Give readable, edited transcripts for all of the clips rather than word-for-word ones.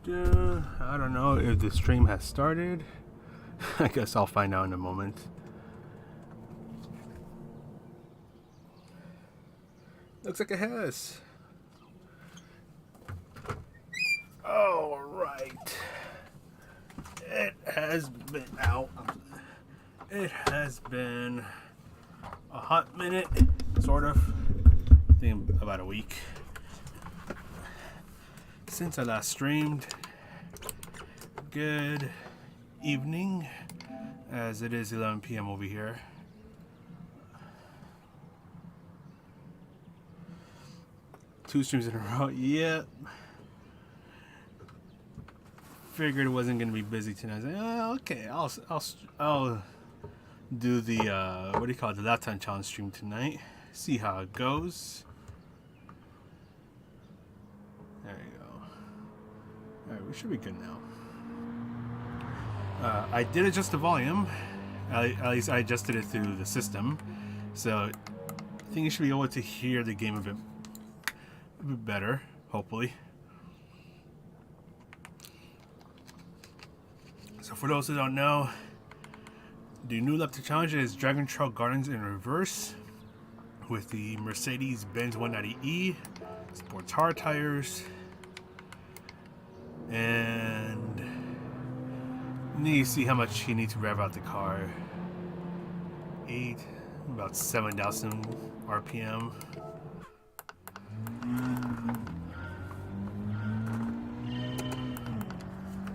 I don't know if the stream has started. I guess I'll find out in a moment. Looks like it has. All right. It has been out. It has been a hot minute, sort of. I think about a week since I last streamed. Good evening, as it is 11 p.m. over here. Two streams in a row. Yep. Figured it wasn't gonna be busy tonight. I was like, oh, okay, I'll do the what do you call it, the lifetime challenge stream tonight. See how it goes. There you go. All right, we should be good now. I did adjust the volume. At least I adjusted it through the system, so I think you should be able to hear the game a bit better, hopefully. So for those who don't know, the new lap challenge is Dragon Trail Gardens in reverse with the Mercedes-Benz 190E sports hard tires, and you need to see how much you need to rev out the car. About 7,000 RPM.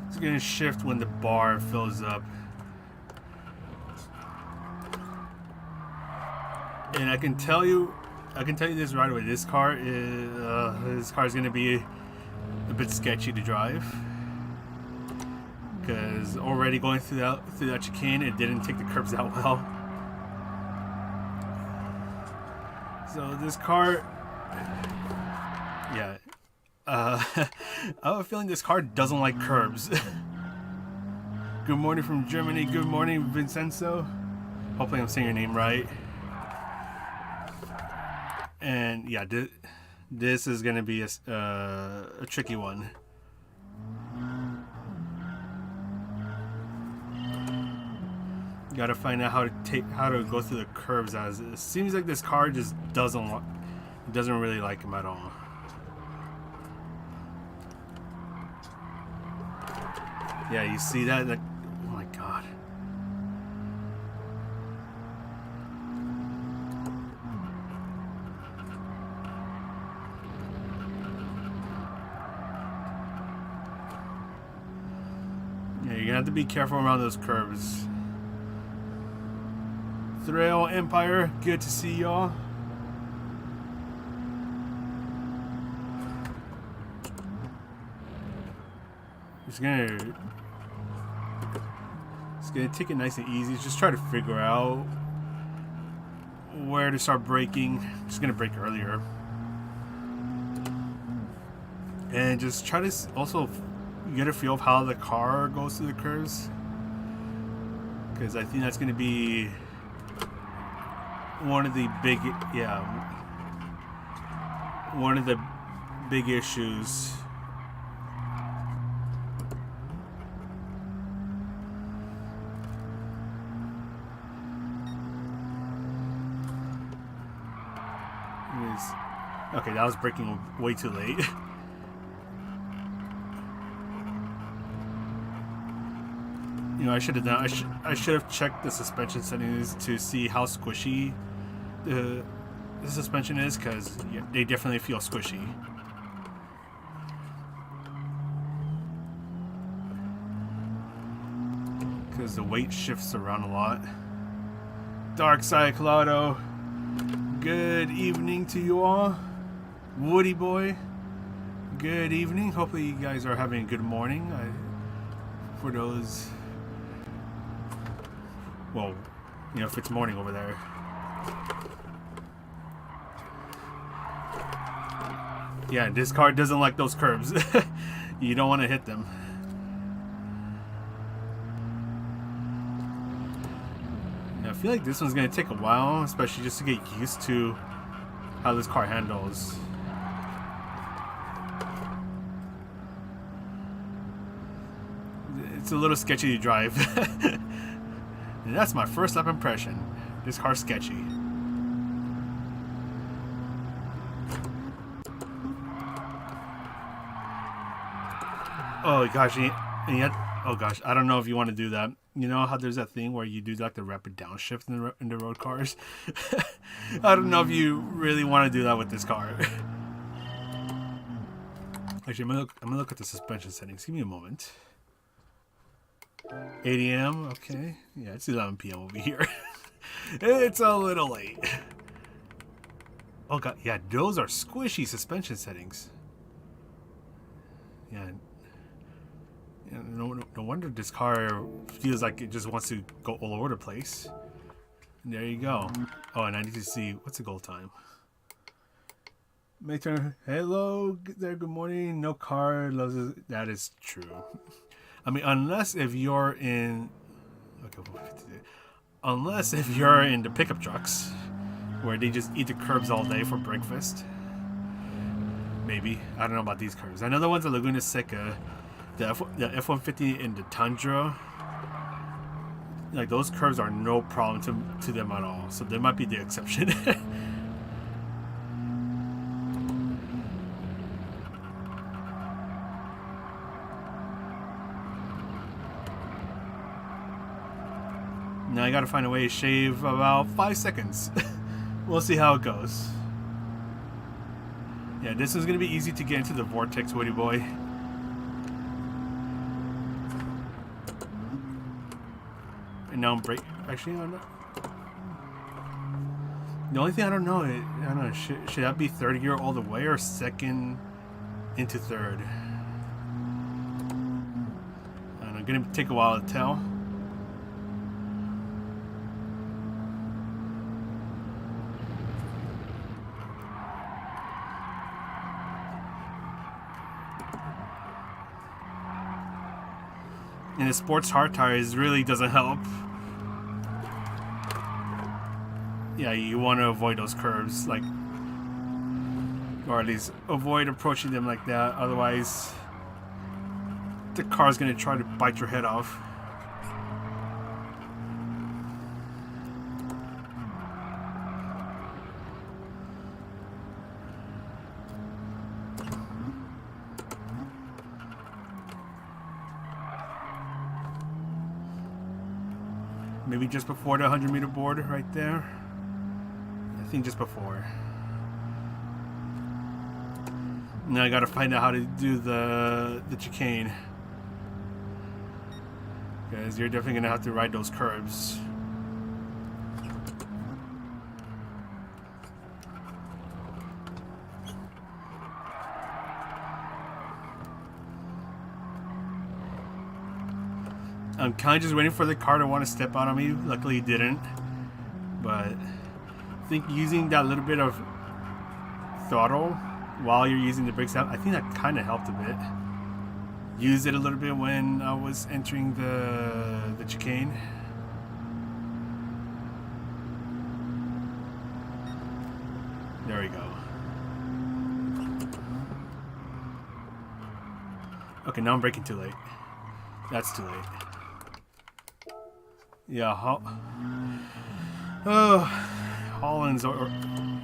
It's going to shift when the bar fills up. And I can tell you this right away. This car is going to be a bit sketchy to drive, because already going through that chicane, it didn't take the curbs that well. So this car, yeah, I have a feeling this car doesn't like curbs. Good morning from Germany. Good morning, Vincenzo. Hopefully I'm saying your name right. And yeah, this is gonna be a tricky one. Gotta find out how to go through the curves, as it seems like this car just doesn't really like them at all. Yeah, you see that? Like, oh my god. Yeah, you're gonna have to be careful around those curves. Thrill Empire, good to see y'all. Just gonna take it nice and easy. Just try to figure out where to start braking. Just gonna brake earlier, and just try to also get a feel of how the car goes through the curves, because I think that's gonna be one of the big issues. Okay, that was braking way too late. You know, I should have checked the suspension settings to see how squishy the suspension is, because yeah, they definitely feel squishy. Because the weight shifts around a lot. Dark Side Claudio, good evening to you all. Woody Boy, good evening. Hopefully you guys are having a good morning. For those, well, you know, if it's morning over there. Yeah, this car doesn't like those curves. You don't want to hit them. Now, I feel like this one's going to take a while, especially just to get used to how this car handles. it's a little sketchy to drive. And that's my first lap impression. This car's sketchy. Oh gosh, and yet, oh gosh, I don't know if you want to do that. You know how there's that thing where you do like the rapid downshift in the road cars? I don't know if you really want to do that with this car. Actually, I'm gonna look at the suspension settings. Give me a moment. 8 a.m. Okay, yeah, it's 11 p.m. over here. It's a little late. Oh god, yeah, those are squishy suspension settings. Yeah. No wonder this car feels like it just wants to go all over the place. And there you go. Oh, and I need to see what's the goal time. Make turn. Hello there. Good morning. No car loves it. That is true. I mean, unless if you're in. Okay. Unless if you're in the pickup trucks, where they just eat the curbs all day for breakfast. Maybe. I don't know about these curves. I know the ones at Laguna Seca. The F-150 in the Tundra, like those curves are no problem to them at all. So they might be the exception. Now I gotta find a way to shave about 5 seconds. We'll see how it goes. Yeah, this is gonna be easy to get into the vortex, Woody boy. And now I'm break. Actually, I don't know. The only thing I don't know, should that be third gear all the way or second into third? And I'm gonna take a while to tell. And the sports hard tires really doesn't help. Yeah, you want to avoid those curves, like, or at least avoid approaching them like that. Otherwise, the car's gonna try to bite your head off. Maybe just before the 100-meter board right there. I think just before. Now I gotta find out how to do the chicane. Because you're definitely gonna have to ride those curbs. I'm kind of just waiting for the car to want to step out on me. Luckily it didn't. But I think using that little bit of throttle while you're using the brakes out, I think that kind of helped a bit. Used it a little bit when I was entering the chicane. There we go. Okay, now I'm braking too late. That's too late. Yeah, Holland's or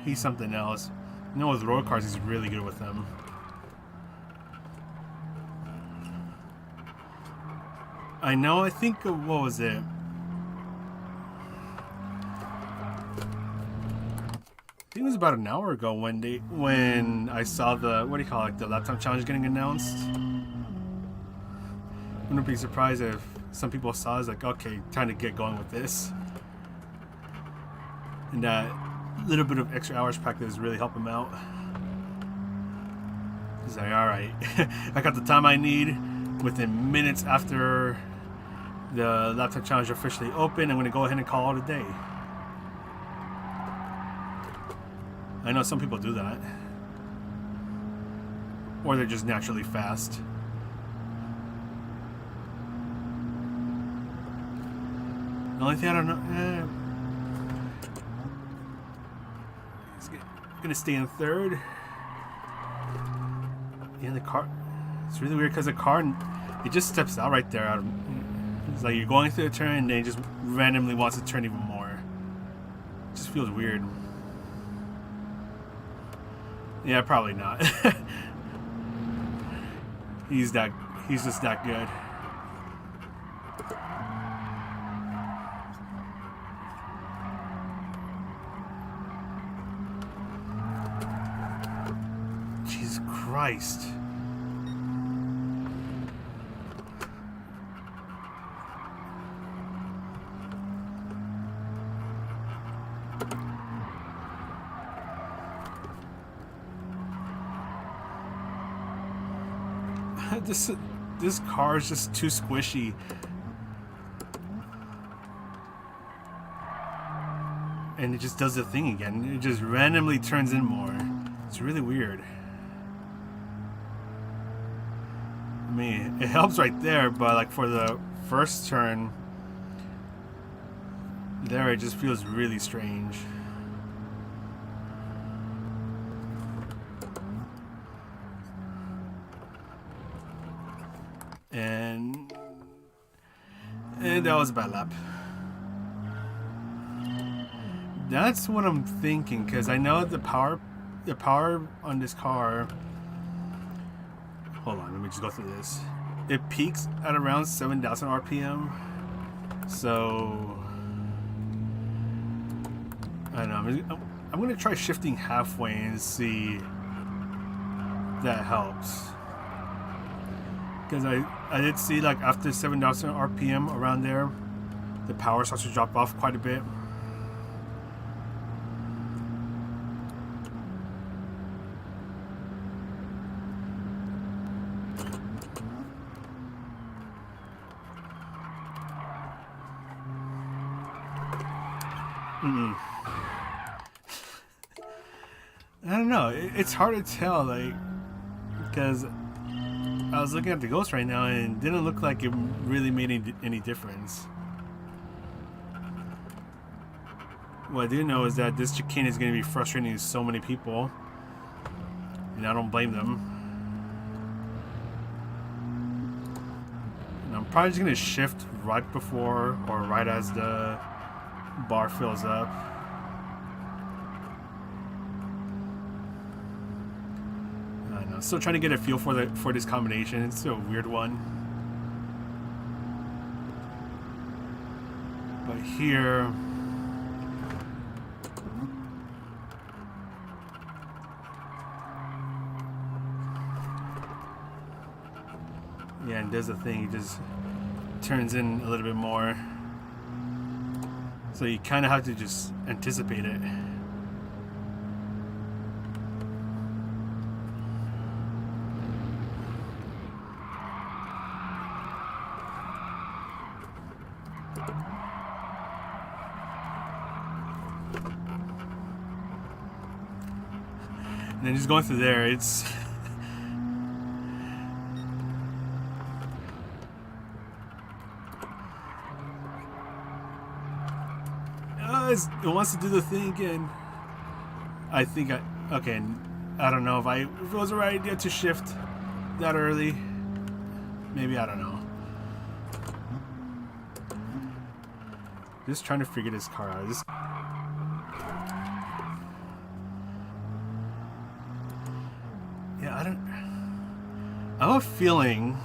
he's something else. You know, with road cars, he's really good with them. I know. I think what was it? I think it was about an hour ago when I saw the what do you call it, the laptop challenge getting announced. I wouldn't be surprised if some people saw it like, okay, time to get going with this. And that little bit of extra hours practice really help him out. He's like, alright, I got the time I need. Within minutes after the laptop challenge officially open, I'm going to go ahead and call it a day. I know some people do that. Or they're just naturally fast. The only thing I don't know, he's gonna stay in third. Yeah, the car. It's really weird because the car it just steps out right there. It's like you're going through a turn and then it just randomly wants to turn even more. It just feels weird. Yeah, probably not. He's just that good. Jesus Christ. This car is just too squishy. And it just does the thing again. It just randomly turns in more. It's really weird. I mean, it helps right there, but like for the first turn, there it just feels really strange. And that was a bad lap. That's what I'm thinking, because I know the power on this car. Hold on, let me just go through this. It peaks at around 7,000 RPM. So I don't know. I'm gonna try shifting halfway and see if that helps. Because I did see like after 7,000 RPM around there, the power starts to drop off quite a bit. I don't know. It's hard to tell, like, because I was looking at the ghost right now and it didn't look like it really made any difference. What I do know is that this chicane is going to be frustrating so many people, and I don't blame them. And I'm probably just going to shift right before or right as the bar fills up. I don't know. Still trying to get a feel for this combination. It's still a weird one. But here, yeah, and does the thing. He just turns in a little bit more. So you kind of have to just anticipate it. And then just going through there, it's it wants to do the thing again. I think okay, I don't know if it was the right idea to shift that early. Maybe, I don't know. Just trying to figure this car out. Yeah, I have a feeling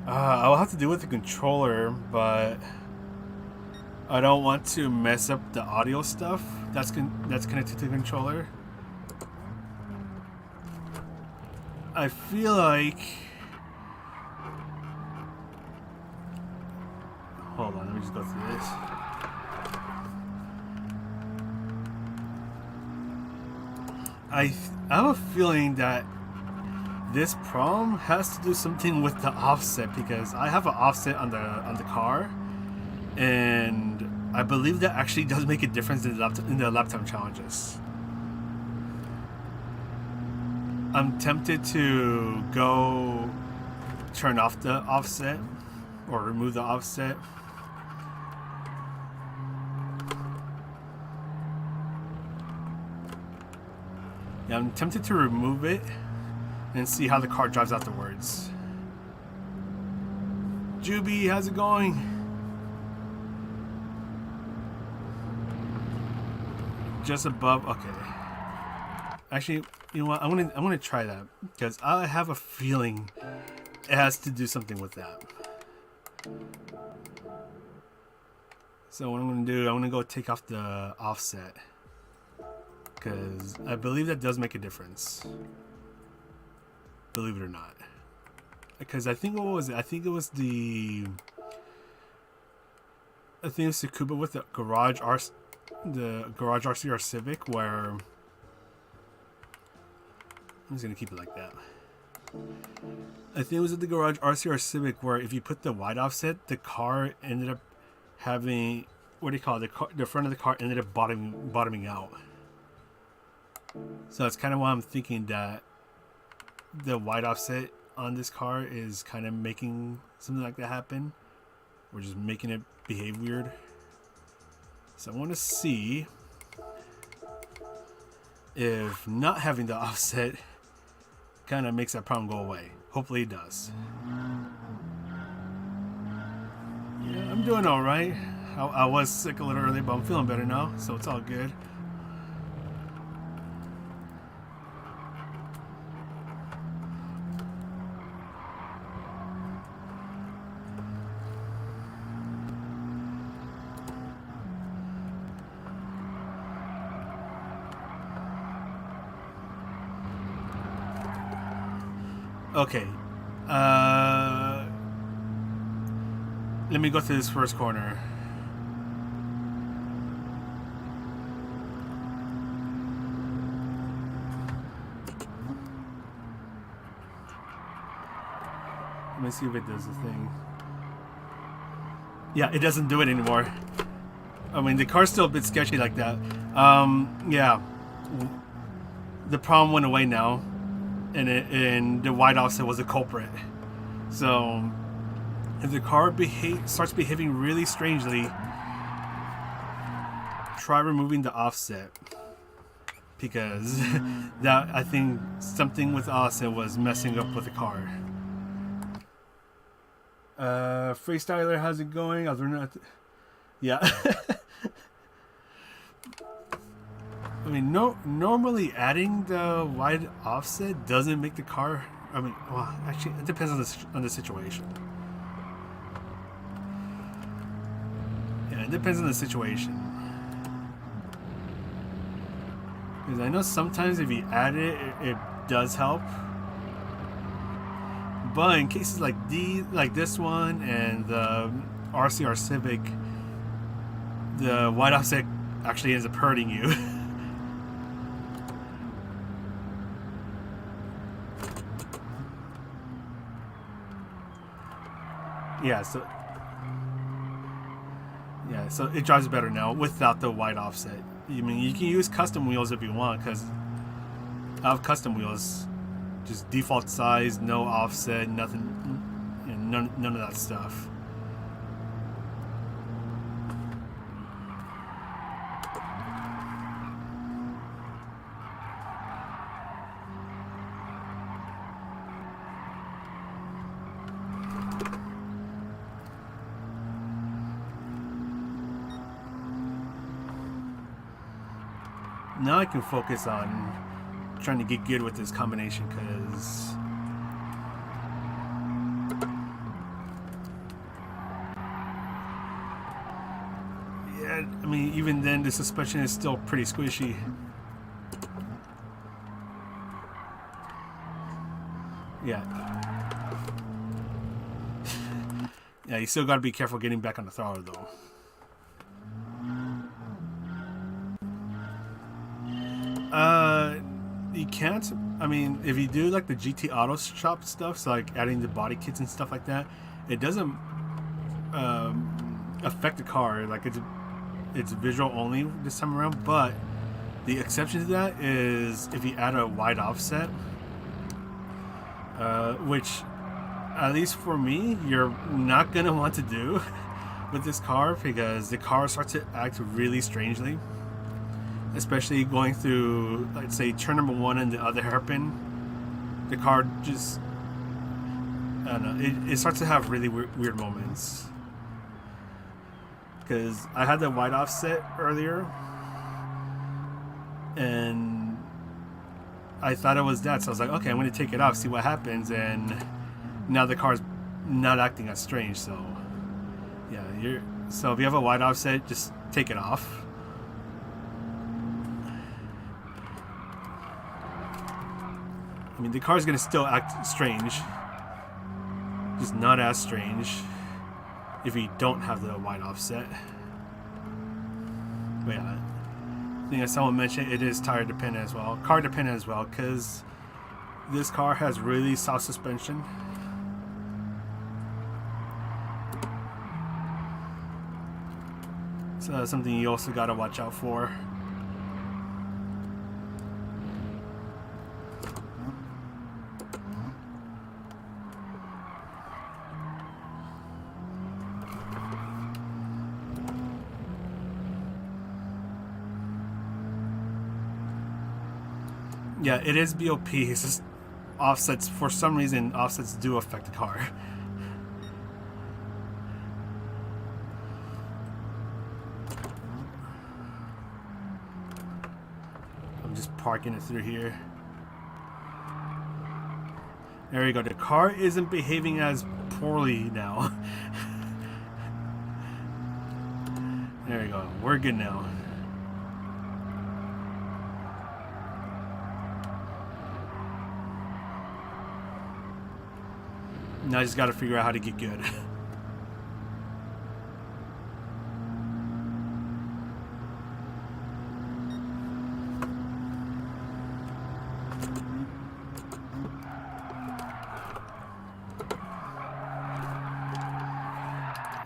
I'll have to deal with the controller, but I don't want to mess up the audio stuff that's connected to the controller. I feel like, hold on, let me just go through this. I have a feeling that this problem has to do something with the offset, because I have an offset on the car, and I believe that actually does make a difference in the lap time challenges. I'm tempted to go turn off the offset or remove the offset. Yeah, I'm tempted to remove it, and see how the car drives afterwards. Juby, how's it going? Just above. Okay. Actually, you know what? I'm gonna try that because I have a feeling it has to do something with that. So what I'm gonna do, I'm gonna go take off the offset because I believe that does make a difference. Believe it or not. Because I think what was it? I think it was the Kuba with the Garage RCR Civic where I'm just gonna keep it like that. I think it was at the Garage RCR Civic where if you put the wide offset, the car ended up having, what do you call it? The front of the car ended up bottoming out. So that's kind of why I'm thinking that the wide offset on this car is kind of making something like that happen. We're just making it behave weird. So I want to see if not having the offset kind of makes that problem go away. Hopefully it does. Yeah, I'm doing all right. I was sick a little early, but I'm feeling better now, so it's all good. Okay. Let me go through this first corner. Let me see if it does the thing. Yeah, it doesn't do it anymore. I mean, the car's still a bit sketchy like that. Yeah. The problem went away now. And the wide offset was a culprit. So if the car starts behaving really strangely, try removing the offset, because that, I think something with the offset was messing up with the car. Freestyler, how's it going? Other than that, yeah. I mean, normally adding the wide offset doesn't make the car. I mean, well, actually, it depends on the situation. Yeah, it depends on the situation. Because I know sometimes if you add it, it does help. But in cases like this one and the RCR Civic, the wide offset actually ends up hurting you. Yeah, so it drives better now without the wide offset. I mean, you can use custom wheels if you want, because I have custom wheels, just default size, no offset, nothing, you know, none of that stuff. Now I can focus on trying to get good with this combination, because yeah, I mean, even then the suspension is still pretty squishy. Yeah. Yeah, you still got to be careful getting back on the throttle though. You can't. I mean, if you do like the GT Auto Shop stuff, so like adding the body kits and stuff like that, it doesn't affect the car. Like it's visual only this time around. But the exception to that is if you add a wide offset, which at least for me, you're not gonna want to do with this car, because the car starts to act really strangely. Especially going through, let's say, turn number 1 and the other hairpin. the car just, I don't know, it starts to have really weird moments. Because I had the wide offset earlier, and I thought it was that, so I was like, okay, I'm going to take it off, see what happens, and now the car's not acting as strange. So yeah, so if you have a wide offset, just take it off. I mean, the car's going to still act strange, just not as strange if you don't have the wide offset. But yeah, I think as someone mentioned, it is tire dependent as well, car dependent as well, because this car has really soft suspension. So that's something you also got to watch out for. Yeah, it is BOP. It's just offsets. For some reason, offsets do affect the car. I'm just parking it through here. There you go. The car isn't behaving as poorly now. There you go. We're good now. Now I just got to figure out how to get good.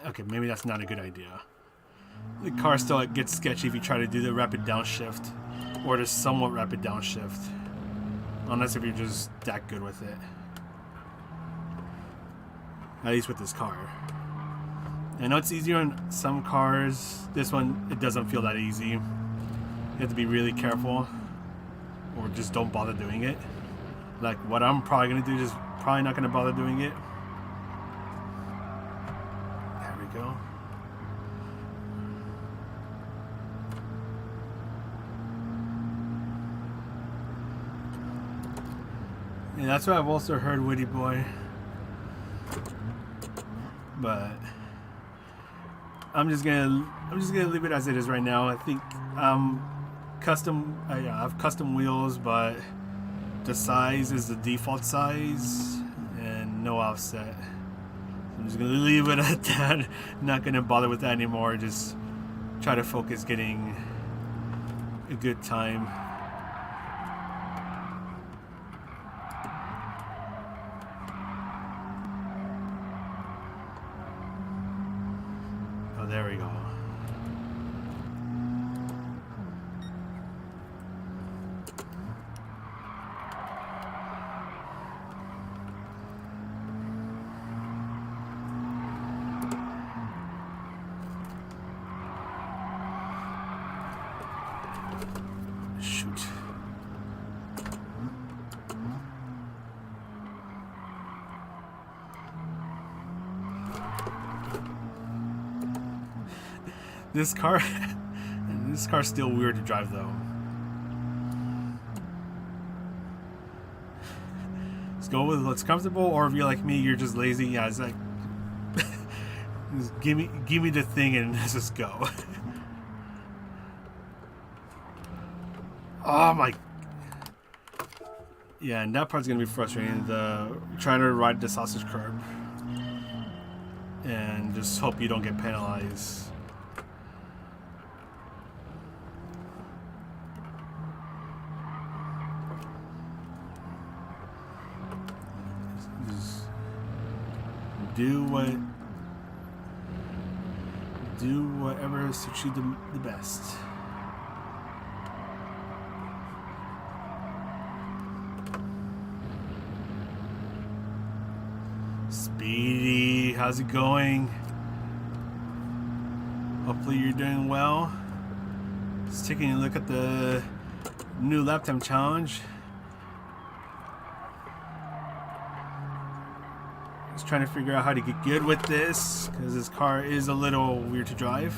Okay, maybe that's not a good idea. The car still gets sketchy if you try to do the rapid downshift, or the somewhat rapid downshift, unless if you're just that good with it. At least with this car. I know it's easier on some cars. This one, it doesn't feel that easy. You have to be really careful, or just don't bother doing it. Like what I'm probably gonna do, just probably not gonna bother doing it. There we go. And that's what I've also heard, Woody Boy. But I'm just gonna leave it as it is right now. I think I have custom wheels, but the size is the default size and no offset. I'm just gonna leave it at that. Not gonna bother with that anymore. Just try to focus getting a good time. Oh, there we go. Shoot. This car's still weird to drive though. Let's go with what's comfortable, or if you're like me, you're just lazy. Yeah, it's like just give me the thing and let's just go. Oh my. Yeah, and that part's gonna be frustrating. Trying to ride the sausage curb and just hope you don't get penalized. Do whatever suits you the best. Speedy, how's it going? Hopefully you're doing well. Just taking a look at the new lap time challenge. Just trying to figure out how to get good with this, because this car is a little weird to drive.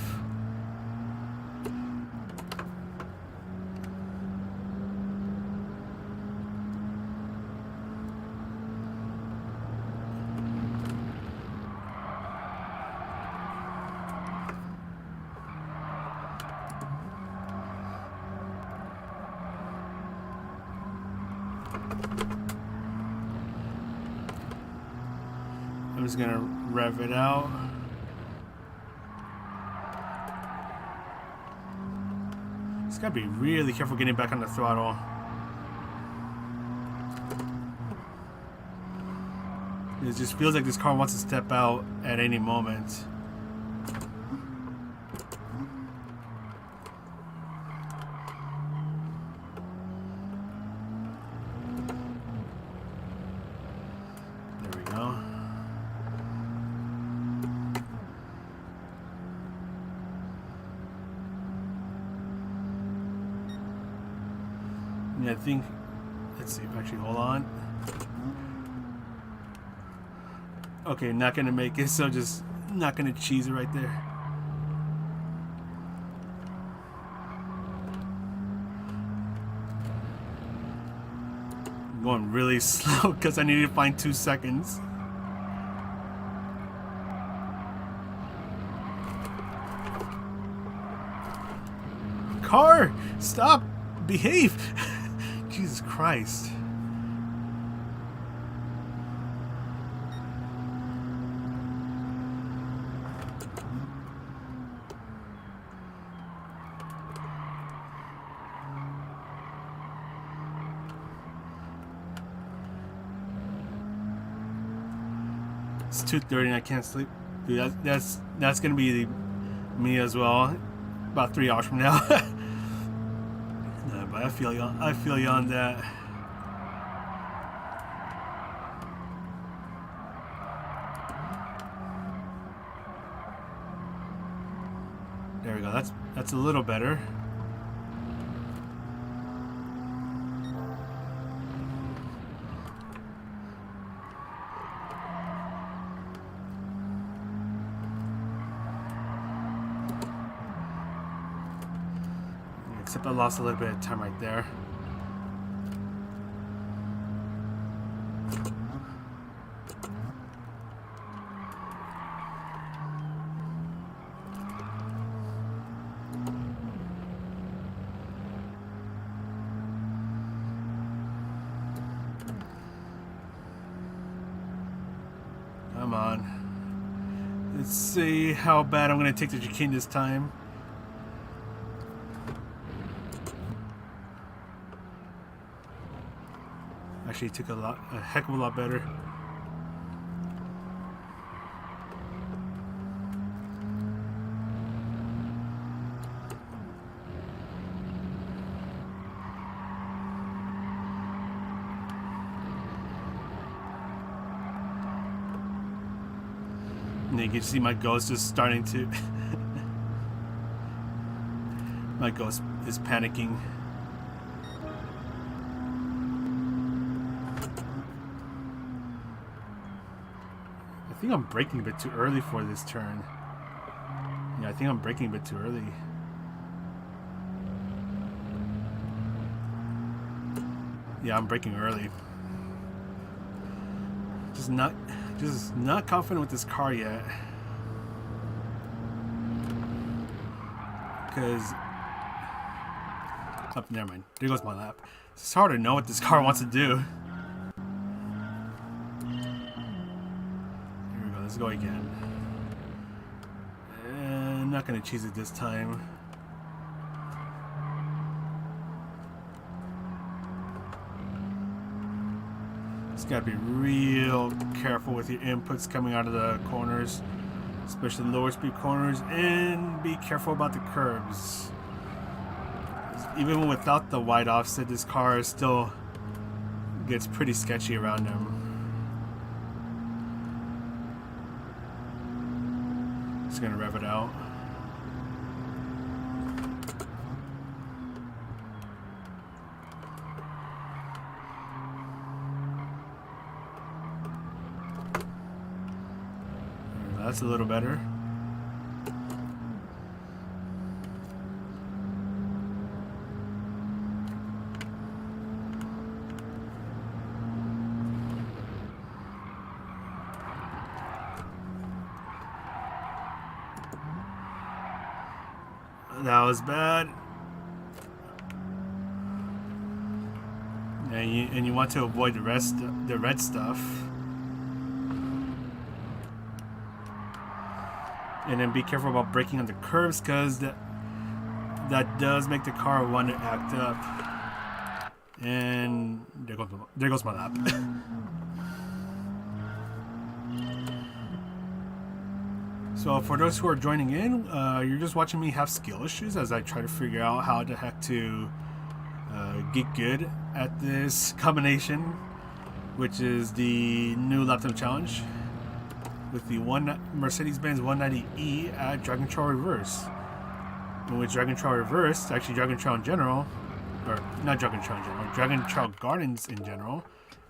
I'm just gonna rev it out. Just gotta be really careful getting back on the throttle. It just feels like this car wants to step out at any moment. There we go. I think, let's see, actually, hold on. Okay, not gonna make it, so just not gonna cheese it right there. I'm going really slow because I need to find 2 seconds. Car, stop, behave. Jesus Christ. It's 2:30 and I can't sleep. Dude, that's gonna be me as well. About 3 hours from now. No, but I feel you on that. There we go. That's a little better. Except I lost a little bit of time right there. Come on. Let's see how bad I'm going to take the chicane this time. Actually took a heck of a lot better. And you can see my ghost is starting to my ghost is panicking. I think I'm braking a bit too early for this turn. Yeah, I think I'm braking a bit too early. Yeah, I'm braking early. Just not confident with this car yet. Because oh, never mind. There goes my lap. It's hard to know what this car wants to do. Let's go again. I'm not gonna cheese it this time. Just gotta be real careful with your inputs coming out of the corners, especially lower speed corners, and be careful about the curbs. Even without the wide offset, this car still gets pretty sketchy around them. Just gonna rev it out. That's a little better. That was bad. And you want to avoid the red stuff. And then be careful about braking on the curves, because that does make the car want to act up. And there goes my lap. So for those who are joining in, you're just watching me have skill issues as I try to figure out how the heck to get good at this combination, which is the new lap time challenge with the Mercedes-Benz 190E at Dragon Trail Reverse. And with Dragon Trail Reverse, actually Dragon Trail in general, or not Dragon Trail in general, Dragon Trail Gardens in general,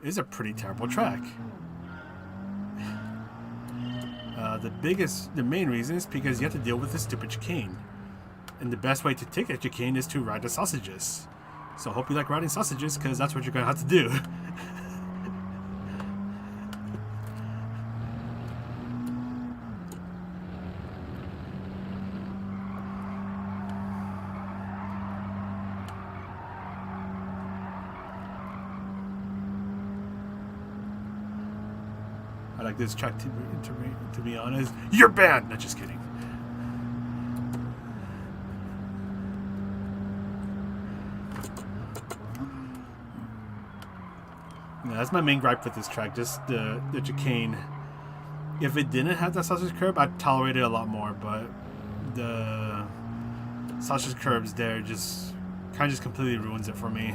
is a pretty terrible track. The main reason is because you have to deal with the stupid chicane. And the best way to take that chicane is to ride the sausages. So I hope you like riding sausages, because that's what you're going to have to do. I like this track to be honest. You're banned! No, just kidding. Yeah, that's my main gripe with this track, just the chicane. If it didn't have that sausage curb, I'd tolerate it a lot more, but the sausage curbs there just kind of just completely ruins it for me.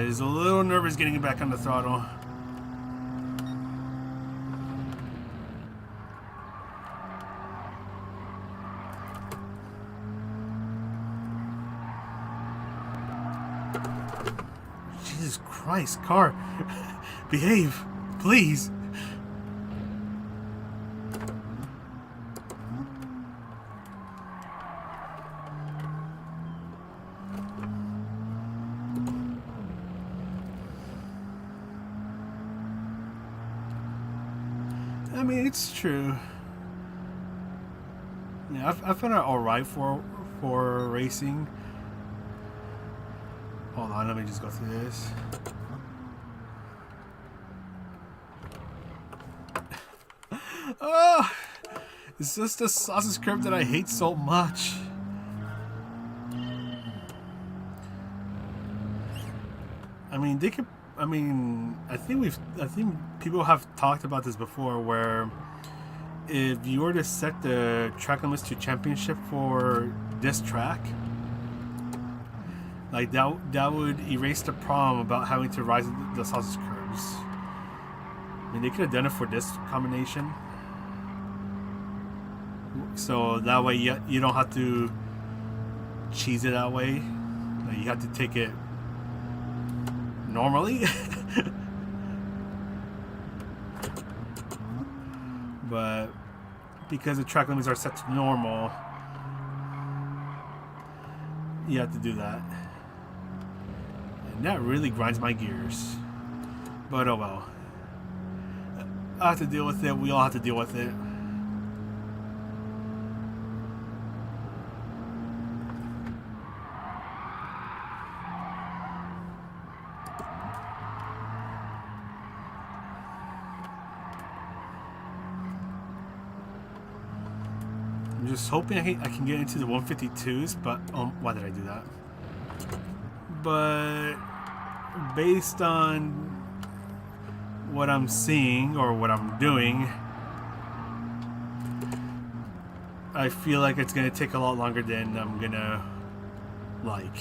He's a little nervous getting it back on the throttle. Jesus Christ, car. Behave, please. I mean, it's true. Yeah, I found it alright for racing. Hold on, let me just go through this. Oh, it's just the sausage curb that I hate so much. I mean, they could. I mean, I think people have talked about this before, where if you were to set the track limits to championship for this track, like that would erase the problem about having to rise the sausage curbs. I mean, they could have done it for this combination, so that way you don't have to cheese it that way. Like, you have to take it normally. But because the track limits are set to normal, you have to do that, and that really grinds my gears. But oh well, I have to deal with it. We all have to deal with it. I'm just hoping I can get into the 152s, but why did I do that? But based on what I'm seeing or what I'm doing, I feel like it's gonna take a lot longer than I'm gonna like.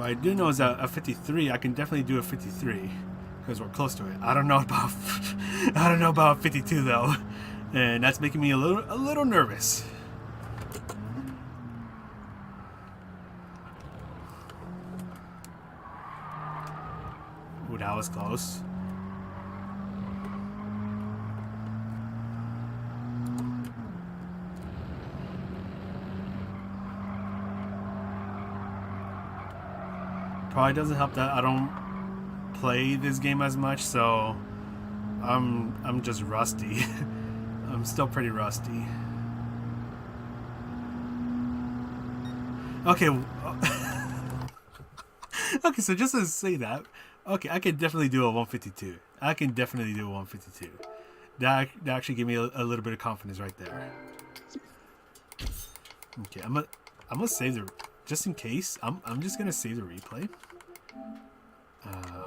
What I do know is that a 53, I can definitely do a 53 because we're close to it. I don't know about I don't know about 52 though, and that's making me a little nervous. Ooh, that was close. Probably doesn't help that I don't play this game as much, so I'm just rusty. I'm still pretty rusty. Okay. Okay, so just to say that, okay, I can definitely do a 152. I can definitely do a 152. That actually gave me a little bit of confidence right there. Okay, I'm gonna save the, just in case. I'm just gonna save the replay.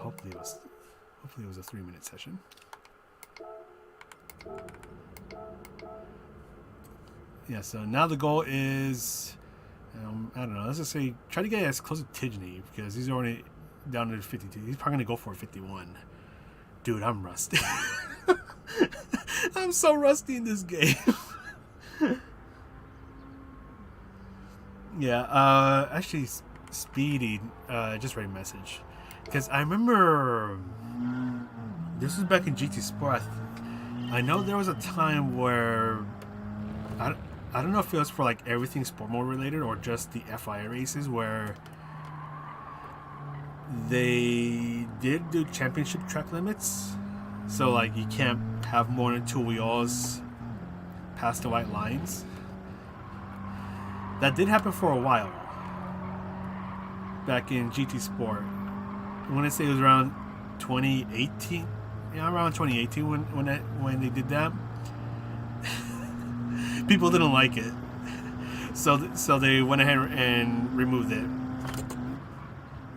Hopefully it was a 3-minute session. Yeah, so now the goal is, I don't know, let's just say try to get as close to Tidney because he's already down to 52. He's probably gonna go for a 51. Dude, I'm rusty. I'm so rusty in this game. Yeah, actually, Speedy just read a message. Because I remember, this was back in GT Sport. I know there was a time where, I don't know if it was for like everything sport mode related or just the FI races where they did do championship track limits. So like you can't have more than 2 wheels past the white lines. That did happen for a while back in GT Sport. I want to say it was around 2018. Yeah, around 2018 when they did that. People didn't like it, so they went ahead and removed it.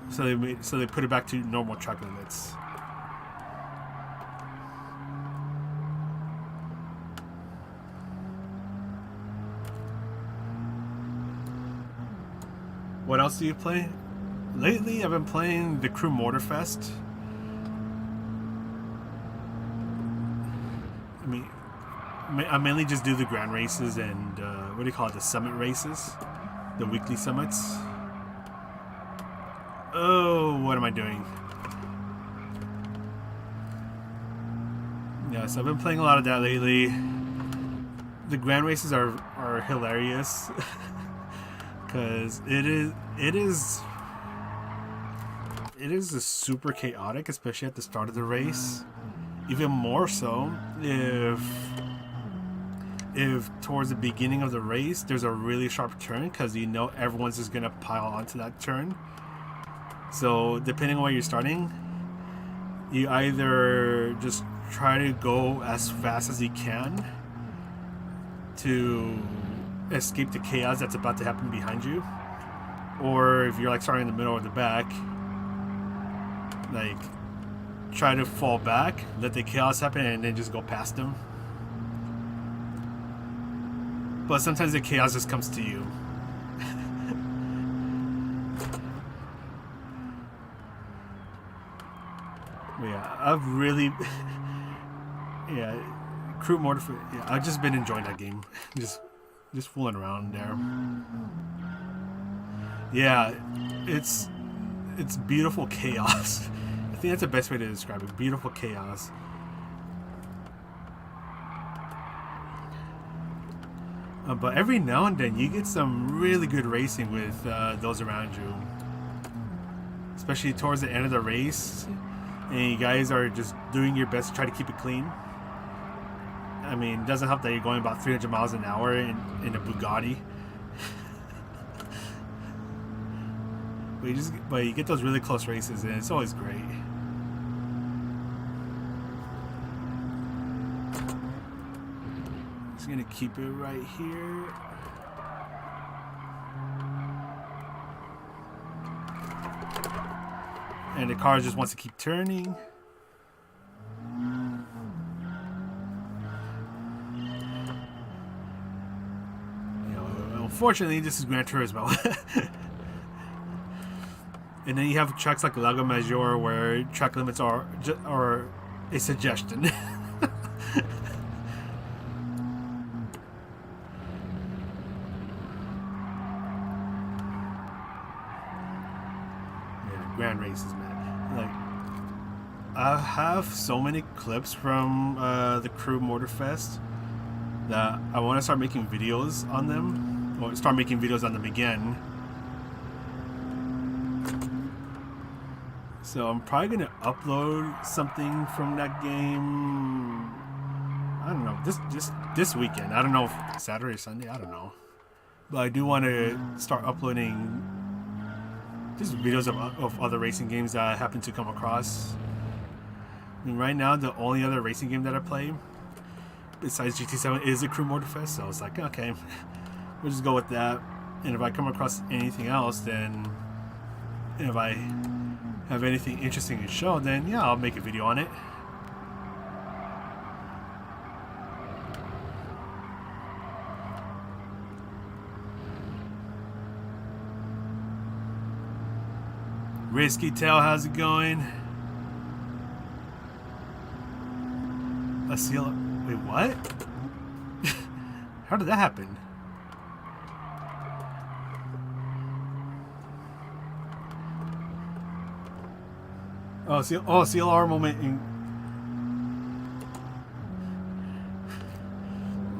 So they put it back to normal track limits. What else do you play? Lately, I've been playing the Crew Motorfest. I mean, I mainly just do the grand races and what do you call it? The summit races, the weekly summits. Oh, what am I doing? Yeah, so I've been playing a lot of that lately. The grand races are hilarious because it is a super chaotic, especially at the start of the race. Even more so if towards the beginning of the race there's a really sharp turn, because you know everyone's just gonna pile onto that turn. So depending on where you're starting, you either just try to go as fast as you can to escape the chaos that's about to happen behind you, or if you're like starting in the middle or the back, like try to fall back, let the chaos happen, and then just go past them. But sometimes the chaos just comes to you. Yeah, I've really yeah, Crew Mortified. Yeah, I've just been enjoying that game. Just fooling around there. Yeah, it's beautiful chaos. I think that's the best way to describe it. Beautiful chaos. But every now and then you get some really good racing with those around you, especially towards the end of the race, and you guys are just doing your best to try to keep it clean. I mean, it doesn't help that you're going about 300 miles an hour in a Bugatti. But you get those really close races, and it's always great. Just gonna keep it right here. And the car just wants to keep turning. You know, unfortunately, this is Gran Turismo. And then you have tracks like Lago Maggiore where track limits are a suggestion. Grand races, man. Like, I have so many clips from the Crew Motorfest that I want to start making videos on them, or start making videos on them again. So I'm probably gonna upload something from that game. I don't know, this weekend. I don't know if Saturday or Sunday. I don't know, but I do want to start uploading just videos of other racing games that I happen to come across. I mean, right now the only other racing game that I play besides GT7 is the Crew Motorfest, so I was like, okay, we'll just go with that. And if I come across anything else, then if I have anything interesting to show, then yeah, I'll make a video on it. Risky Tail, how's it going? A seal. Wait, what? How did that happen? Oh, CLR moment in.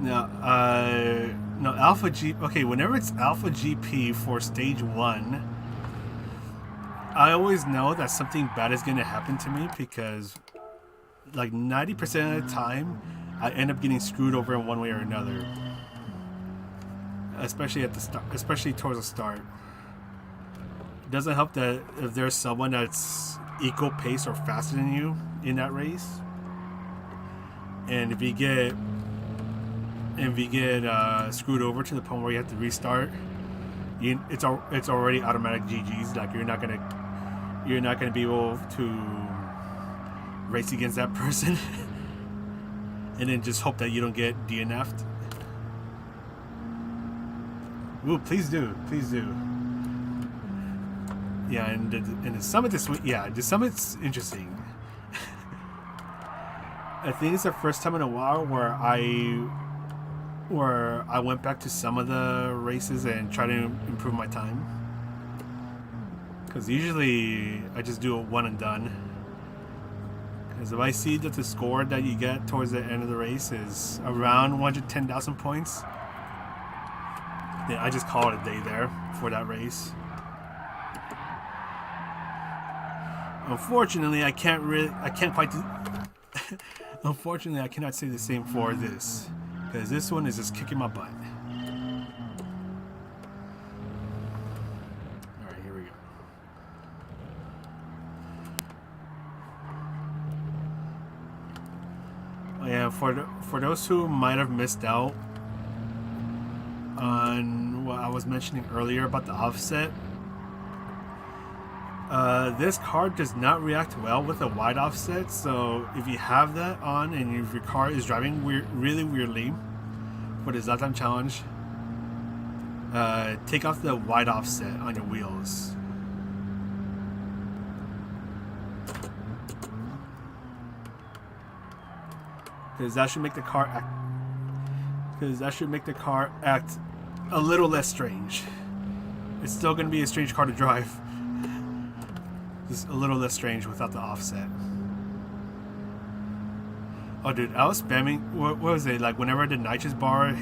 No, no, Alpha G. Okay, whenever it's Alpha GP for stage 1, I always know that something bad is going to happen to me because, like, 90% of the time, I end up getting screwed over in one way or another. Especially at the start, especially towards the start. It doesn't help that if there's someone that's equal pace or faster than you in that race, and if you get screwed over to the point where you have to restart, it's already automatic GGs. Like, you're not gonna be able to race against that person and then just hope that you don't get DNF'd. Ooh, please do. Yeah, and the summit this week. Yeah, the summit's interesting. I think it's the first time in a while where I went back to some of the races and try to improve my time. Because usually I just do it one and done. Because if I see that the score that you get towards the end of the race is around 110,000 points, then I just call it a day there for that race. Unfortunately, I can't quite do. Unfortunately, I cannot say the same for this, because this one is just kicking my butt. All right, here we go. Oh, yeah, for those who might have missed out on what I was mentioning earlier about the offset. This card does not react well with a wide offset, so if you have that on and if your car is driving really weirdly for the Zlatan challenge, take off the wide offset on your wheels. Because that should make the car act a little less strange. It's still going to be a strange car to drive. Just a little less strange without the offset. Oh, dude, I was spamming. What was it? Like, whenever the nitrous bar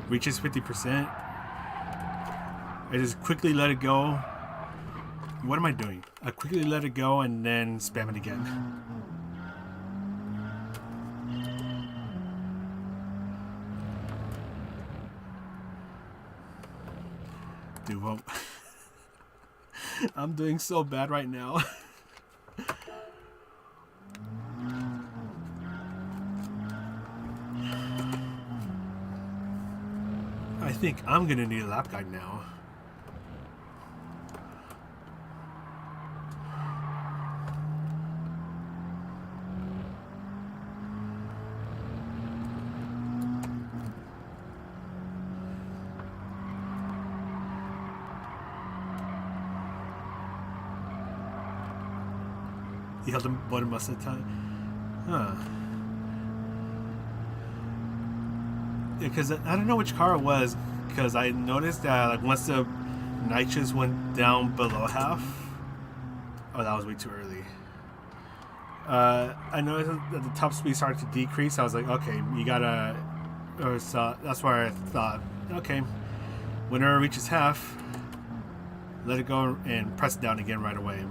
reaches 50%, I just quickly let it go. What am I doing? I quickly let it go and then spam it again. Dude, well, I'm doing so bad right now. I think I'm gonna need a lap guide now. He held the button most of the time. Huh. Because I don't know which car it was, because I noticed that like once the nitrous went down below half. Oh, that was way too early. I noticed that the top speed started to decrease. I was like, okay, you gotta. So that's where I thought, okay, whenever it reaches half, let it go and press it down again right away.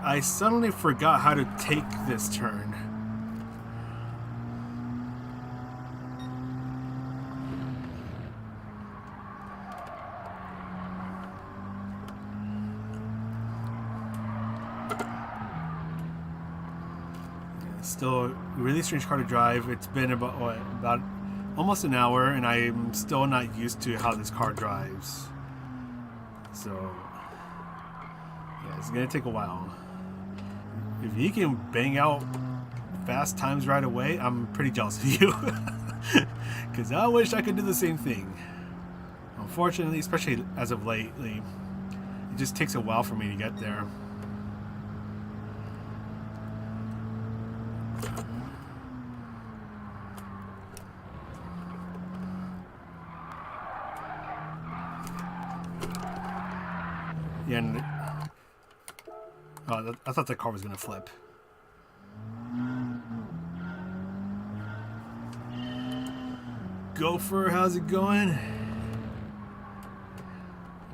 I suddenly forgot how to take this turn. Still a really strange car to drive. It's been about almost an hour, and I'm still not used to how this car drives. So yeah, it's gonna take a while. If you can bang out fast times right away, I'm pretty jealous of you. Because I wish I could do the same thing. Unfortunately, especially as of lately, it just takes a while for me to get there. Yeah, and I thought the car was going to flip. Gopher, how's it going?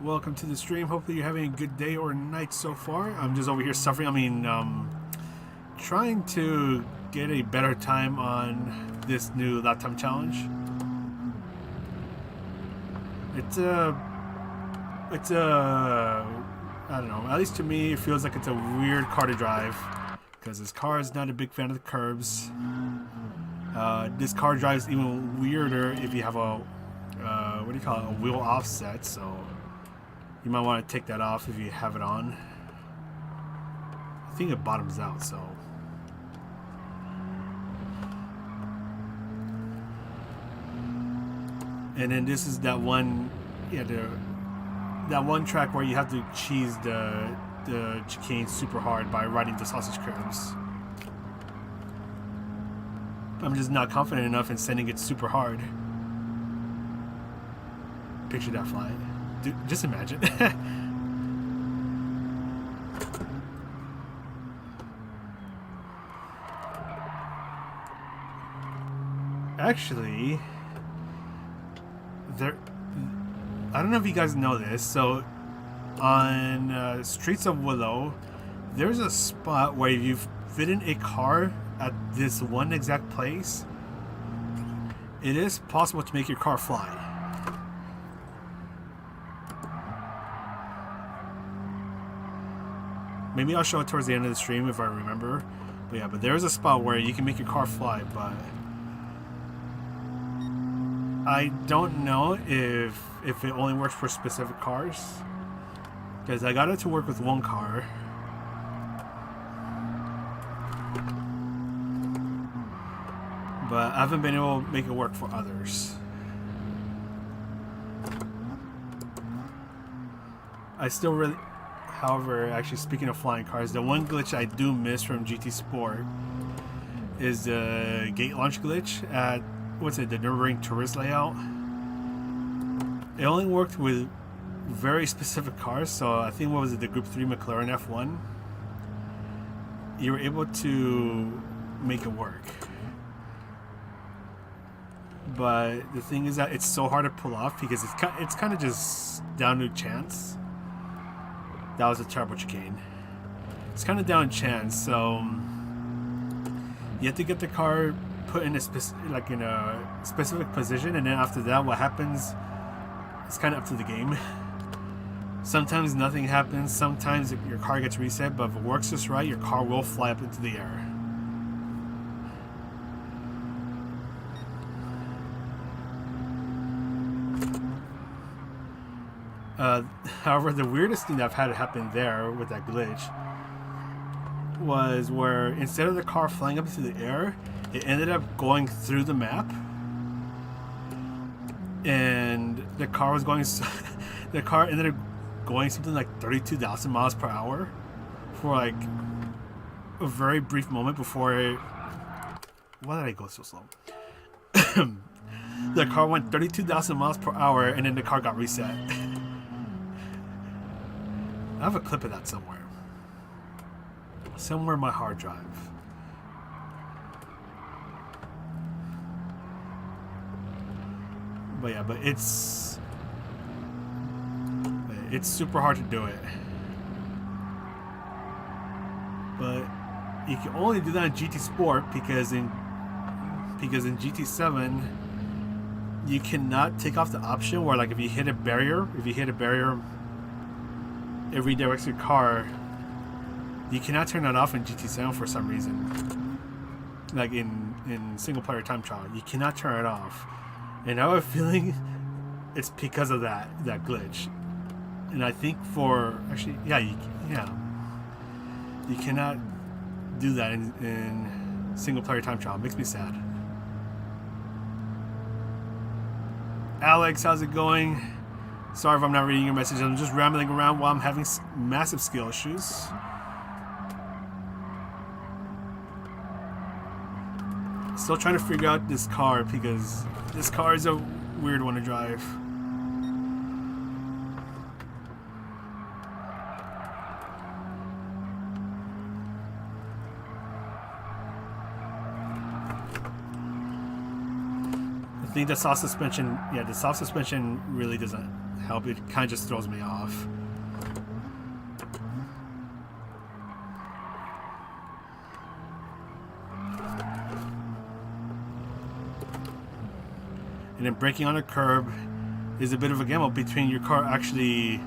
Welcome to the stream. Hopefully you're having a good day or night so far. I'm just over here suffering. I mean, trying to get a better time on this new lap time challenge. It's I don't know, at least to me it feels like it's a weird car to drive, because this car is not a big fan of the curbs. This car drives even weirder if you have a what do you call it, a wheel offset, so you might want to take that off if you have it on. I think it bottoms out, so and then this is that one, yeah, that one track where you have to cheese the chicane super hard by riding the sausage curbs. I'm just not confident enough in sending it super hard. Picture that fly. Dude, just imagine. Actually, I don't know if you guys know this, so on Streets of Willow, there's a spot where if you fit in a car at this one exact place, it is possible to make your car fly. Maybe I'll show it towards the end of the stream if I remember. But yeah, but there's a spot where you can make your car fly, but I don't know if it only works for specific cars, because I got it to work with one car. But I haven't been able to make it work for others. I still really... However, actually, speaking of flying cars, the one glitch I do miss from GT Sport is the gate launch glitch at, what's it, the Nürburgring Tourist layout. It only worked with very specific cars, so I think, what was it, the Group 3 McLaren F1? You were able to make it work. But the thing is that it's so hard to pull off because it's kind of just down to chance. That was a terrible chicane. It's kind of down to chance, so you have to get the car put in a specific position, and then after that, what happens? It's kind of up to the game. Sometimes nothing happens. Sometimes your car gets reset, but if it works just right, your car will fly up into the air. However, the weirdest thing that I've had happen there with that glitch was where instead of the car flying up into the air, it ended up going through the map, and the car was going. The car ended up going something like 32,000 miles per hour for like a very brief moment before it. Why did I go so slow? The car went 32,000 miles per hour, and then the car got reset. I have a clip of that somewhere. Somewhere in my hard drive. But yeah, but it's super hard to do it. But you can only do that in GT Sport because in GT7 you cannot take off the option where, like, if you hit a barrier, it redirects your car. You cannot turn that off in GT7 for some reason. Like in single player time trial, you cannot turn it off. And I have a feeling it's because of that glitch. And I think you cannot do that in single player time trial. It makes me sad. Alex, how's it going? Sorry if I'm not reading your message. I'm just rambling around while I'm having massive skill issues. Still trying to figure out this car because this car is a weird one to drive. I think the soft suspension, the soft suspension really doesn't help. It kind of just throws me off. And then braking on a curb is a bit of a gamble between your car actually,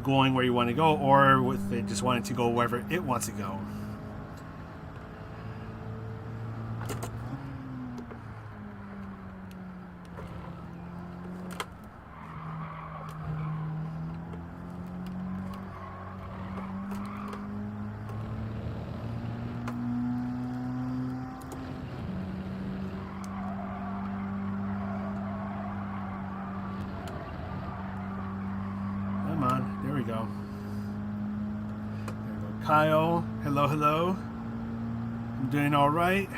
going where you want to go, or with it just wanting to go wherever it wants to go. There we go. Kyle, hello. I'm doing all right.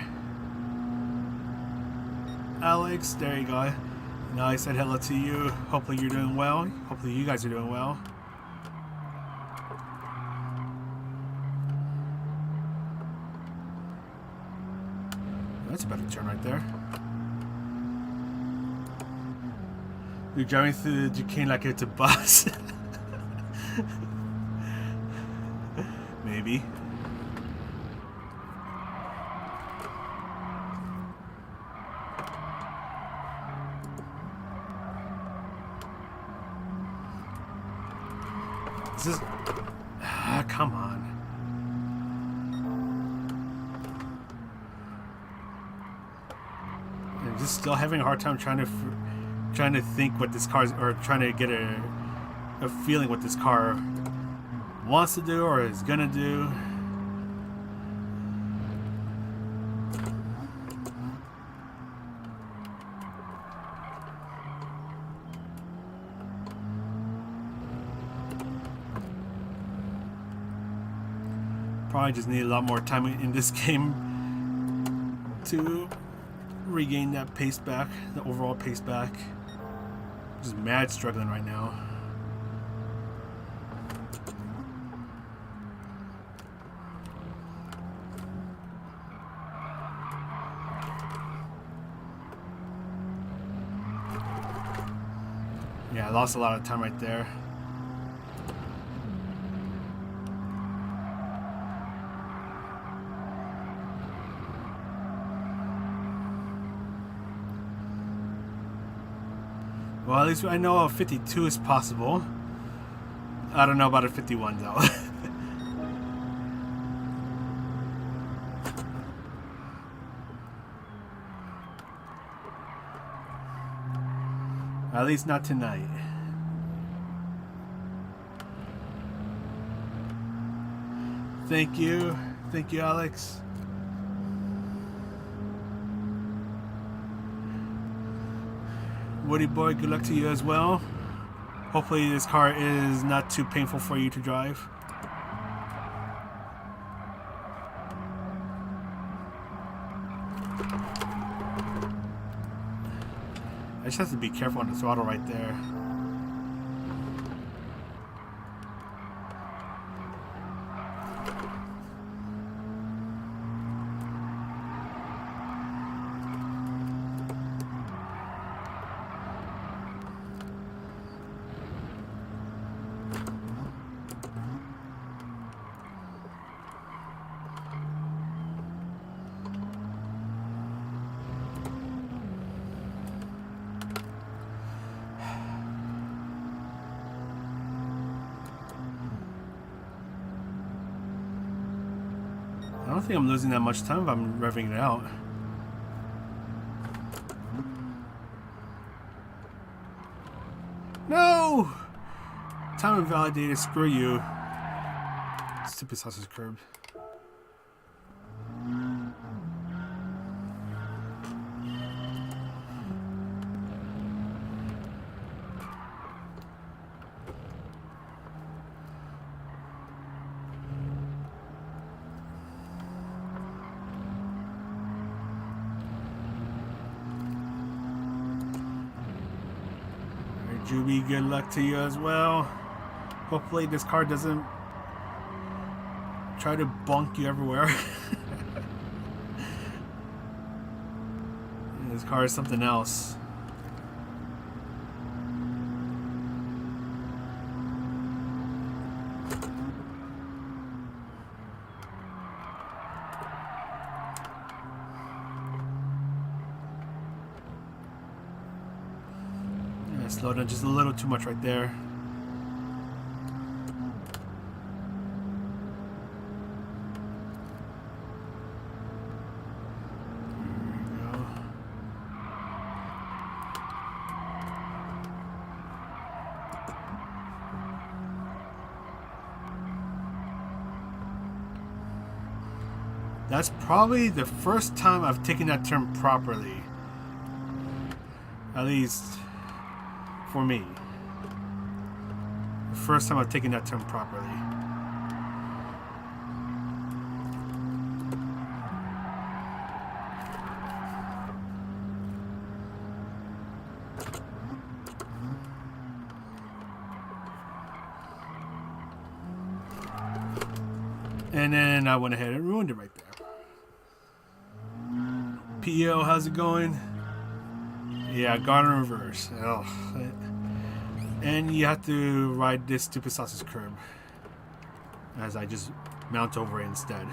Alex, there you go. Now I said hello to you. Hopefully you're doing well. Hopefully you guys are doing well. That's a better turn right there. You're driving through the chicane like it's a bus. Maybe. This is... come on. I'm just still having a hard time trying to think what this car is, or trying to get a feeling what this car wants to do or is gonna do. Probably just need a lot more time in this game to regain that pace back, the overall pace back. Just mad struggling right now. Yeah, I lost a lot of time right there. Well, at least I know a 52 is possible. I don't know about a 51 though. At least not tonight. Thank you, Alex. Woody boy, good luck to you as well. Hopefully this car is not too painful for you to drive. I just have to be careful on the throttle right there. I don't think I'm losing that much time if I'm revving it out. No! Time invalidated, screw you. Stupid sausage curb. Juby, good luck to you as well. Hopefully this car doesn't try to bonk you everywhere. This car is something else. Slowed down just a little too much right there. There we go. That's probably the first time I've taken that turn properly. At least for me. The first time I've taken that turn properly. And then I went ahead and ruined it right there. PEO, how's it going? Yeah, got in reverse. Oh. And you have to ride this stupid sausage curb as I just mount over it instead.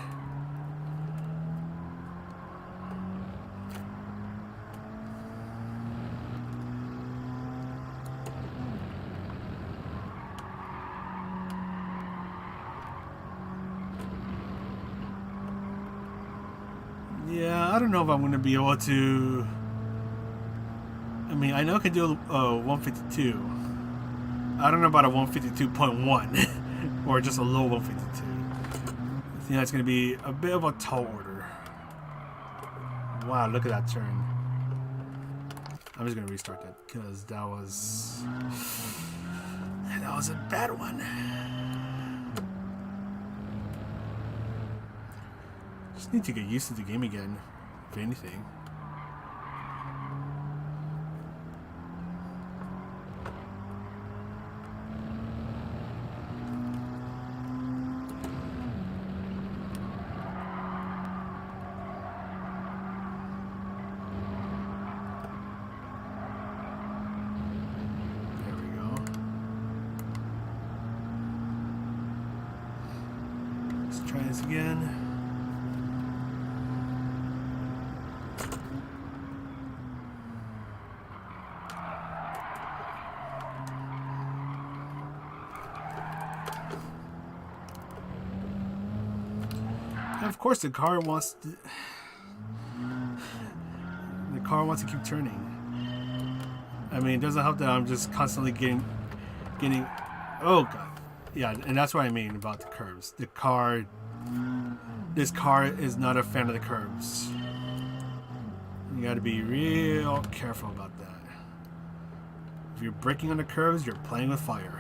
Yeah, I don't know if I'm going to be able to... I mean, I know I can do a 152. I don't know about a 152.1 or just a low 152. I think that's going to be a bit of a tall order. Wow, look at that turn. I'm just going to restart that because that was a bad one. Just need to get used to the game again, if anything. Try this again. And of course, the car wants to keep turning. I mean, it doesn't help that I'm just constantly getting. Oh god. Yeah, and that's what I mean about the curves. The car This car is not a fan of the curbs. You got to be real careful about that. If you're braking on the curves, you're playing with fire.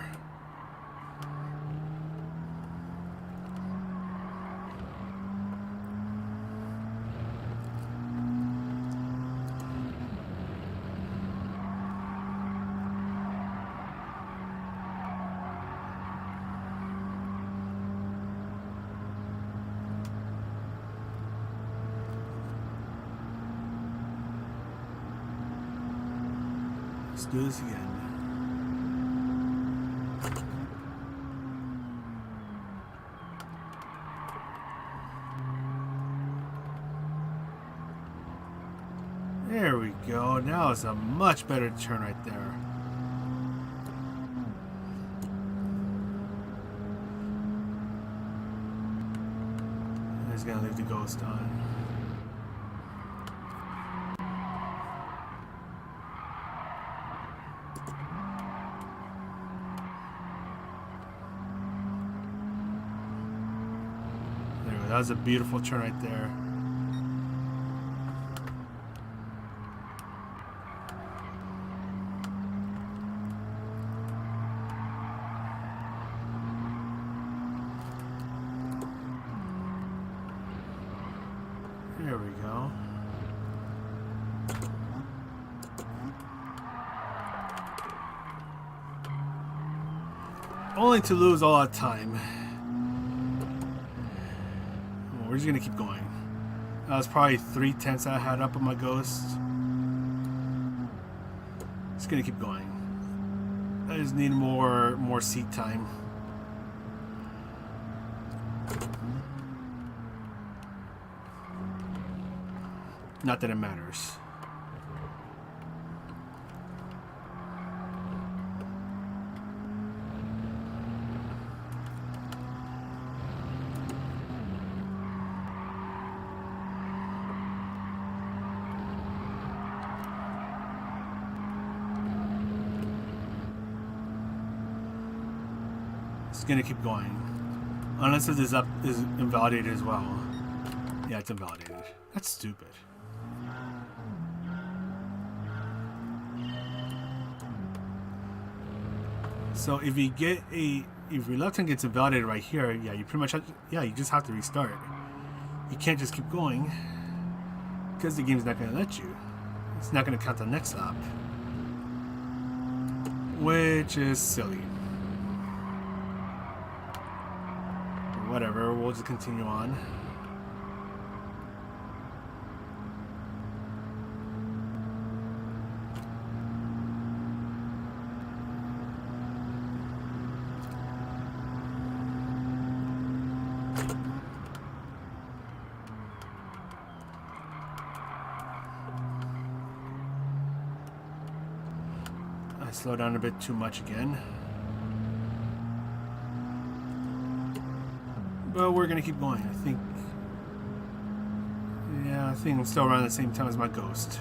Let's do this again. There we go. Now it's a much better turn right there. He's gonna leave the ghost on. That was a beautiful turn right there. There we go. Only to lose all that time. We're just gonna keep going. That was probably 3/10 I had up on my ghost. Just gonna keep going. I just need more seat time. Not that it matters. It's gonna keep going. Unless it is invalidated as well. Yeah, it's invalidated. That's stupid. So if you get if your left hand gets invalidated right here, yeah, you pretty much have to, you just have to restart. You can't just keep going because the game's not gonna let you. It's not gonna count the next lap, which is silly. But whatever, we'll just continue on. Slow down a bit too much again. But we're gonna keep going. I think I'm still around the same time as my ghost.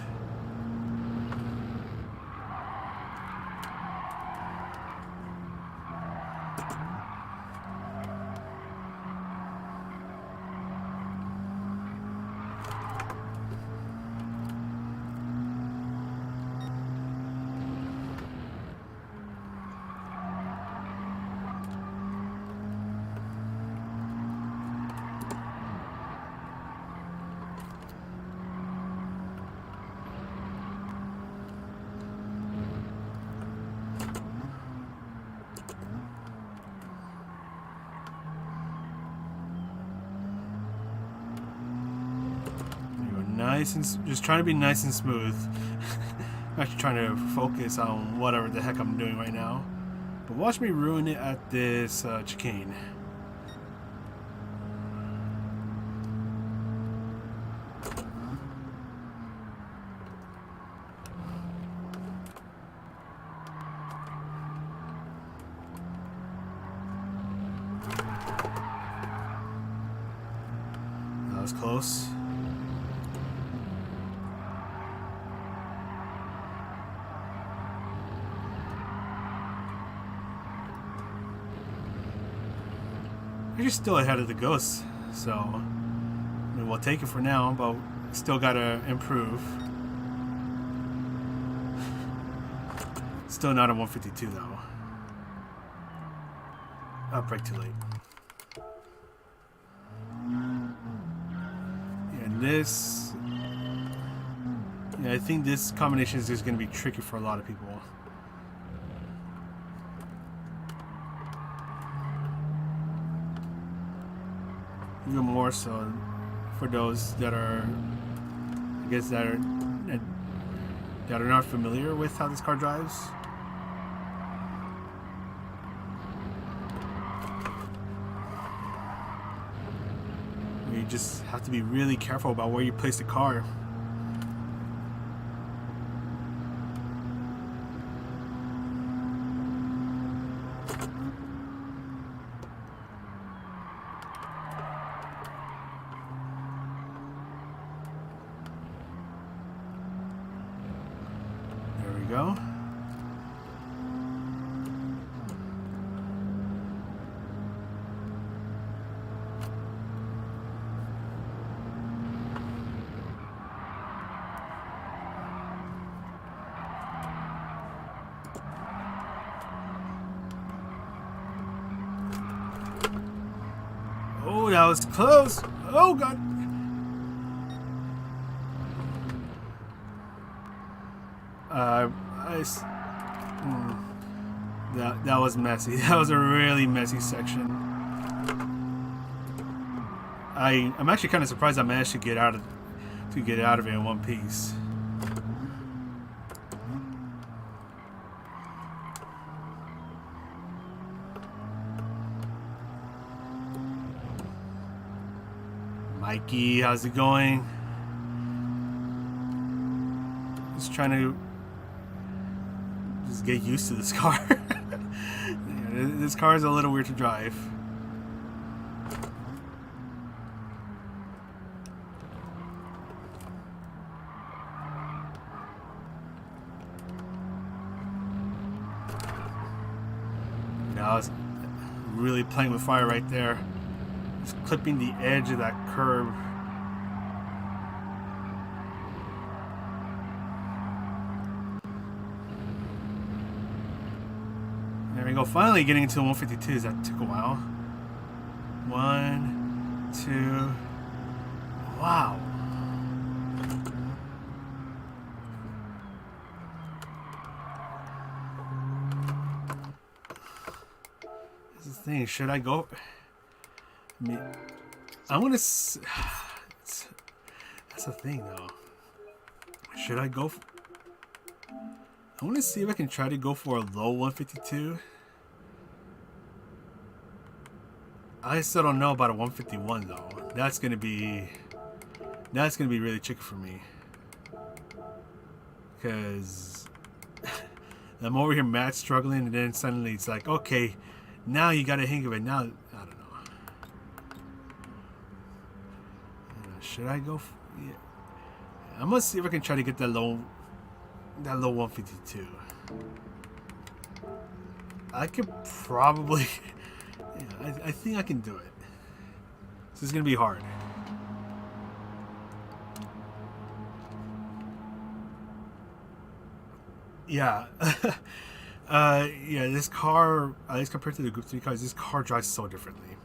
Nice and just trying to be nice and smooth. I'm actually trying to focus on whatever the heck I'm doing right now. But watch me ruin it at this chicane. That was close. You're still ahead of the ghost. So I mean, we'll take it for now, but still gotta improve. Still not a 152 though. I'll brake too late. And this, yeah, I think this combination is just going to be tricky for a lot of people. Even more so for those that are, I guess, that are not familiar with how this car drives. You just have to be really careful about where you place the car. There we go. Oh, that was close. Oh, God. That was messy. That was a really messy section. I'm actually kind of surprised I managed to get out of it in one piece. Mikey, how's it going? Just trying to get used to this car. This car is a little weird to drive. Now I was really playing with fire right there. Just clipping the edge of that curb. There we go. Finally getting into the 152s. That took a while. 1, 2. Wow. This is the thing. Should I go? I want to. That's the thing, though. Should I go? I want to see if I can try to go for a low 152. I still don't know about a 151 though. That's gonna be really tricky for me. Because I'm over here mad struggling, and then suddenly it's like, okay, now you got to hang of it. Now I don't know. Should I go? Yeah. I'm gonna see if I can try to get that low 152. I could probably. Yeah, I think I can do it. This is gonna be hard. Yeah. Yeah, this car, at least compared to the Group 3 cars, this car drives so differently.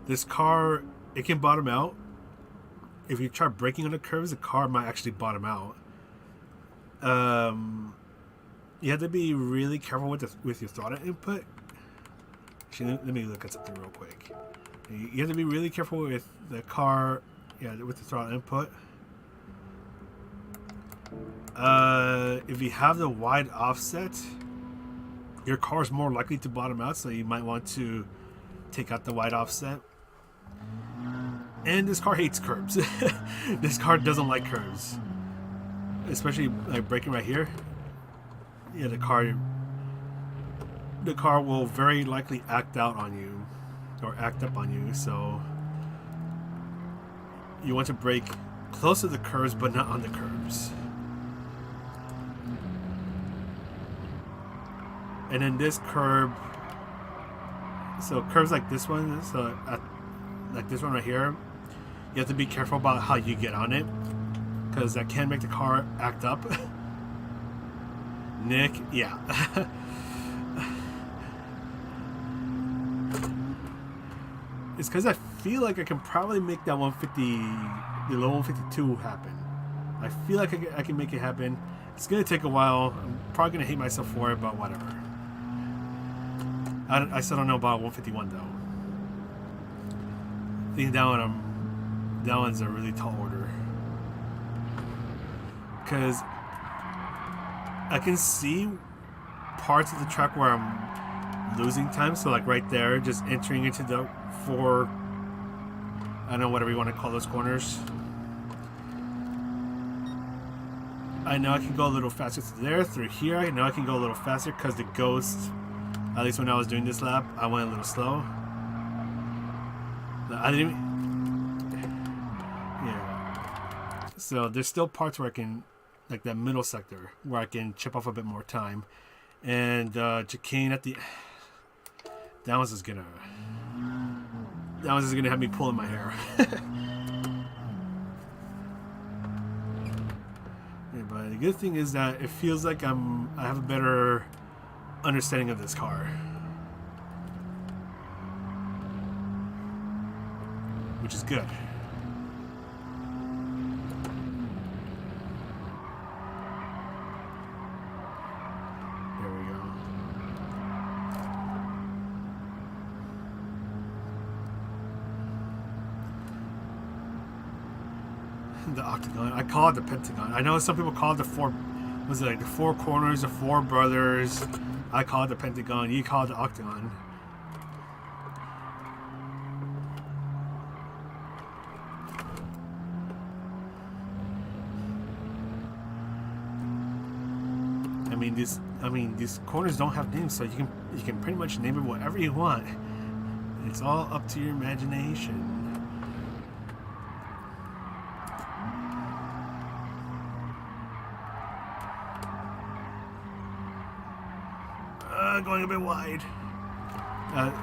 This car, it can bottom out. If you try braking on the curves, the car might actually bottom out. You have to be really careful with your throttle input. Actually, let me look at something real quick. You have to be really careful with the car, yeah, with the throttle input. If you have the wide offset, your car is more likely to bottom out, so you might want to take out the wide offset. And this car hates curves. This car doesn't like curves, especially like braking right here. Yeah, the car will very likely act out on you, or act up on you. So you want to brake close to the curves, but not on the curves. and then this curb. So curves like this one, so like this one right here, you have to be careful about how you get on it, because that can make the car act up. Nick, yeah. It's because I feel like I can probably make that 150, the low 152 happen. I feel like I can make it happen. It's going to take a while. I'm probably going to hate myself for it, but whatever. I still don't know about 151 though. I think that one's a really tall order. Because I can see parts of the track where I'm losing time. So like right there, just entering into the four, I don't know, whatever you want to call those corners. I know I can go a little faster through there, through here. I know I can go a little faster because the Ghost, at least when I was doing this lap, I went a little slow. I didn't yeah. So there's still parts where I can, like that middle sector, where I can chip off a bit more time. And chicane at the, that was just gonna have me pulling my hair. Yeah, but the good thing is that it feels like I have a better understanding of this car, which is good. There we go. The octagon. I call it the pentagon. I know some people call it the four. Was it like the four corners, the four brothers? I call it the pentagon. You call it the octagon. These corners don't have names, so you can pretty much name it whatever you want. It's all up to your imagination. Going a bit wide.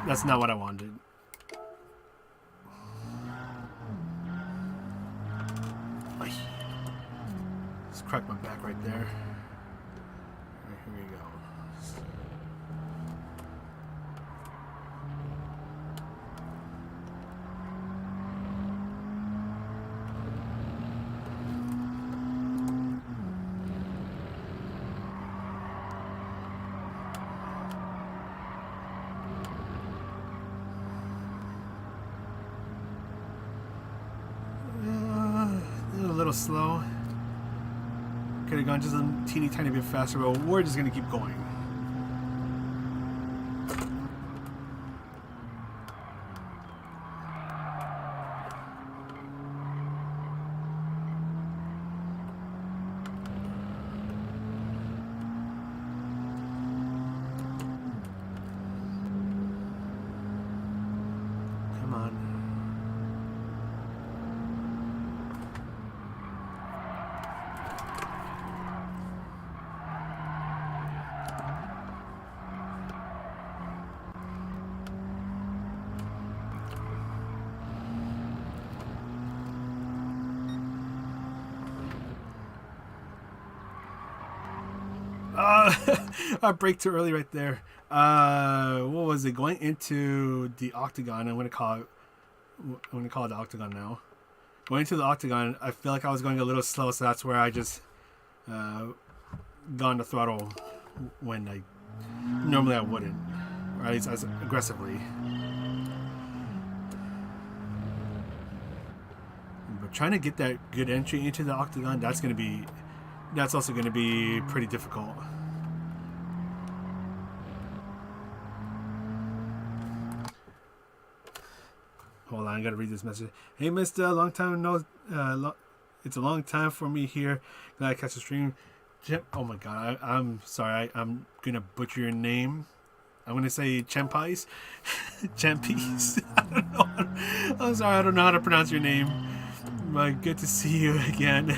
That's not what I wanted. Just crack my back right there. All right, here we go. Slow. Could have gone just a teeny tiny bit faster, but we're just gonna keep going. Come on. I braked too early right there. What was it? Going into the octagon. I'm gonna call it the octagon now. Going into the octagon, I feel like I was going a little slow, so that's where I just gone to throttle when normally I wouldn't, or at least as aggressively. But trying to get that good entry into the octagon, that's also gonna be pretty difficult. Hold on, I gotta read this message. Hey, Mister, long time no. It's a long time for me here. Glad I catch the stream. Oh my God, I'm sorry. I'm gonna butcher your name. I'm gonna say Champis. Champis. I don't know. I'm sorry. I don't know how to pronounce your name. But good to see you again.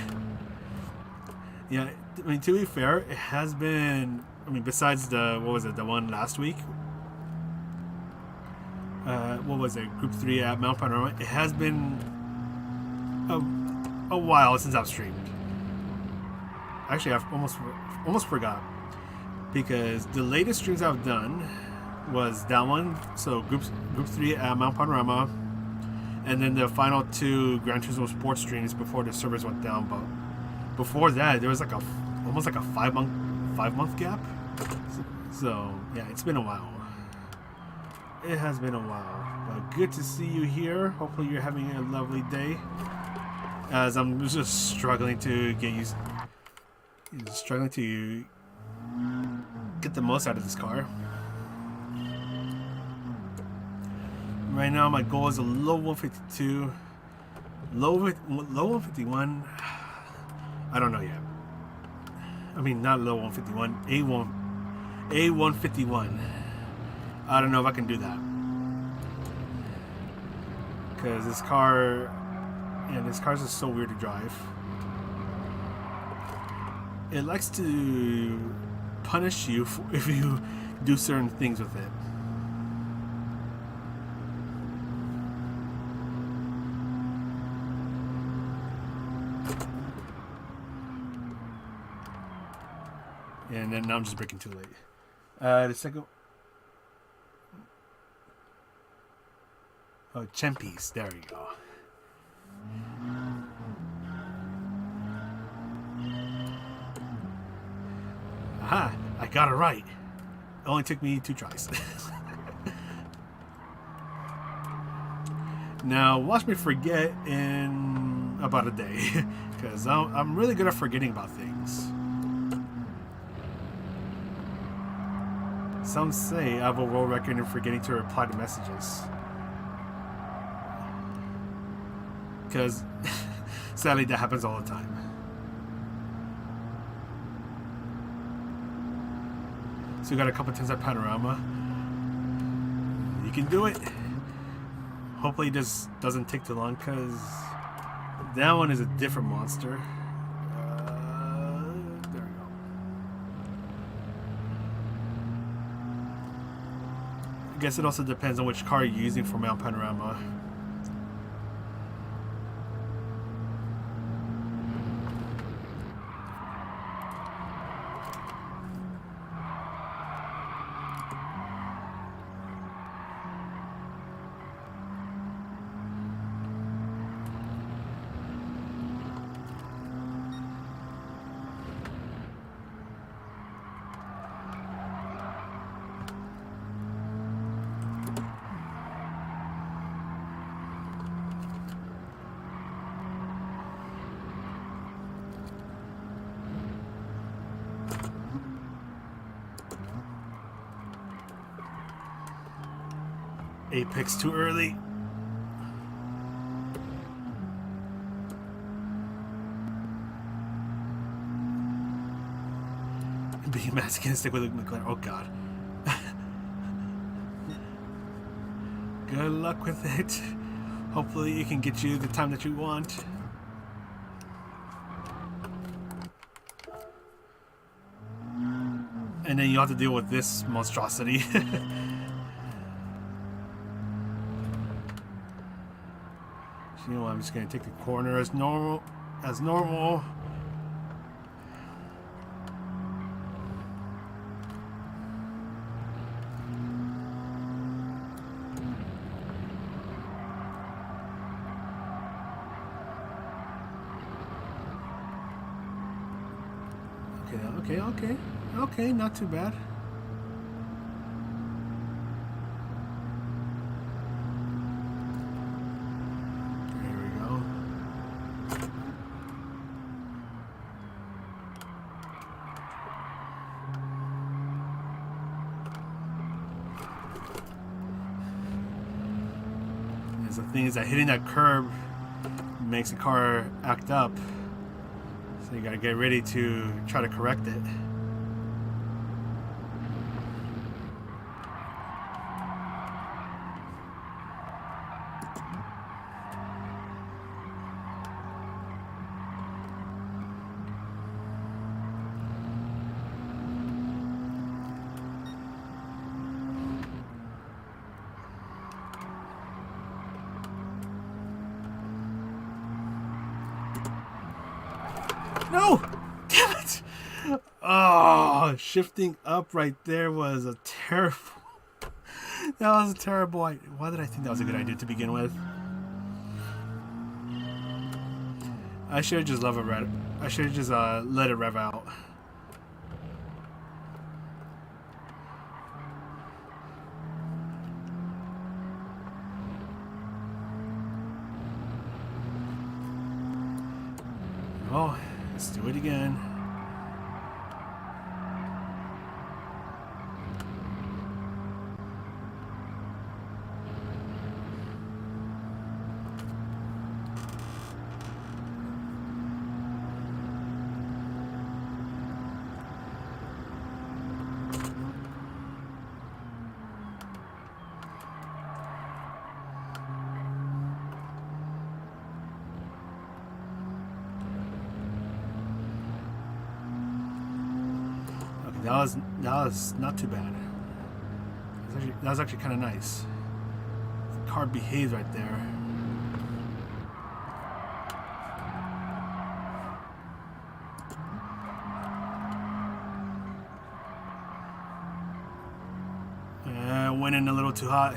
Yeah, I mean, to be fair, it has been I mean, besides the, what was it, the one last week? What was it, Group 3 at Mount Panorama? It has been a while since I've streamed. Actually, I've almost forgot, because the latest streams I've done was that one, so Group 3 at Mount Panorama, and then the final 2 Gran Turismo sports streams before the servers went down. But before that, there was like almost like a 5-month gap. So yeah, it's been a while. It has been a while, but good to see you here. Hopefully you're having a lovely day, as I'm just struggling to get used, struggling to get the most out of this car. Right now my goal is a low 152, low 151. I don't know yet. I mean, not low 151, A151. I don't know if I can do that, because this car, this car's just so weird to drive. It likes to punish you if you do certain things with it. And then now I'm just braking too late. The second... Oh, Chempis. There you go. Aha! I got it right. It only took me 2 tries. Now, watch me forget in about a day. Because I'm really good at forgetting about things. Some say I have a world record in forgetting to reply to messages. Because sadly that happens all the time. So we got a couple times at Panorama. You can do it. Hopefully this doesn't take too long, because that one is a different monster. There we go. I guess it also depends on which car you're using for Mount Panorama. Apex too early. Being masochistic with McLaren. Oh god. Good luck with it. Hopefully it can get you the time that you want. And then you have to deal with this monstrosity. You know what, I'm just going to take the corner as normal. Okay, not too bad. The thing is that hitting that curb makes the car act up, so you gotta get ready to try to correct it. No! Damn it! Oh, shifting up right there was a terrible... That was a terrible idea. Why did I think that was a good idea to begin with? I should have just let it rev out. Oh, let's do it again. That was not too bad. That was actually kind of nice. The car behaves right there. Went in a little too hot.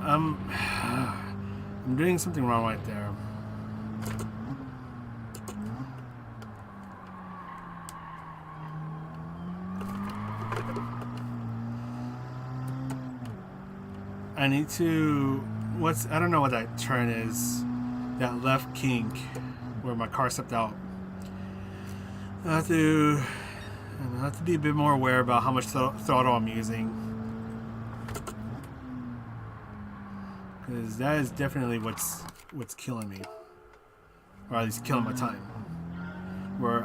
I'm doing something wrong right there. I need to... I don't know what that turn is. That left kink where my car stepped out. I have to be a bit more aware about how much throttle I'm using. Because that is definitely what's killing me. Or at least killing my time. Where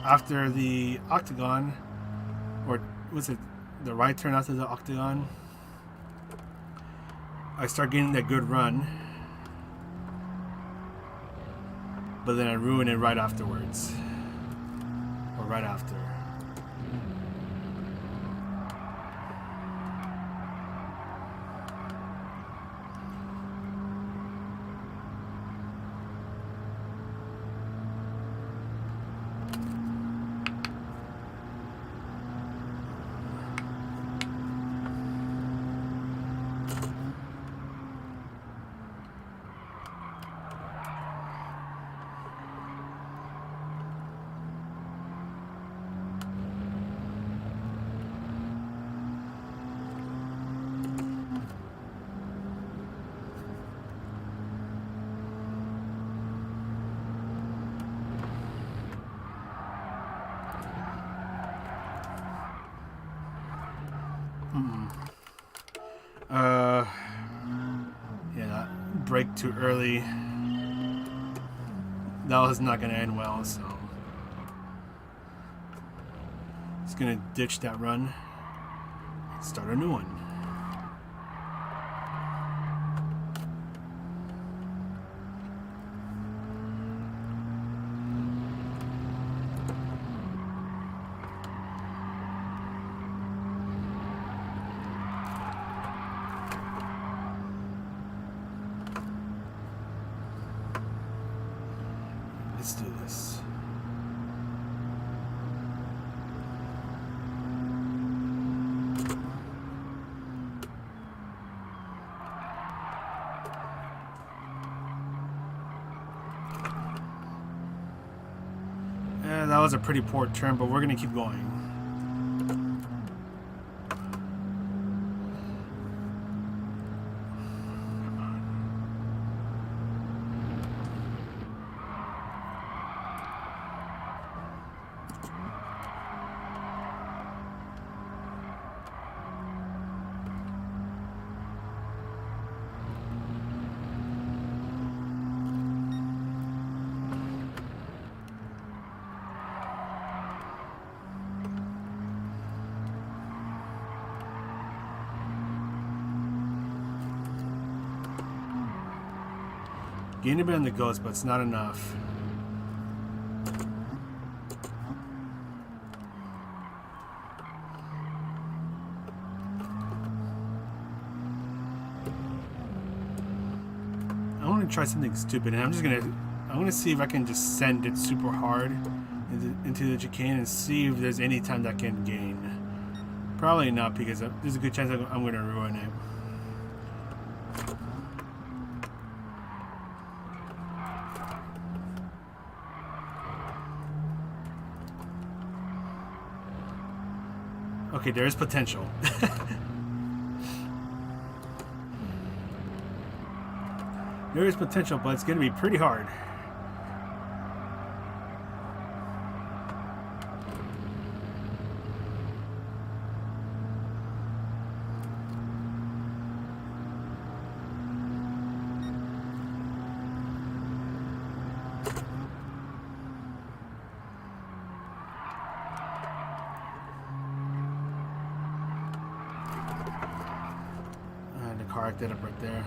after the octagon, or was it the right turn after the octagon, I start getting that good run, but then I ruin it right afterwards, or right after. Yeah, brake too early. That was not going to end well, so just going to ditch that run, start a new one. Let's do this. Yeah, that was a pretty poor turn, but we're going to keep going. Getting a bit on the ghost, but it's not enough. want to try something stupid, and I'm gonna see if I can just send it super hard into the chicane and see if there's any time that can gain. Probably not, because there's a good chance I'm gonna ruin it. Okay, there is potential. There is potential, but it's going to be pretty hard. And the car acted up right there.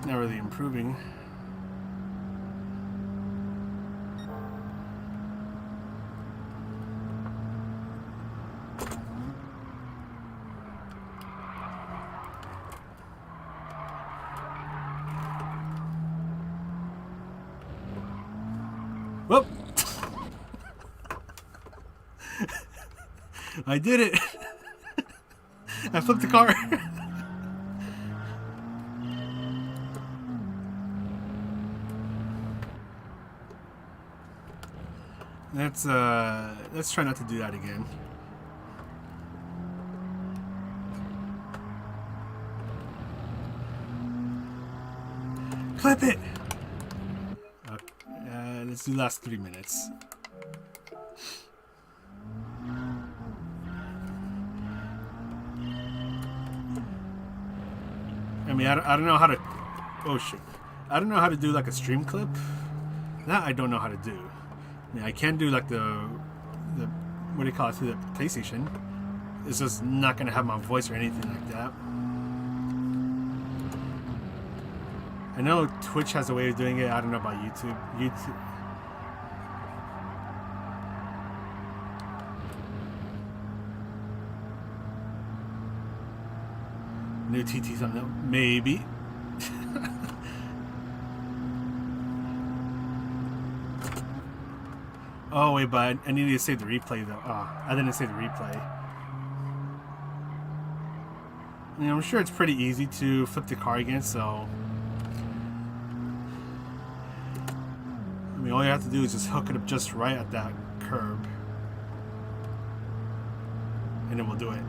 Not really improving. Whoop! I did it! I flipped the car. Let's try not to do that again. Clip it! Let's do the last 3 minutes. I mean, I don't know how to... Oh, shit. I don't know how to do, like, a stream clip. That I don't know how to do. I mean, I can do, like, the what do you call it, through the PlayStation. It's just not going to have my voice or anything like that. I know Twitch has a way of doing it. I don't know about YouTube. New TT7, maybe. Oh wait, but I needed to save the replay though. Oh, I didn't save the replay. I mean, I'm sure it's pretty easy to flip the car again, so... I mean, all you have to do is just hook it up just right at that curb. And then we'll do it.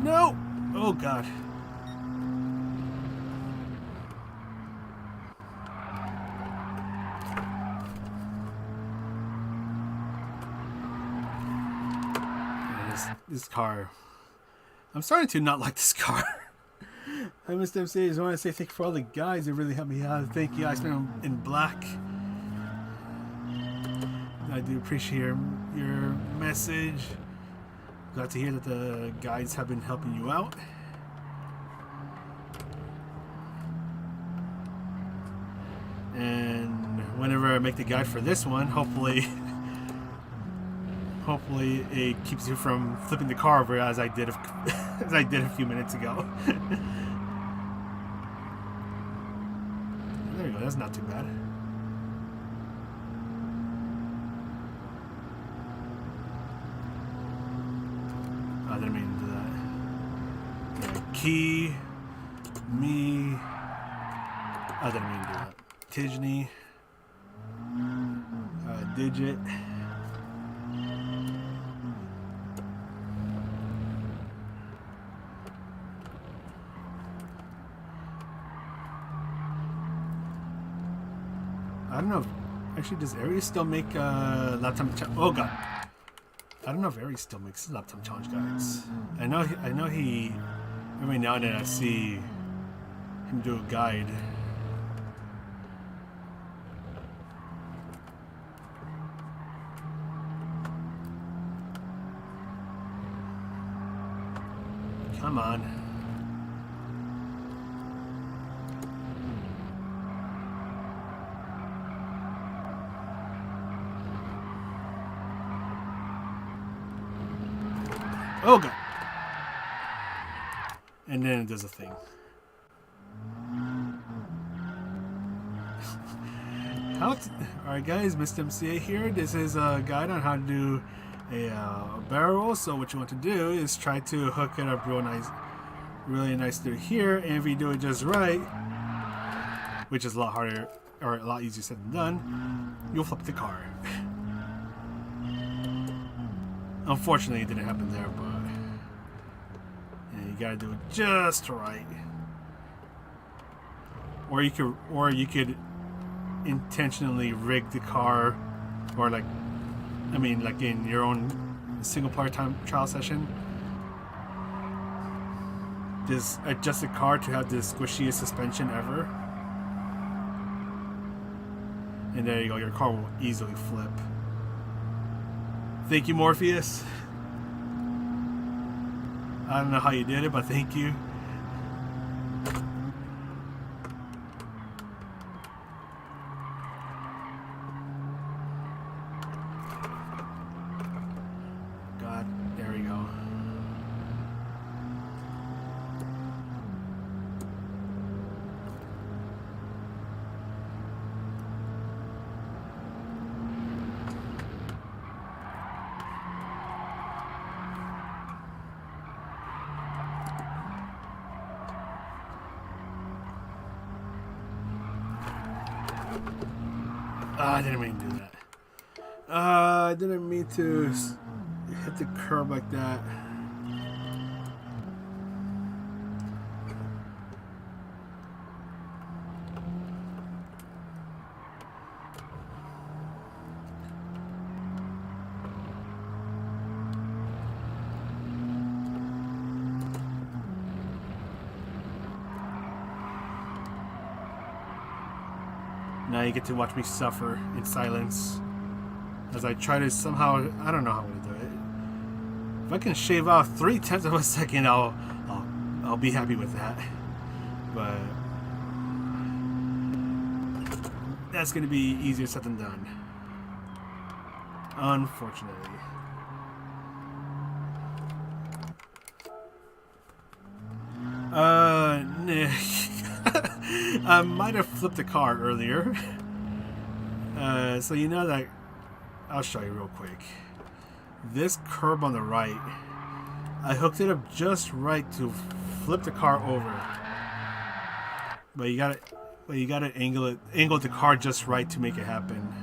No! Oh god. This car. I'm starting to not like this car. I missed them say, I want to say thank you for all the guys that really helped me out. Thank you. I spent them in black. I do appreciate your message. Glad to hear that the guides have been helping you out. And whenever I make the guide for this one, hopefully it keeps you from flipping the car over as I did a few minutes ago. There you go. That's not too bad. Key. Me. I didn't mean to do that. Tijni. Digit. I don't know if, actually, does Aries still make laptop challenge? Oh god, I don't know if Aries still makes laptop challenge guides. I know he. Every now and then I see him do a guide. Come on. Oh god. And then it does a thing. Alright guys, Mr. MCA here. This is a guide on how to do a barrel roll. So what you want to do is try to hook it up really nice through here. And if you do it just right, which is a lot harder or a lot easier said than done, you'll flip the car. Unfortunately, it didn't happen there, but yeah, you gotta do it just right. Or you could intentionally rig the car, or like in your own single player time trial session, just adjust the car to have the squishiest suspension ever, and there you go. Your car will easily flip. Thank you, Morpheus. I don't know how you did it, but thank you. God, there we go. I didn't mean to do that. I didn't mean to hit the curb like that. Now you get to watch me suffer in silence as I try to somehow, I don't know how I'm gonna do it. If I can shave off 0.3 of a second, I'll be happy with that. But that's gonna be easier said than done, unfortunately. I might have flipped the car earlier. So you know that, I'll show you real quick. This curb on the right, I hooked it up just right to flip the car over. But you gotta angle the car just right to make it happen.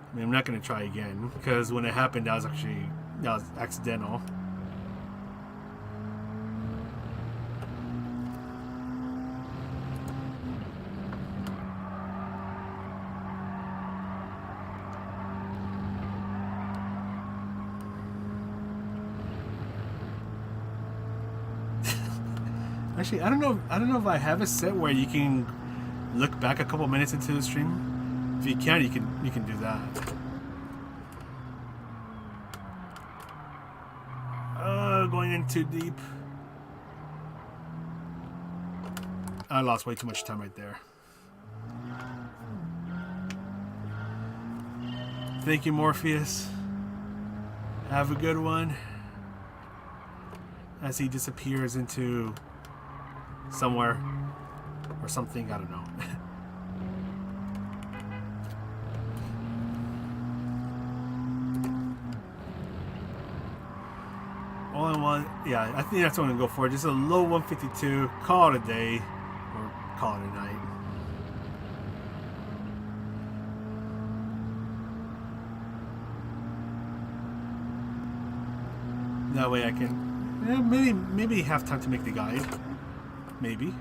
I mean, I'm not gonna try again because when it happened, that was accidental. Actually, I don't know if I have a set where you can look back a couple minutes into the stream. If you can, you can do that. Going in too deep. I lost way too much time right there. Thank you, Morpheus. Have a good one. As he disappears into somewhere or something, I don't know. all I want, yeah, I think that's what I'm gonna go for. Just a low 152, call it a day, or call it a night. That way I can, maybe have time to make the guide. Maybe.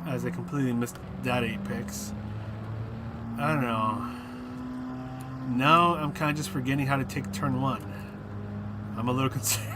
As I completely missed that apex. I don't know. Now I'm kind of just forgetting how to take turn 1. I'm a little concerned.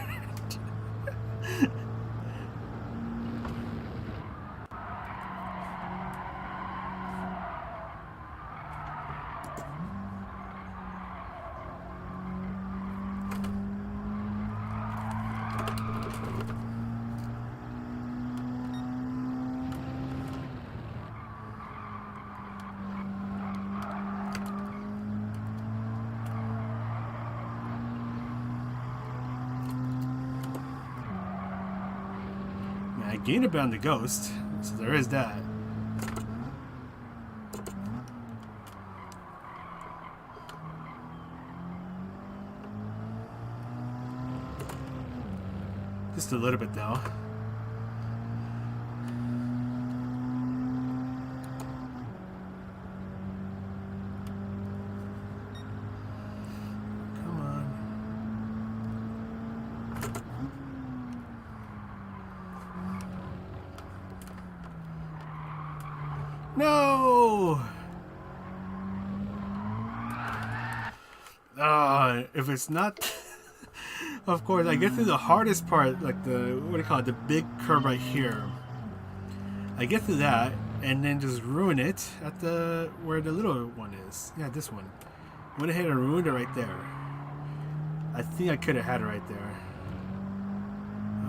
I gained a bit on the ghost, so there is that. Just a little bit though. Come on. No! If it's not... Of course, I get through the hardest part, like the, what do you call it, the big curve right here. I get through that, and then just ruin it at the, where the little one is. Yeah, this one. Went ahead and ruined it right there. I think I could have had it right there.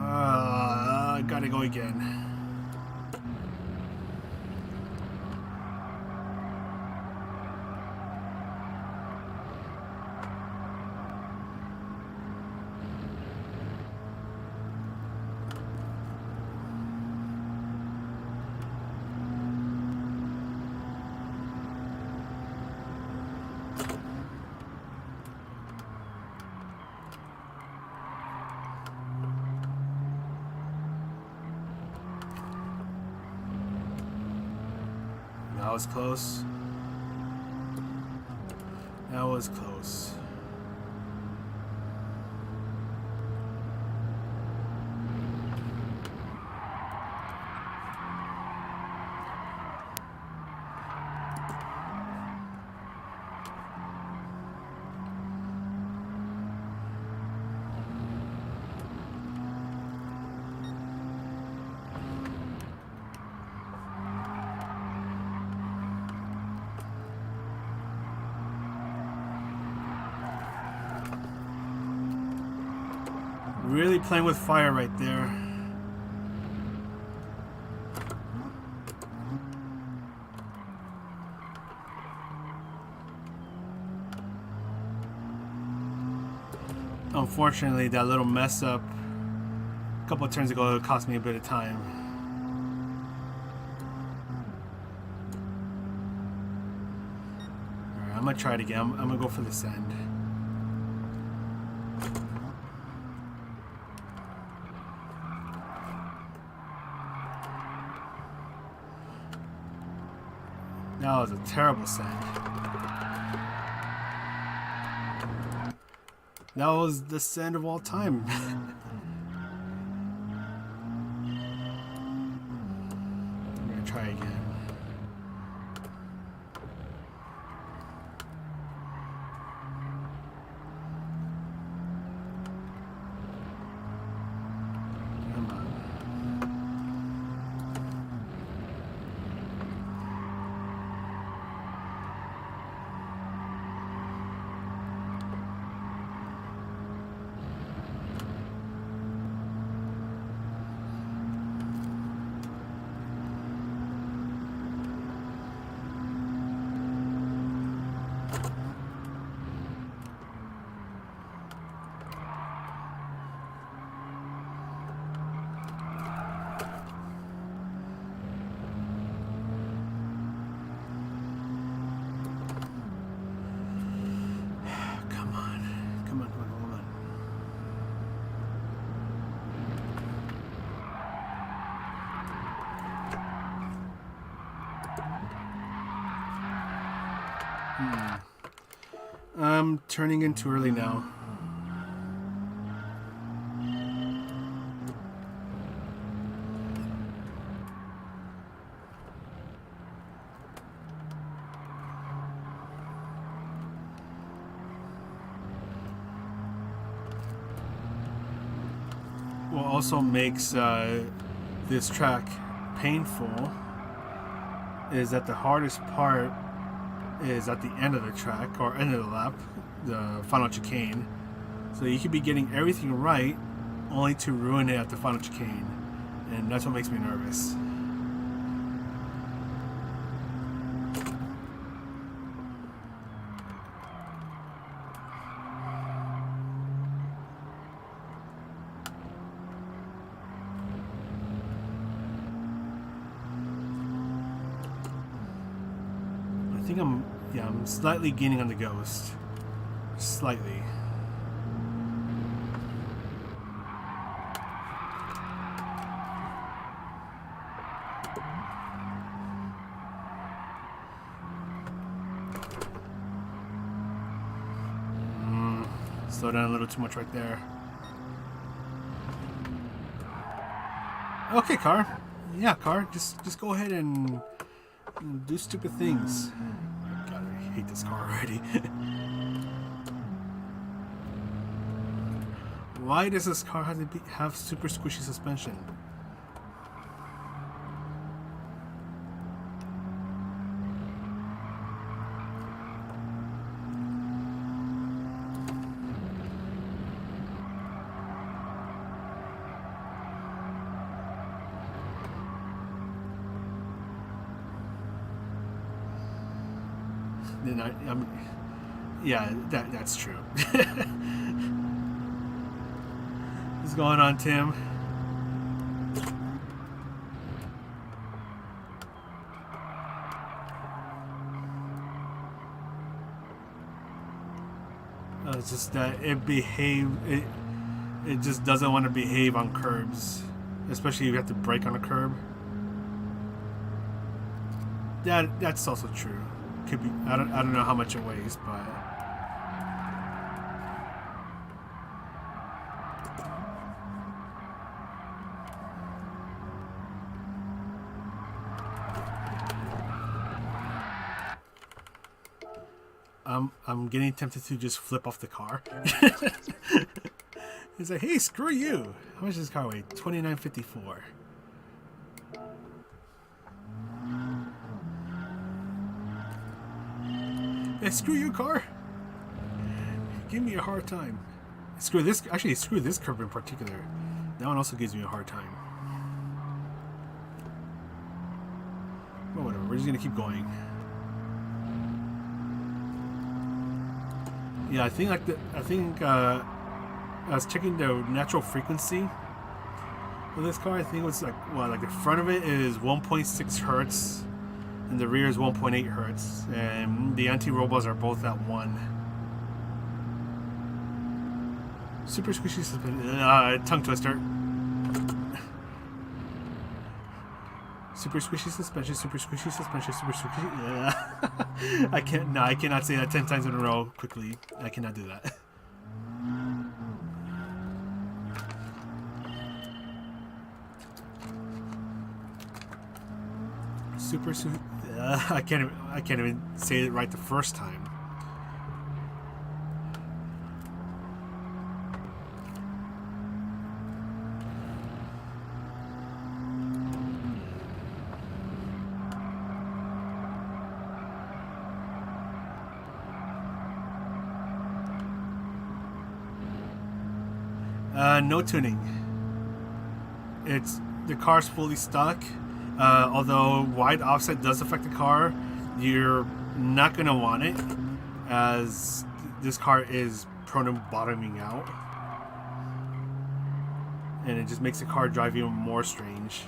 I gotta go again. That was close. That was close. Really playing with fire right there. Unfortunately, that little mess up a couple of turns ago cost me a bit of time. Alright, I'm gonna try it again. I'm gonna go for the send. That was a terrible send. That was the send of all time. I'm gonna try again. Come on. I'm turning in too early now. What also makes this track painful is that the hardest part is at the end of the track, or end of the lap, the final chicane. So you could be getting everything right only to ruin it at the final chicane, and that's what makes me nervous. I think I'm slightly gaining on the Ghost. Slightly. Slow down a little too much right there. Okay, car. Yeah, car. Just go ahead and do stupid things. God, I hate this car already. Why does this car have super squishy suspension? Yeah, that's true. What's going on, Tim? It's just that it just doesn't want to behave on curbs, especially if you have to brake on a curb. That's also true. Could be. I don't know how much it weighs, but I'm getting tempted to just flip off the car. He's like, hey, screw you. How much does this car weigh? $29.54. Yeah, screw you, car. Give me a hard time. Screw this. Actually, screw this curb in particular. That one also gives me a hard time. Well, whatever. We're just gonna keep going. Yeah, I think I was checking the natural frequency of this car. I think it was like the front of it is 1.6 hertz. And the rear is 1.8 hertz, and the anti-roll are both at 1. Super squishy suspension. Tongue twister. Super squishy suspension. Super squishy suspension. Super squishy. I can't. No, I cannot say that 10 times in a row quickly. I cannot do that. Super. I can't even say it right the first time. No tuning. The car's fully stuck. Although wide offset does affect the car, you're not going to want it, as this car is prone to bottoming out. And it just makes the car drive even more strange.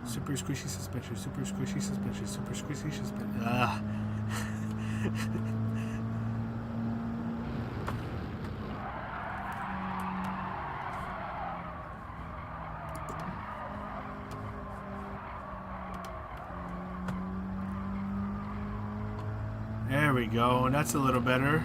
Super squishy suspension, super squishy suspension, super squishy suspension. There we go, and that's a little better.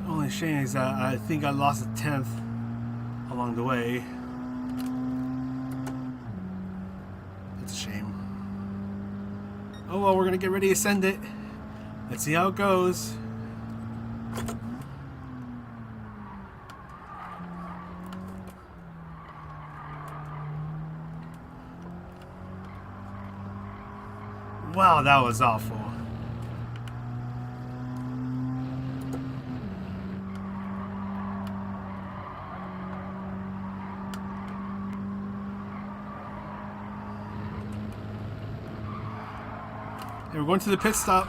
Only shame is that I think I lost a 10th along the way. That's a shame. Oh well, we're gonna get ready to send it. Let's see how it goes. Wow, that was awful. Hey, we're going to the pit stop.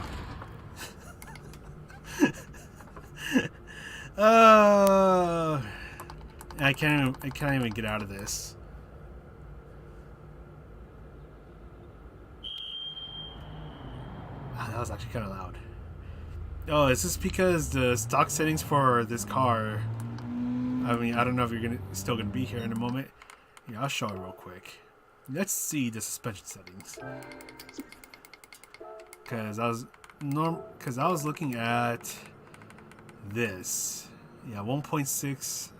I can't even get out of this. Oh, that was actually kind of loud. Oh, is this because the stock settings for this car? I mean, I don't know if you're still gonna be here in a moment. Yeah, I'll show it real quick. Let's see the suspension settings. Because I was looking at this. Yeah, 1.6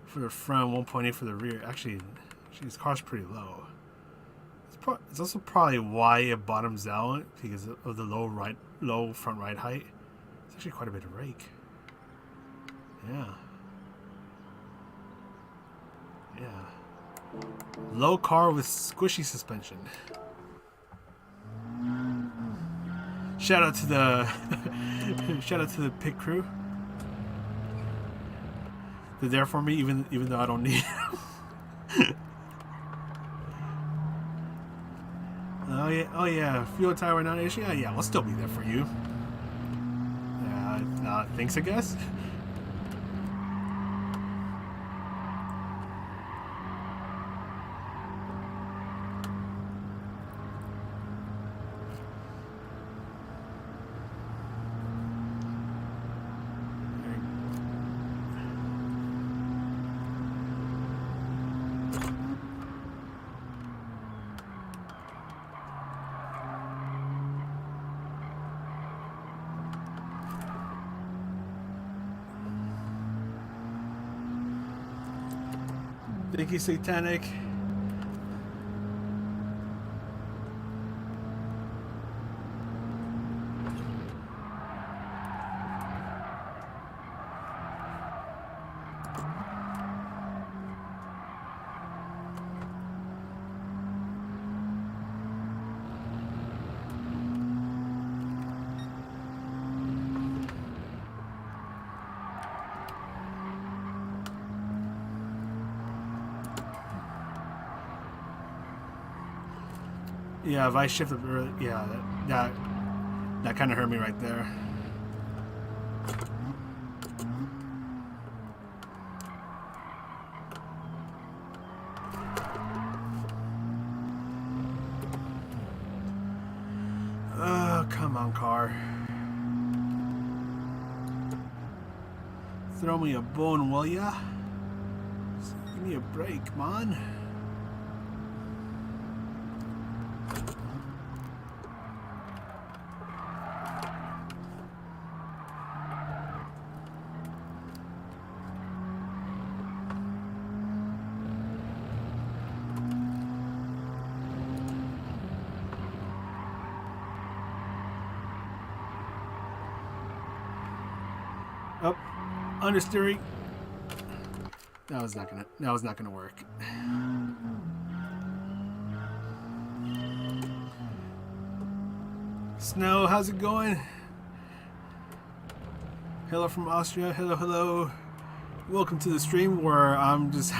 for the front, 1.8 for the rear. Actually, this car's pretty low. It's also probably why it bottoms out, because of the low front ride height. It's actually quite a bit of rake. Yeah. Yeah. Low car with squishy suspension. Shout out to the pit crew. They're there for me even though I don't need them. Oh yeah, fuel tire not an issue. Yeah, we'll still be there for you. Thanks, I guess. Thank you, Satanic. Yeah, if I shifted early, yeah, that kind of hurt me right there. Oh, come on, car. Throw me a bone, will ya? Give me a break, man. Up, understeering. That was not gonna work. Snow, how's it going? Hello from Austria. Hello, hello. Welcome to the stream where I'm just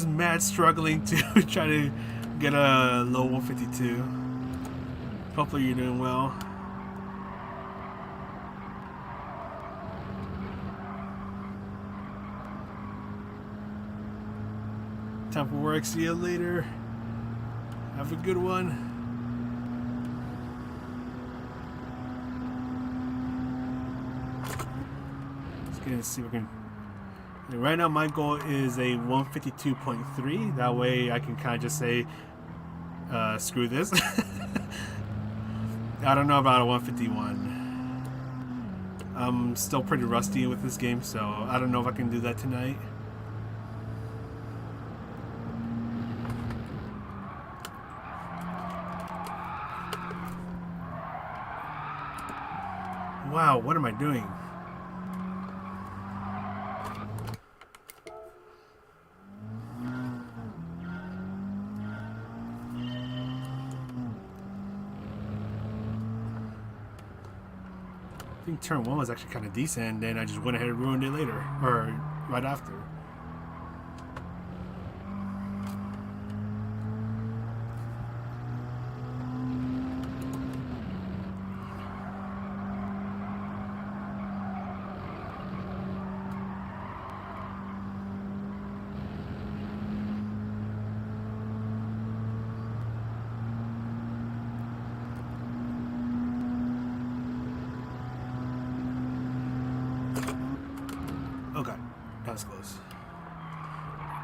mad struggling to try to get a low 152. Hopefully you're doing well. Time for work. See you later. Have a good one. Let's see if we can. Right now, my goal is a 152.3. That way, I can kind of just say, screw this. I don't know about a 151. I'm still pretty rusty with this game, so I don't know if I can do that tonight. Wow, what am I doing? I think turn 1 was actually kind of decent, and then I just went ahead and ruined it later, or right after. Okay, that was close.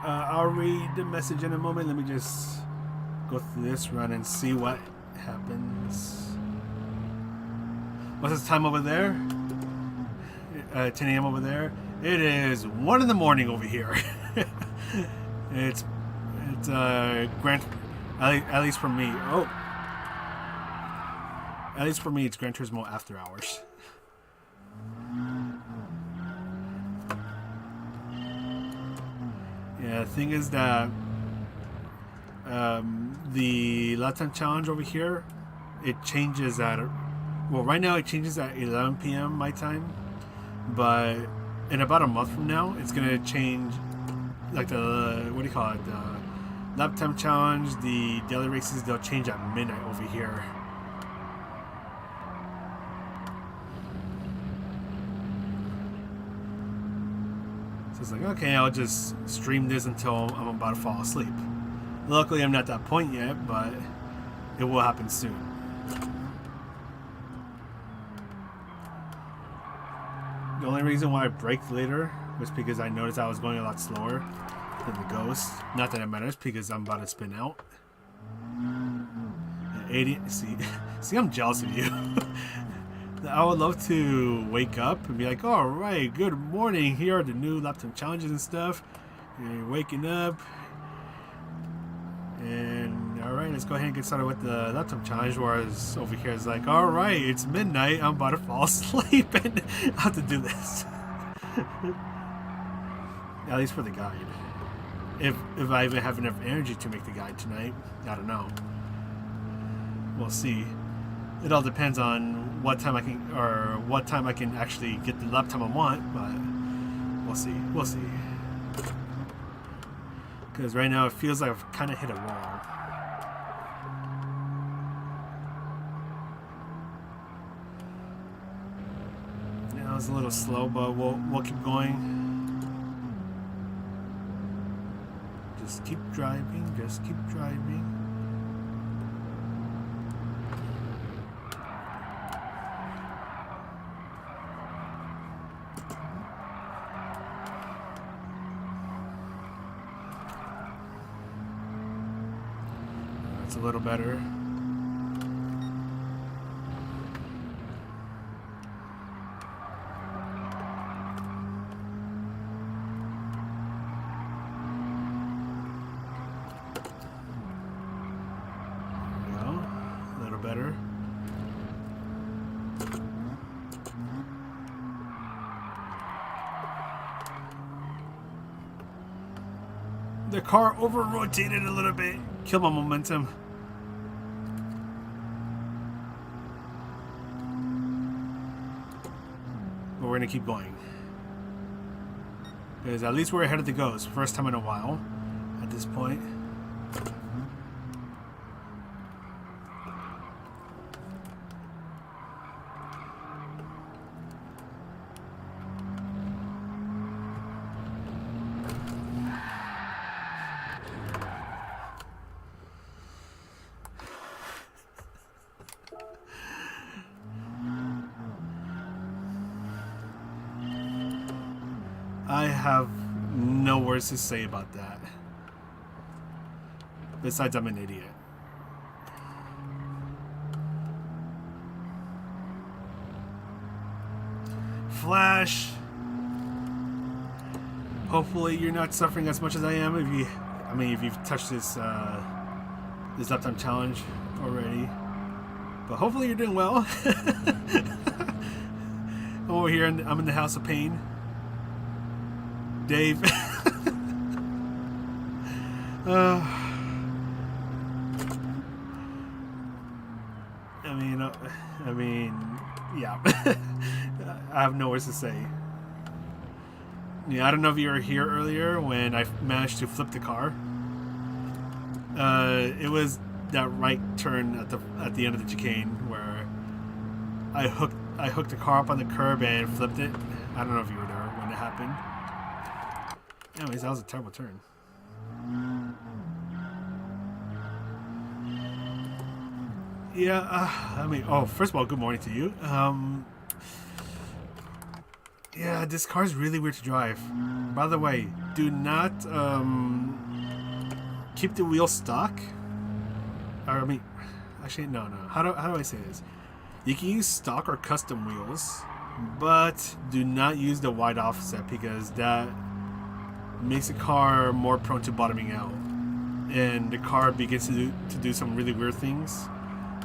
I'll read the message in a moment. Let me just go through this run and see what happens. What's the time over there? 10 a.m. over there. It is 1 in the morning over here. it's Gran, at least for me. Oh, at least for me, it's Gran Turismo after hours. Yeah, the thing is that the lap time challenge over here, it changes at, well, right now it changes at 11 p.m. my time, but in about a month from now, it's gonna change, like the, what do you call it, the lap time challenge, the daily races, they'll change at midnight over here. So it's like, okay, I'll just stream this until I'm about to fall asleep. Luckily, I'm not at that point yet, but it will happen soon. The only reason why I braked later was because I noticed I was going a lot slower than the Ghost. Not that it matters, because I'm about to spin out. 80. See, I'm jealous of you. I would love to wake up and be like, all right, good morning. Here are the new lap time challenges and stuff. And you're waking up. And all right, let's go ahead and get started with the lap time challenge. Whereas over here it's like, all right, it's midnight. I'm about to fall asleep and I have to do this. At least for the guide. If I even have enough energy to make the guide tonight, I don't know. We'll see. It all depends on what time I can, or what time I can actually get the lap time I want, but we'll see. We'll see. Because right now it feels like I've kind of hit a wall. Yeah, I was a little slow, but we'll keep going. Just keep driving. Just keep driving. It's a little better. There we go. A little better. The car over-rotated a little bit. Kill my momentum. But we're gonna keep going. Because at least we're ahead of the Ghost. First time in a while at this point. have no words to say about that. Besides, I'm an idiot. Flash. Hopefully, you're not suffering as much as I am. If you've touched this this lap time challenge already, but hopefully you're doing well. Over here, I'm in the house of pain. Dave. Yeah. I have no words to say. Yeah, I don't know if you were here earlier when I managed to flip the car. It was that right turn at the end of the chicane where I hooked the car up on the curb and flipped it. I don't know if you were there when it happened. Anyways, that was a terrible turn. Yeah, first of all, good morning to you. Yeah, this car is really weird to drive. By the way, do not keep the wheel stock. Actually, no. How do I say this? You can use stock or custom wheels, but do not use the wide offset because that makes the car more prone to bottoming out, and the car begins to do some really weird things,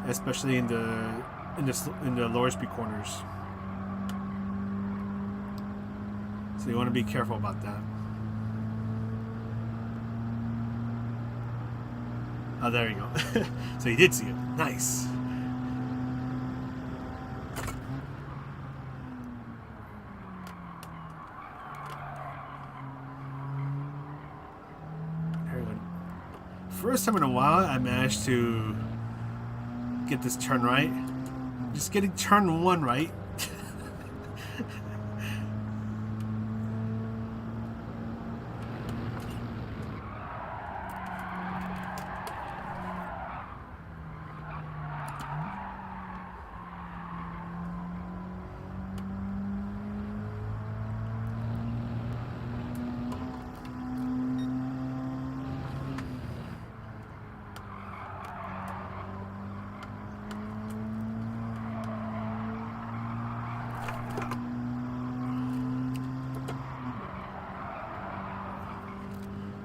especially in the lower speed corners. So you want to be careful about that. Oh, there you go. So you did see it. Nice. There we go. First time in a while, I managed to get this turn right. Just getting turn 1 right.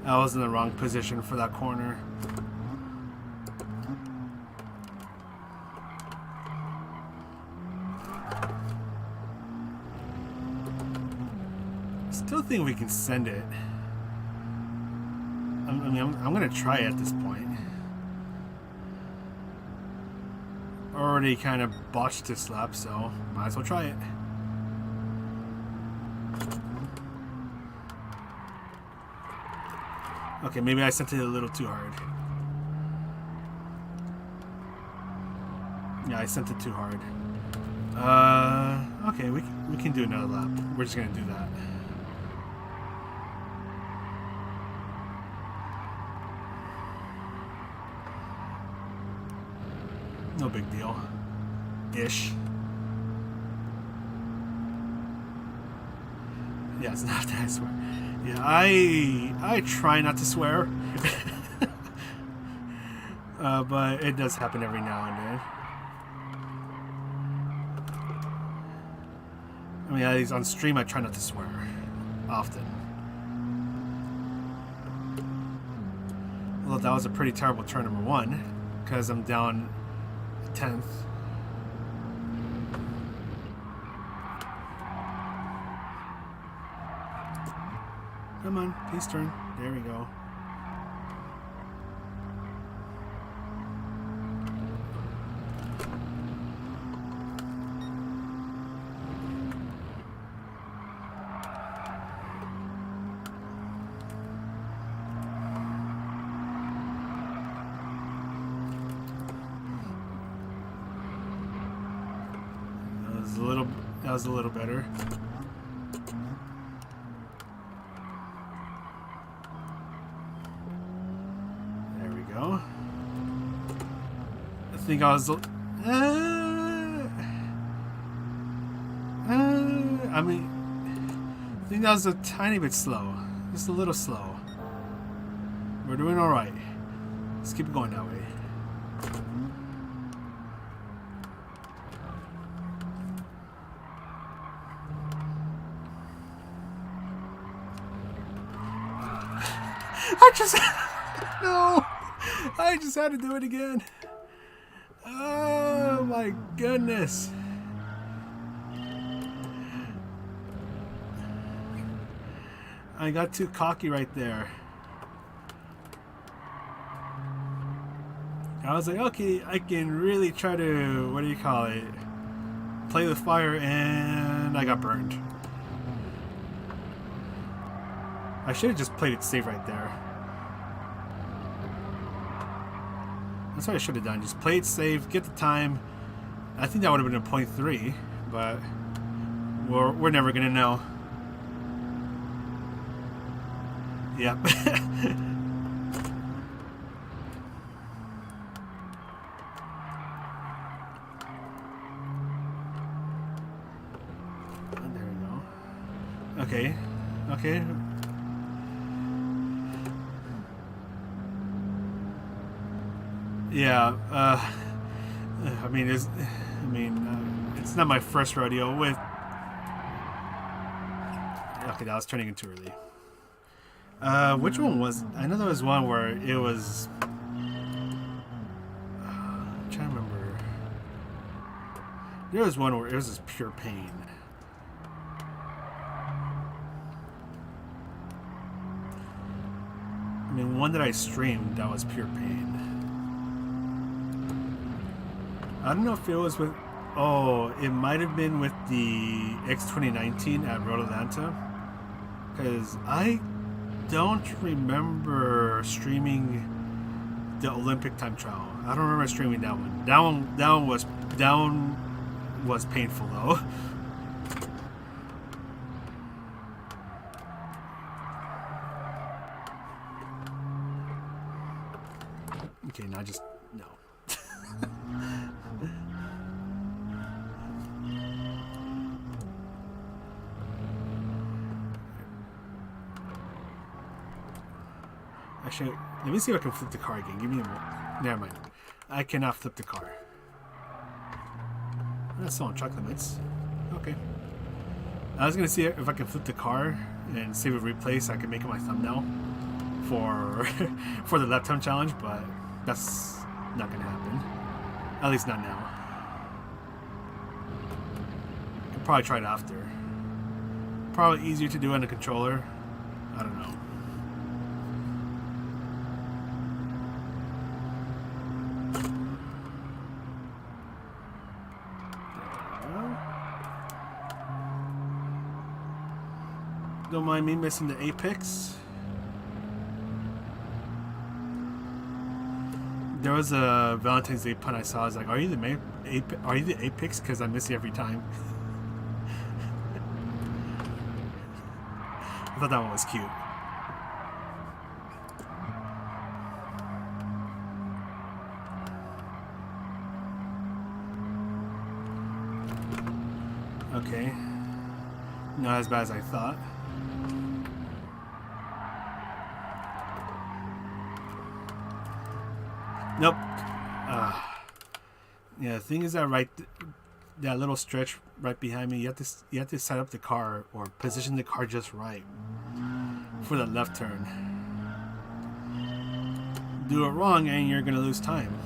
I was in the wrong position for that corner. Still think we can send it. I'm gonna try it at this point. Already kind of botched this lap, so might as well try it. Okay, maybe I sent it a little too hard. Yeah, I sent it too hard. Okay, we can do another lap. We're just gonna do that. No big deal. Ish. Yeah, it's not that I swear. Yeah, I try not to swear. But it does happen every now and then. At least on stream I try not to swear often. Although that was a pretty terrible turn number 1, because I'm down a 10th. Come on, please turn. There we go. That was a little better. There we go. I think I was. I think that was a tiny bit slow. Just a little slow. We're doing alright. Let's keep it going that way. I just... No! I just had to do it again. Oh my goodness. I got too cocky right there. I was like, okay, I can really try to, what do you call it? Play with fire, and I got burned. I should have just played it safe right there. That's what I should have done. Just play it safe, get the time. I think that would have been a 0.3, but we're never gonna know. Yep. There we go. Okay. Okay. Yeah. I mean, it's not my first rodeo with. Okay, that was turning in too early. Which one was? I know there was one where it was. I'm trying to remember. There was one where it was just pure pain. I mean, one that I streamed that was pure pain. I don't know if it was with. Oh, it might have been with the X2019 at Road Atlanta, because I don't remember streaming the Olympic time trial. I don't remember streaming that one. That one was painful though. Okay, now just no. Actually, let me see if I can flip the car again. Give me a moment. Never mind. I cannot flip the car. That's still on track limits. Okay. I was gonna see if I can flip the car and save a replay so I can make it my thumbnail for for the lap time challenge, but that's not gonna happen. At least not now. Could probably try it after. Probably easier to do on the controller. I don't know. Don't mind me missing the apex. There was a Valentine's Day pun I saw. I was like, "Are you the apex? Because I miss you every time." I thought that one was cute. Okay, not as bad as I thought. Nope. Yeah, the thing is that that little stretch right behind me, you have to set up the car or position the car just right for the left turn. Do it wrong and you're gonna lose time.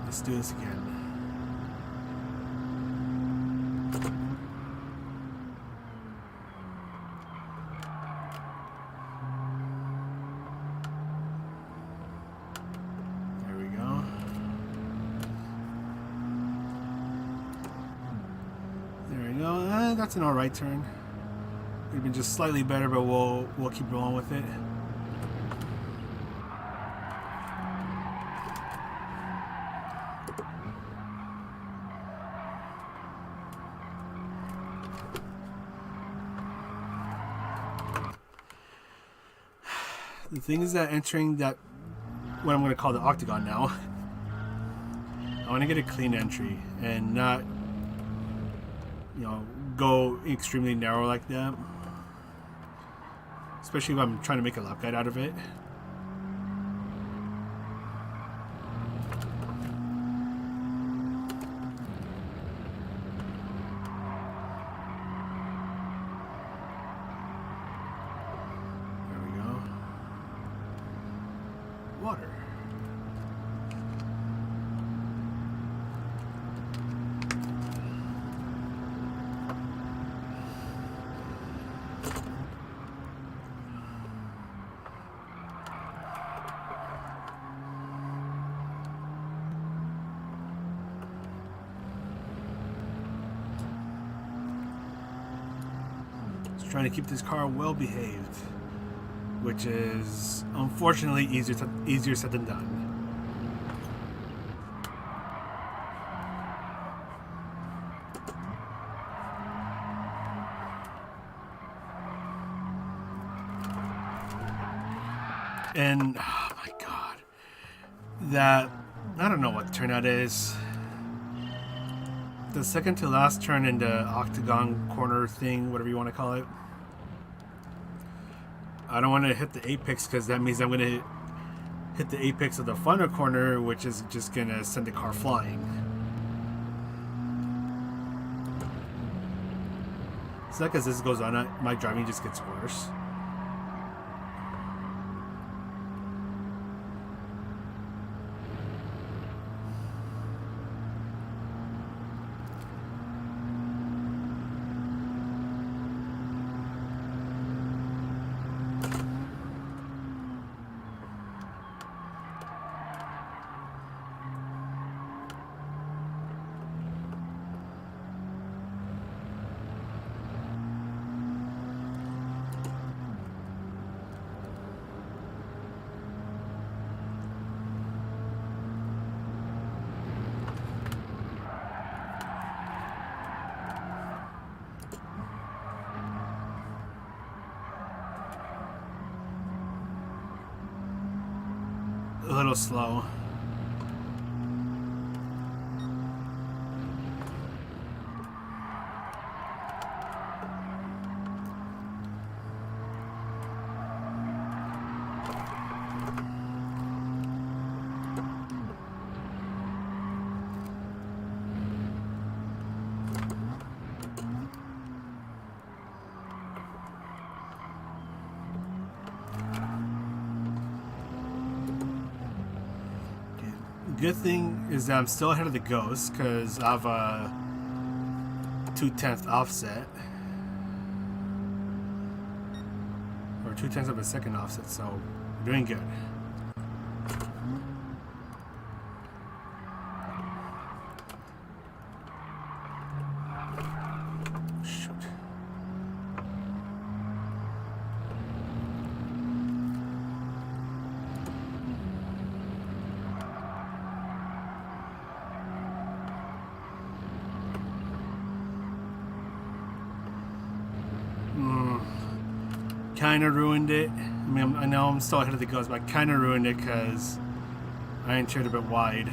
Let's do this again. There we go. There we go. That's an alright turn. Would have been just slightly better, but we'll keep rolling with it. The thing is that entering that, what I'm going to call the octagon now, I want to get a clean entry and not, you know, go extremely narrow like that. Especially if I'm trying to make a lap guide out of it. Water. Just trying to keep this car well behaved, which is unfortunately easier said than done. And oh my god, that, I don't know what turnout is. The second to last turn in the octagon corner thing, whatever you want to call it. I don't want to hit the apex because that means I'm going to hit the apex of the final corner, which is just going to send the car flying. So like as this goes on, my driving just gets worse. A little slow. Good thing is that I'm still ahead of the Ghost because I have a 2/10 offset, or 2/10 of a second offset, so we're doing good. Shoot. Kind of ruined it. I mean, I know I'm still ahead of the Ghost, but I kind of ruined it because I entered a bit wide.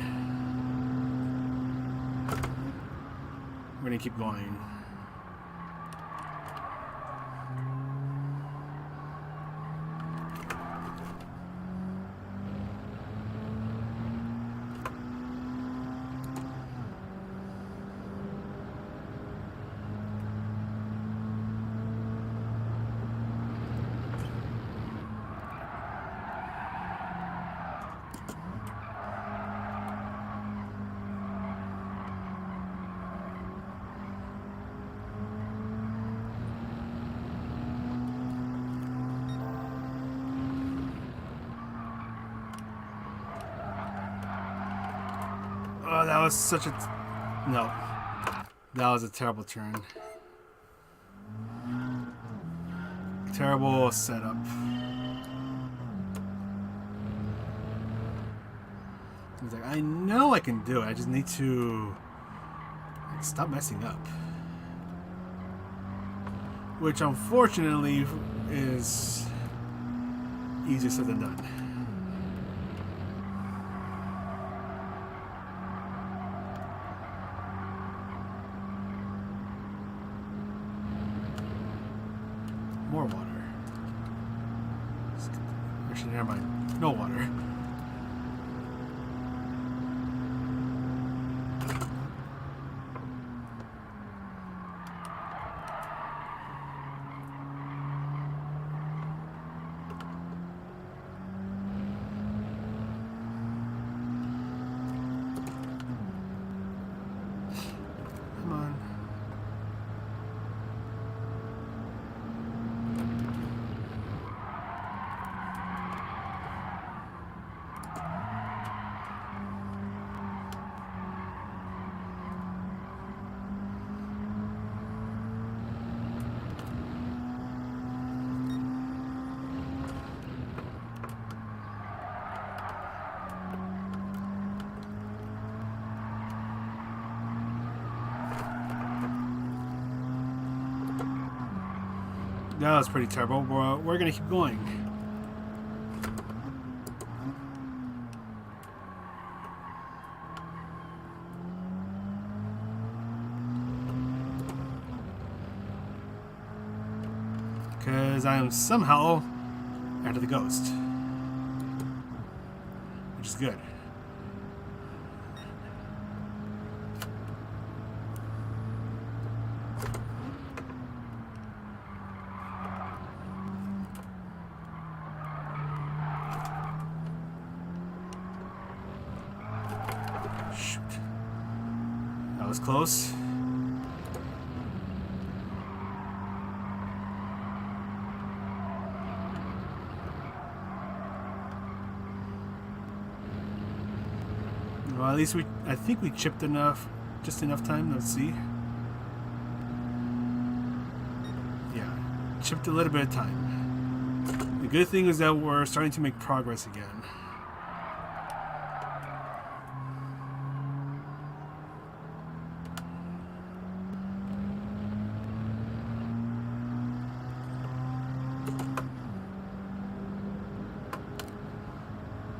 We're gonna keep going. Oh, that was such a... No. That was a terrible turn. Terrible setup. He's like, I know I can do it. I just need to stop messing up. Which unfortunately is easier said than done. More water. Actually, never mind. No water. Come on. That was pretty terrible. We're gonna keep going. Because I am somehow out of the ghost. Which is good. Shoot. That was close. Well, at least I think we chipped enough, just enough time. Let's see. Yeah, chipped a little bit of time. The good thing is that we're starting to make progress again.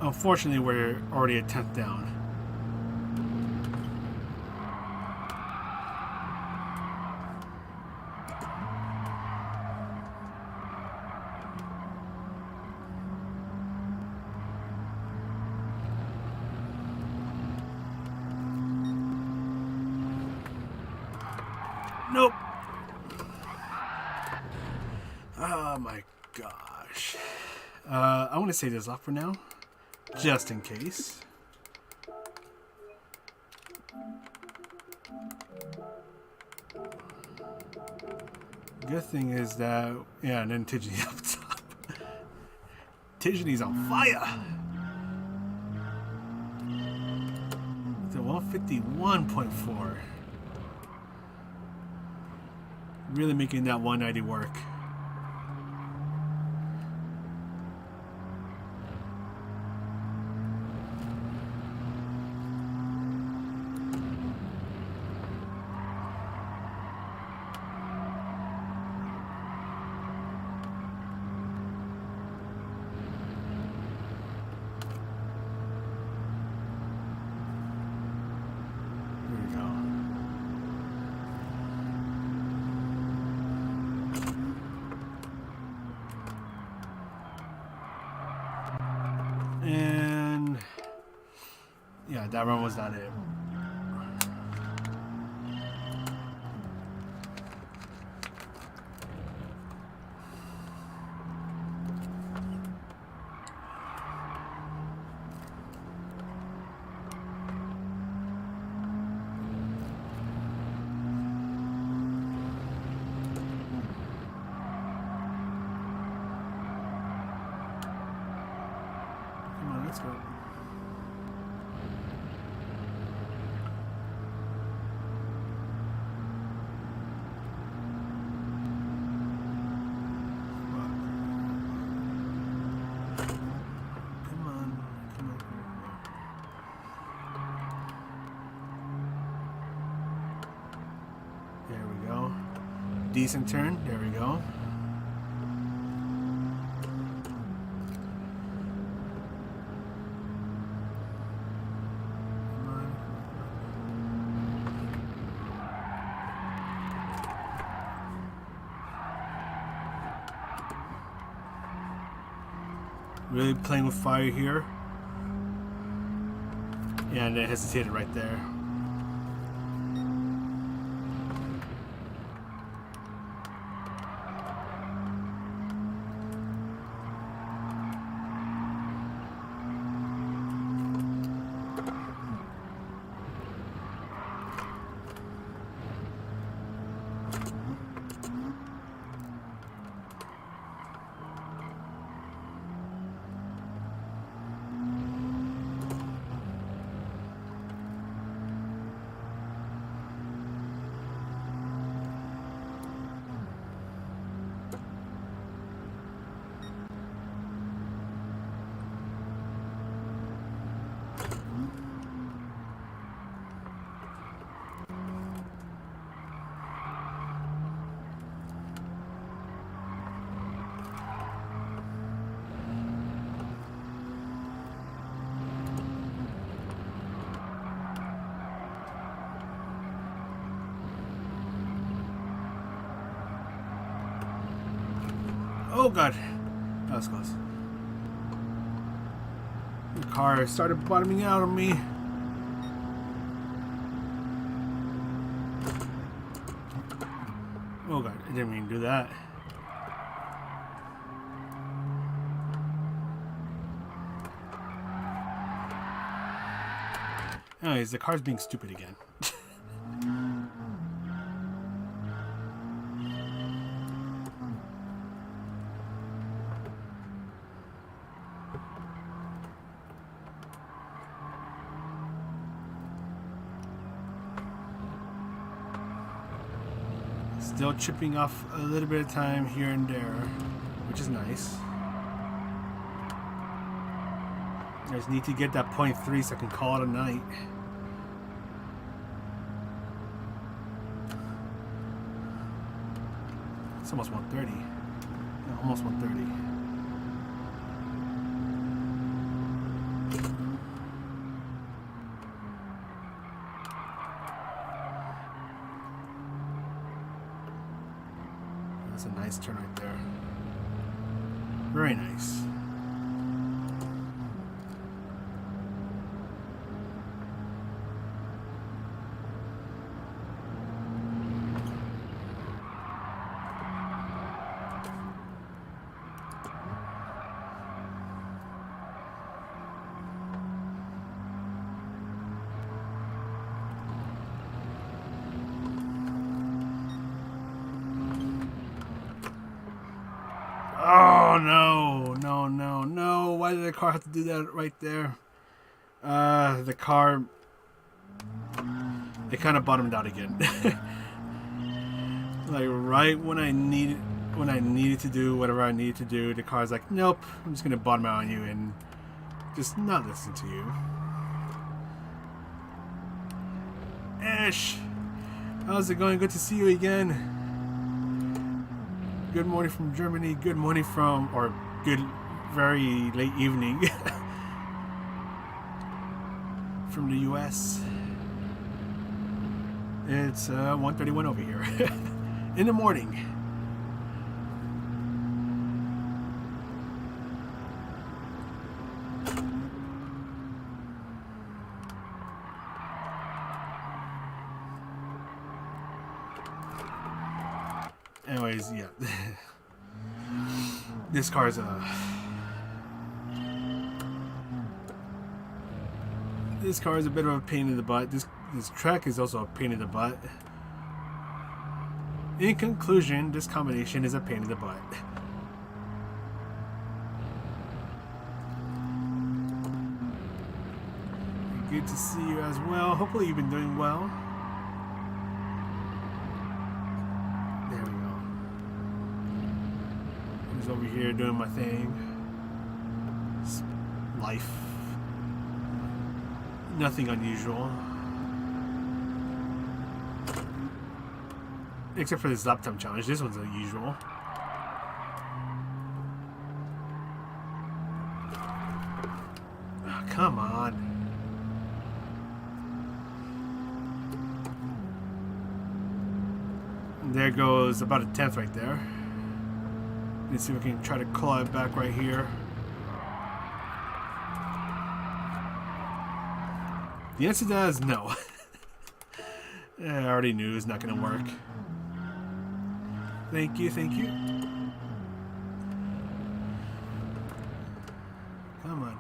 Unfortunately, we're already a 10th down. Nope. Oh my gosh. I want to say this off for now, just in case. Good thing is that, yeah, and then Tidgeny up top. Tidgeny's on fire. It's at 151.4. Really making that 190 work. And yeah, that run was not it. Come on, let's go. decent turn. There we go. Really playing with fire here. And it hesitated right there. Oh god, that was close. The car started bottoming out on me. Oh god, I didn't mean to do that. Anyways, the car's being stupid again. Still chipping off a little bit of time here and there, which is nice. I just need to get that 0.3 so I can call it a night. It's almost 130. No, almost 130. That's a nice turn right there. Very nice. Oh no. Why did the car have to do that right there? The car, it kind of bottomed out again. Like right when I needed to do whatever I needed to do, the car's like, nope, I'm just gonna bottom out on you and just not listen to you. Ash, how's it going? Good to see you again. Good morning from Germany. Good morning from, or good, very late evening from the US. It's 1:31 over here in the morning. Anyways, yeah. This car's a bit of a pain in the butt. This track is also a pain in the butt. In conclusion, this combination is a pain in the butt. Good to see you as well. Hopefully you've been doing well. There we go. I was over here doing my thing. It's life. Nothing unusual. except for this lap time challenge. This one's unusual. Oh, come on. There goes about a 10th right there. Let's see if we can try to claw it back right here. The answer to that is no. I already knew it was not going to work. Thank you, thank you. Come on.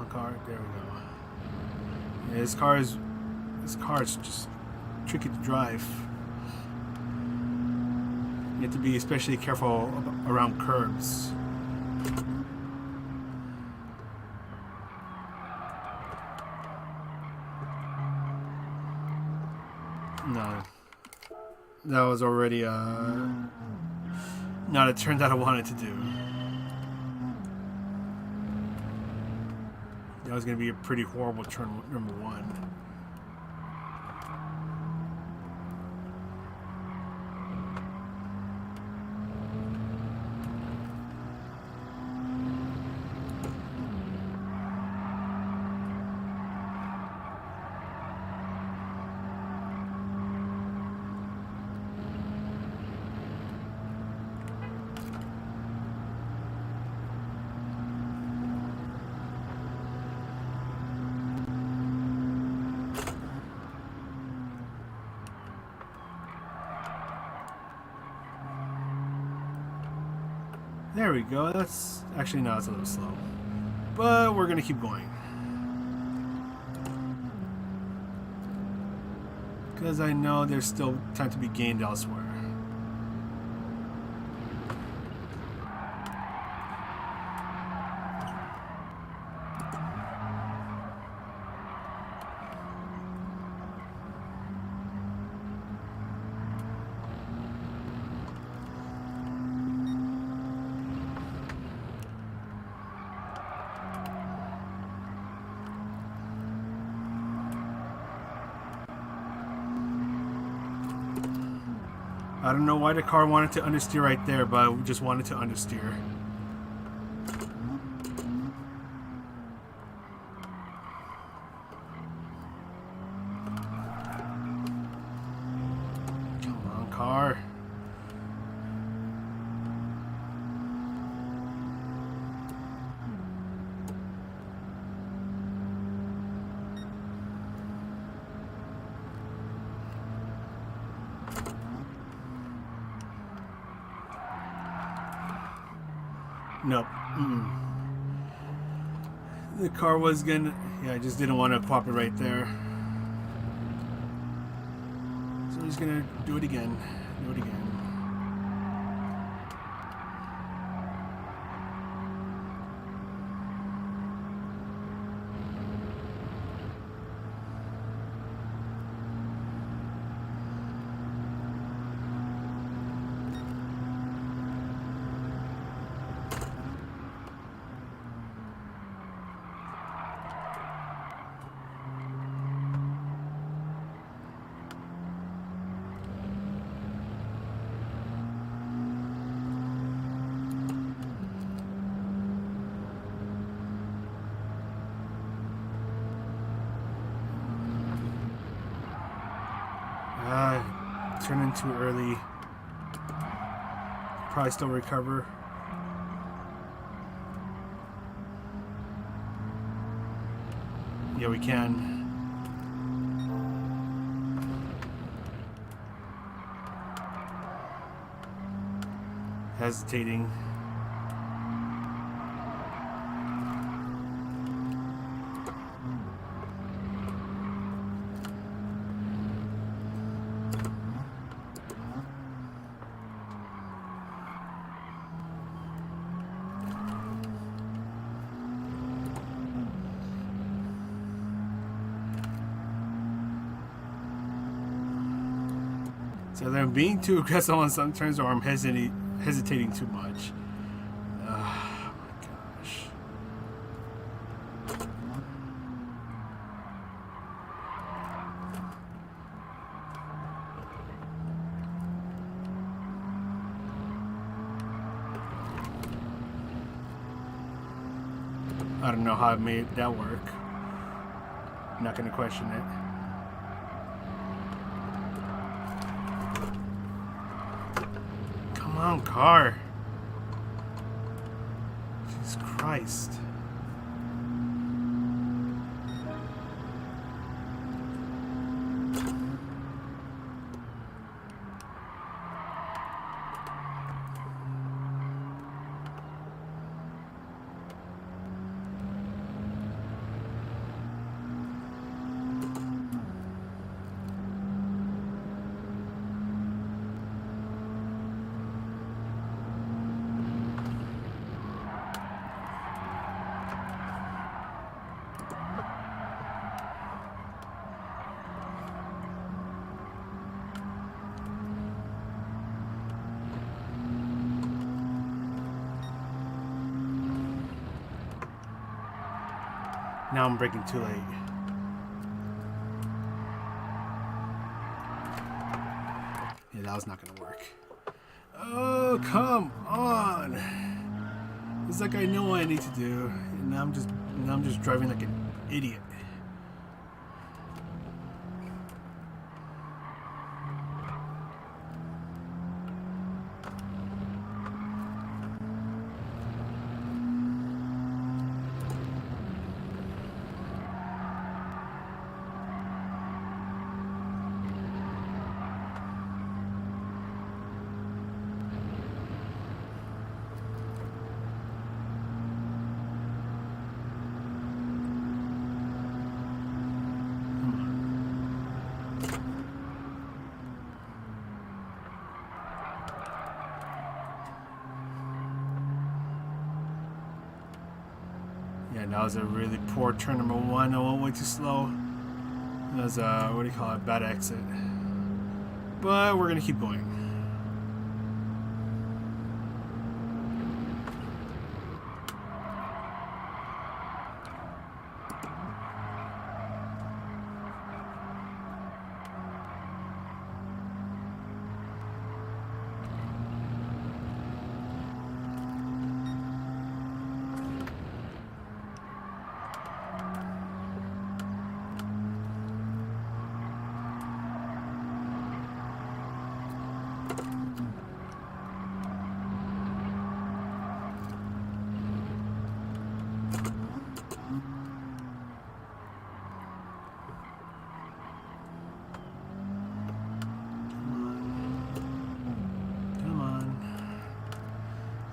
Car. There we go. Yeah, this car is just tricky to drive. You have to be especially careful around curbs. No, that was already not a turn that I wanted to do. That was going to be a pretty horrible turn number one. There we go. That's actually, no, it's a little slow, but we're gonna keep going because I know there's still time to be gained elsewhere. I don't know why the car wanted to understeer right there, but I just wanted to understeer. Come on, car. Nope. The car was gonna... Yeah, I just didn't want to pop it right there. So I'm just gonna do it again. Do it again. Turn in too early. Probably still recover. Yeah, we can. Hesitating. So either I'm being too aggressive on some turns, or I'm hesitating too much. Oh my gosh. I don't know how I made that work. I'm not going to question it. Come on, car. Jesus Christ. Now I'm braking too late. Yeah, that was not gonna work. Oh, come on! It's like I know what I need to do, and now I'm just driving like an idiot. Yeah, that was a really poor turn number one. I went way too slow. That was a, what do you call it, bad exit. But we're going to keep going.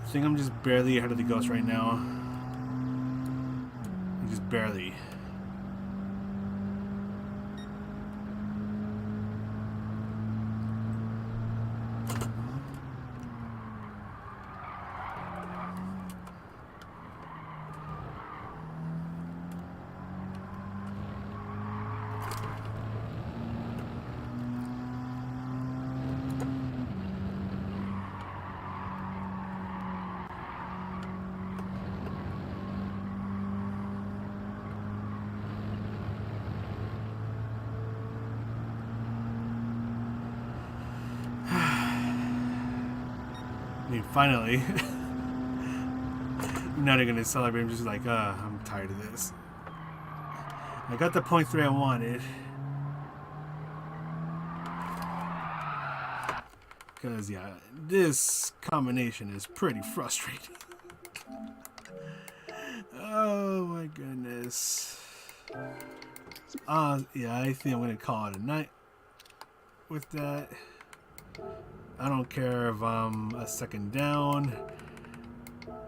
I think I'm just barely ahead of the ghost right now. Just barely. I mean, finally. I'm not even gonna celebrate. I'm just like, I'm tired of this. I got the point 3 I wanted. Because, yeah, this combination is pretty frustrating. Oh my goodness. Yeah, I think I'm gonna call it a night with that. I don't care if I'm a second down.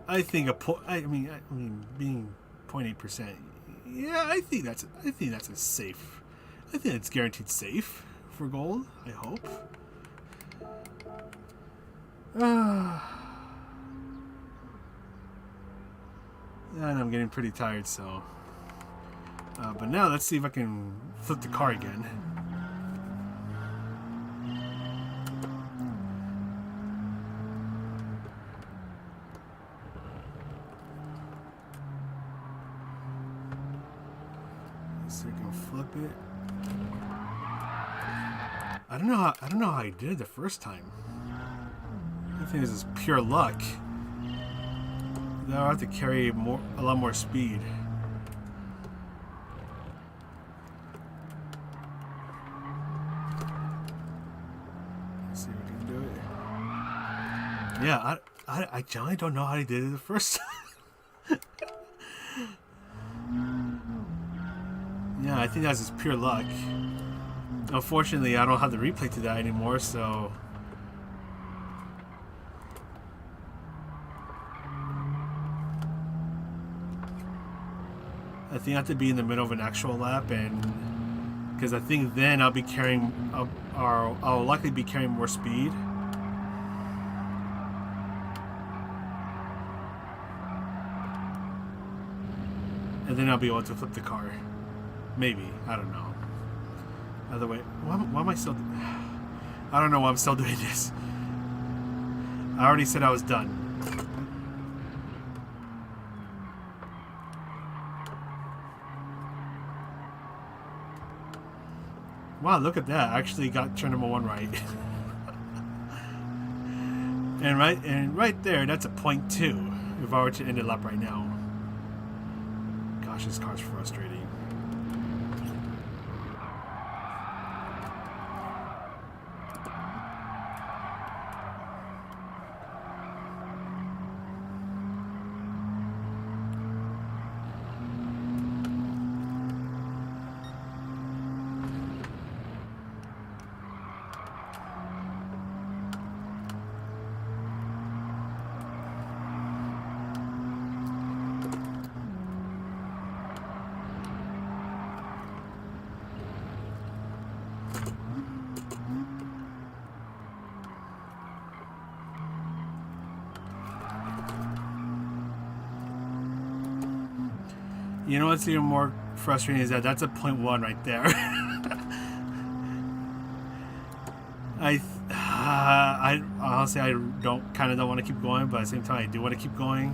I think I mean, being 0.8%. Yeah, I think that's a safe. I think it's guaranteed safe for gold. I hope. And I'm getting pretty tired, so. But now let's see if I can flip the car again. flip it. I don't know how I did it the first time. I think this is pure luck. Now I have to carry a lot more speed. Let's see if we can do it. Yeah, I generally don't know how I did it the first time. Yeah, I think that's just pure luck. Unfortunately, I don't have the replay to that anymore, so... I think I have to be in the middle of an actual lap, and... because I think then I'll be carrying... I'll likely be carrying more speed. And then I'll be able to flip the car. Maybe. I don't know. Other way. Why am I still... I don't know why I'm still doing this. I already said I was done. Wow, look at that. I actually got turn number 1 right. and right there, that's a 0.2 if I were to end the lap right now. Gosh, this car's frustrating. You know what's even more frustrating is that that's a 0.1 right there. I honestly kind of don't want to keep going, but at the same time I do want to keep going.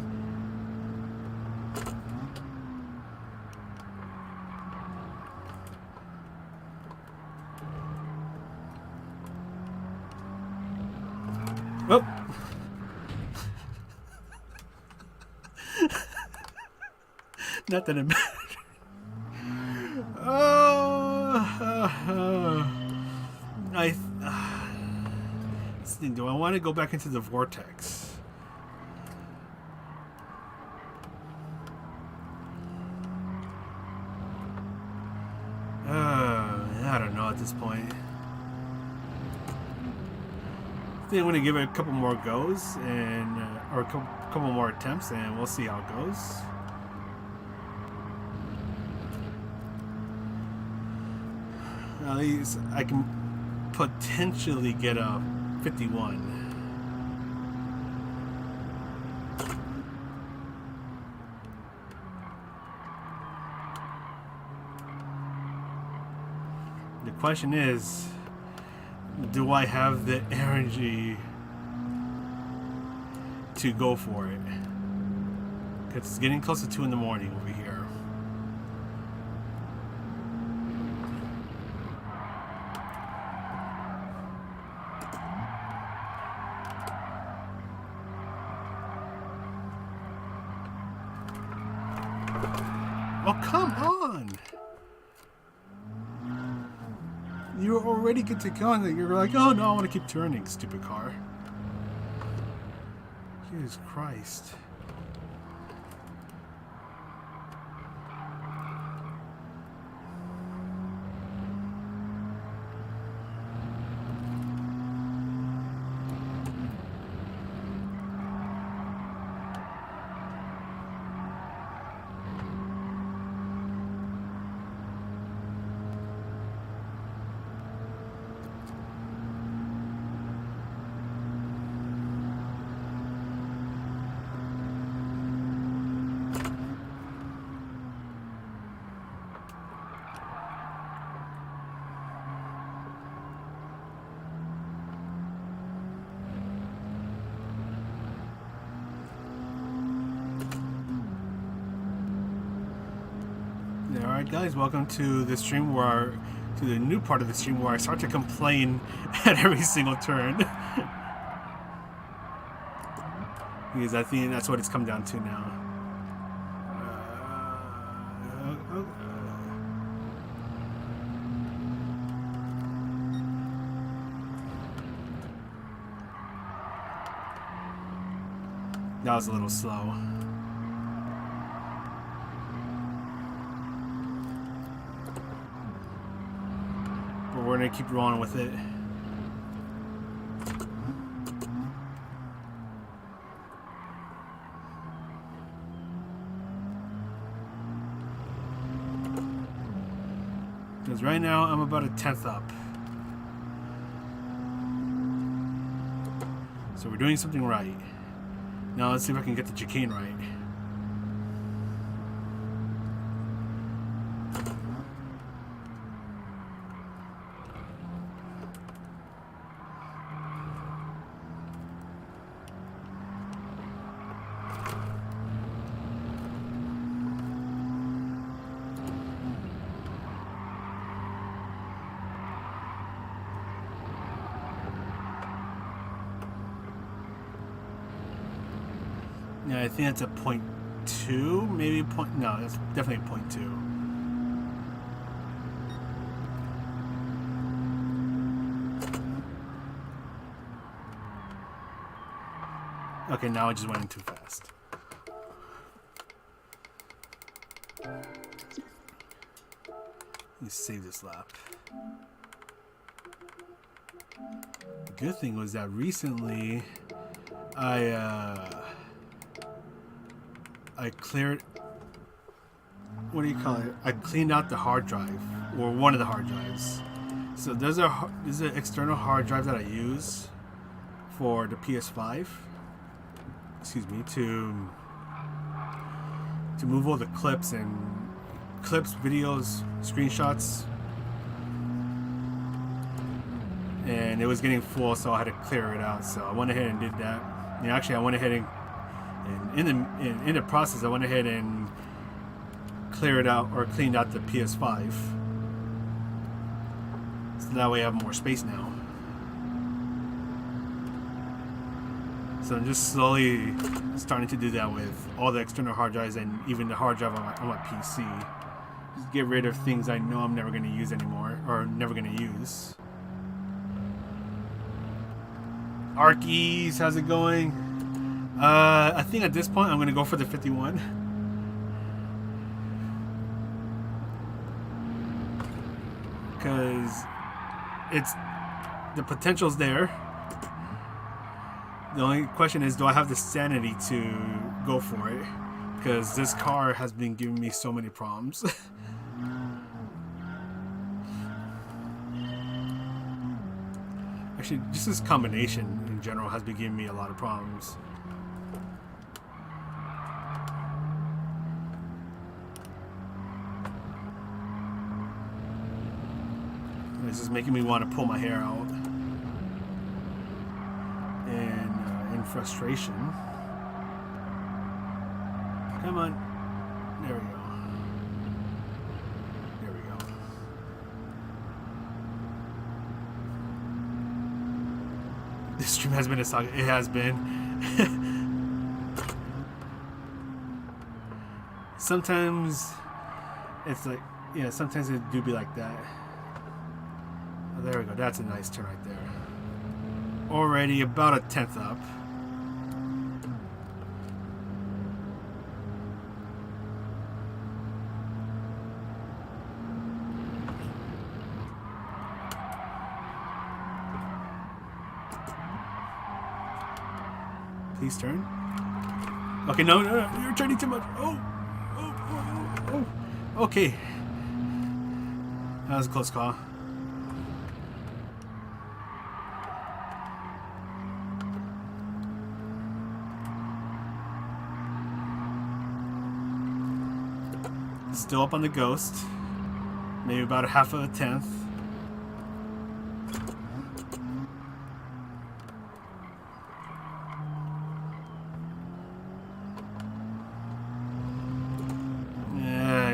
Oh. Not that it matters. Do I want to go back into the vortex? I don't know at this point. I think I'm going to give it a couple more goes and or a couple more attempts, and we'll see how it goes. At least I can potentially get a 51. The question is, do I have the energy to go for it? Because it's getting close to 2 in the morning over here. Oh, come on! You're already good to go, and you're like, oh no, I want to keep turning, stupid car. Jesus Christ. Alright guys, welcome to the stream where to the new part of the stream where I start to complain at every single turn. Because I think that's what it's come down to now. That was a little slow. But we're gonna keep rolling with it. Because right now I'm about a 10th up. So we're doing something right. Now let's see if I can get the chicane right. Yeah, I think it's a 0.2, maybe point. No, it's definitely a 0.2. Okay, now I just went in too fast. Let me save this lap. The good thing was that recently I cleared, what do you call it? I cleaned out the hard drive, or one of the hard drives. So there's an external hard drive that I use for the PS5. Excuse me, to move all the clips, videos, screenshots. And it was getting full, so I had to clear it out. So I went ahead and did that. And actually, I went ahead and in the process, I went ahead and cleared out or cleaned out the PS5. So that way I have more space now. So I'm just slowly starting to do that with all the external hard drives and even the hard drive on my PC. Just get rid of things I know I'm never going to use anymore, or never going to use. Arkies, how's it going? I think at this point I'm going to go for the 51. Because the potential's there. The only question is, do I have the sanity to go for it? Because this car has been giving me so many problems. Actually, just this combination in general has been giving me a lot of problems. It's just making me want to pull my hair out. And in frustration. Come on. There we go. There we go. This stream has been a saga. It has been. Sometimes it's like, yeah, sometimes it do be like that. Oh, there we go. That's a nice turn right there. Already about a 10th up. Please turn. Okay, no, you're turning too much. Oh. Okay. That was a close call. Still up on the Ghost. Maybe about a half of a 10th.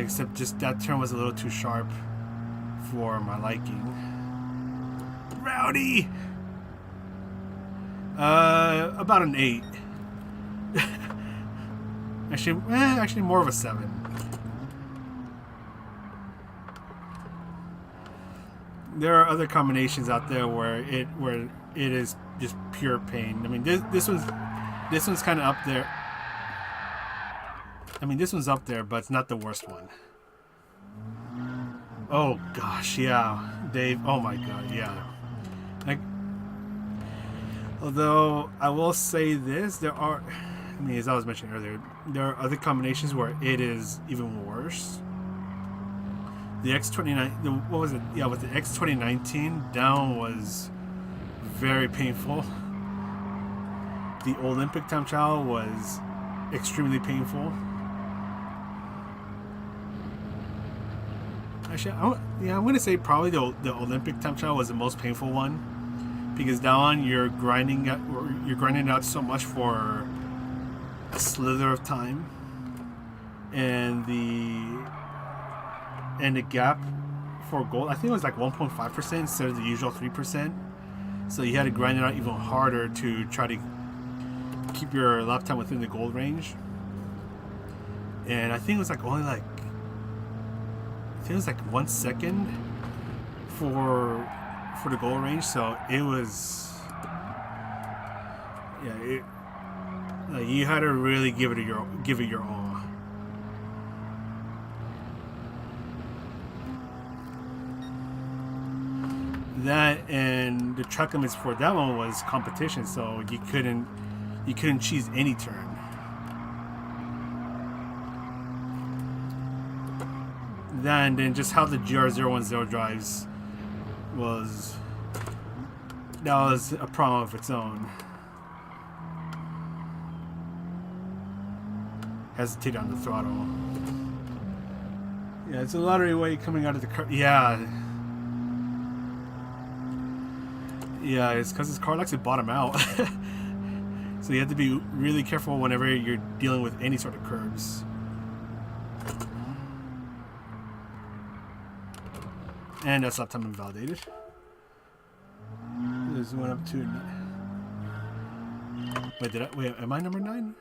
except just that turn was a little too sharp for my liking. Rowdy! About an 8. Actually more of a 7. There are other combinations out there where it is just pure pain. I mean, this one's kind of up there. I mean, this one's up there, but it's not the worst one. Oh gosh, yeah, Dave. Oh my God, yeah. Although I will say this, there are. I mean, as I was mentioning earlier, there are other combinations where it is even worse. The X29, what was it? Yeah, with the X2019, down was very painful. The Olympic time trial was extremely painful. Actually, I'm going to say probably the Olympic time trial was the most painful one, because down you're grinding out so much for a slither of time, and the gap for gold, I think it was like 1.5% instead of the usual 3%. So you had to grind it out even harder to try to keep your lap time within the gold range. And I think it was like only like, I think it was like 1 second for the goal range. So it was, yeah, like you had to really give it your all. That and the track limits for that one was competition, so you couldn't cheese any turn. That and then just how the GR010 drives was a problem of its own. Hesitate on the throttle. Yeah, it's a lottery way coming out of the car. Yeah. Yeah, it's because this car likes to bottom out. So you have to be really careful whenever you're dealing with any sort of curves. And that's lap time invalidated. This went up to... Wait, am I number 9?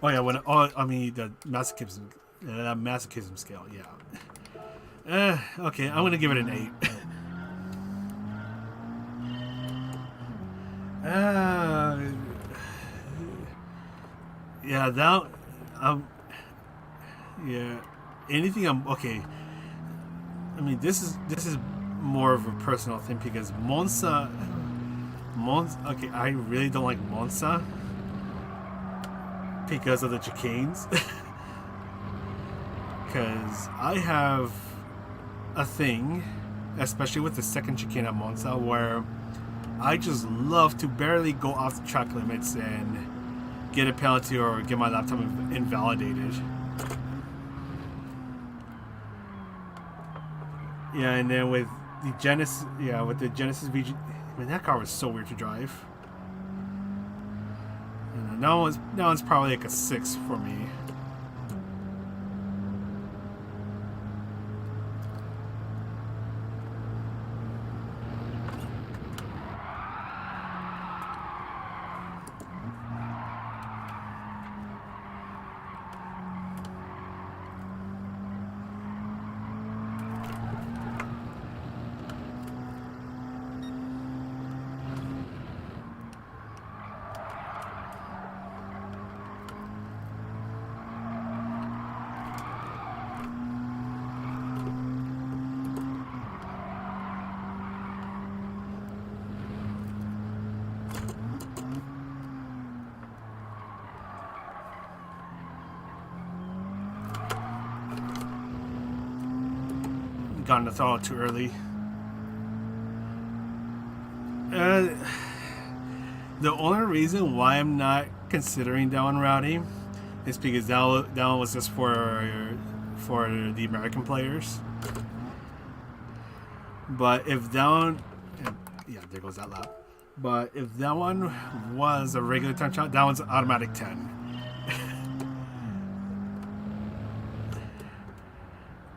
Oh yeah, I mean the masochism scale, yeah. Okay, I'm gonna give it an 8. Yeah, yeah. Anything okay. I mean, this is more of a personal thing because Monza. Okay, I really don't like Monza because of the chicanes. Because I have a thing, especially with the second chicane at Monza, where I just love to barely go off the track limits and get a penalty or get my lap time invalidated. Yeah, and then with the Genesis, VG, I mean, that car was so weird to drive. And now it's probably like a 6 for me. Got in the throttle too early. The only reason why I'm not considering that one, Rowdy, is because that one was just for the American players. But if that one, yeah, there goes that lap. But if that one was a regular time trial, that one's automatic 10.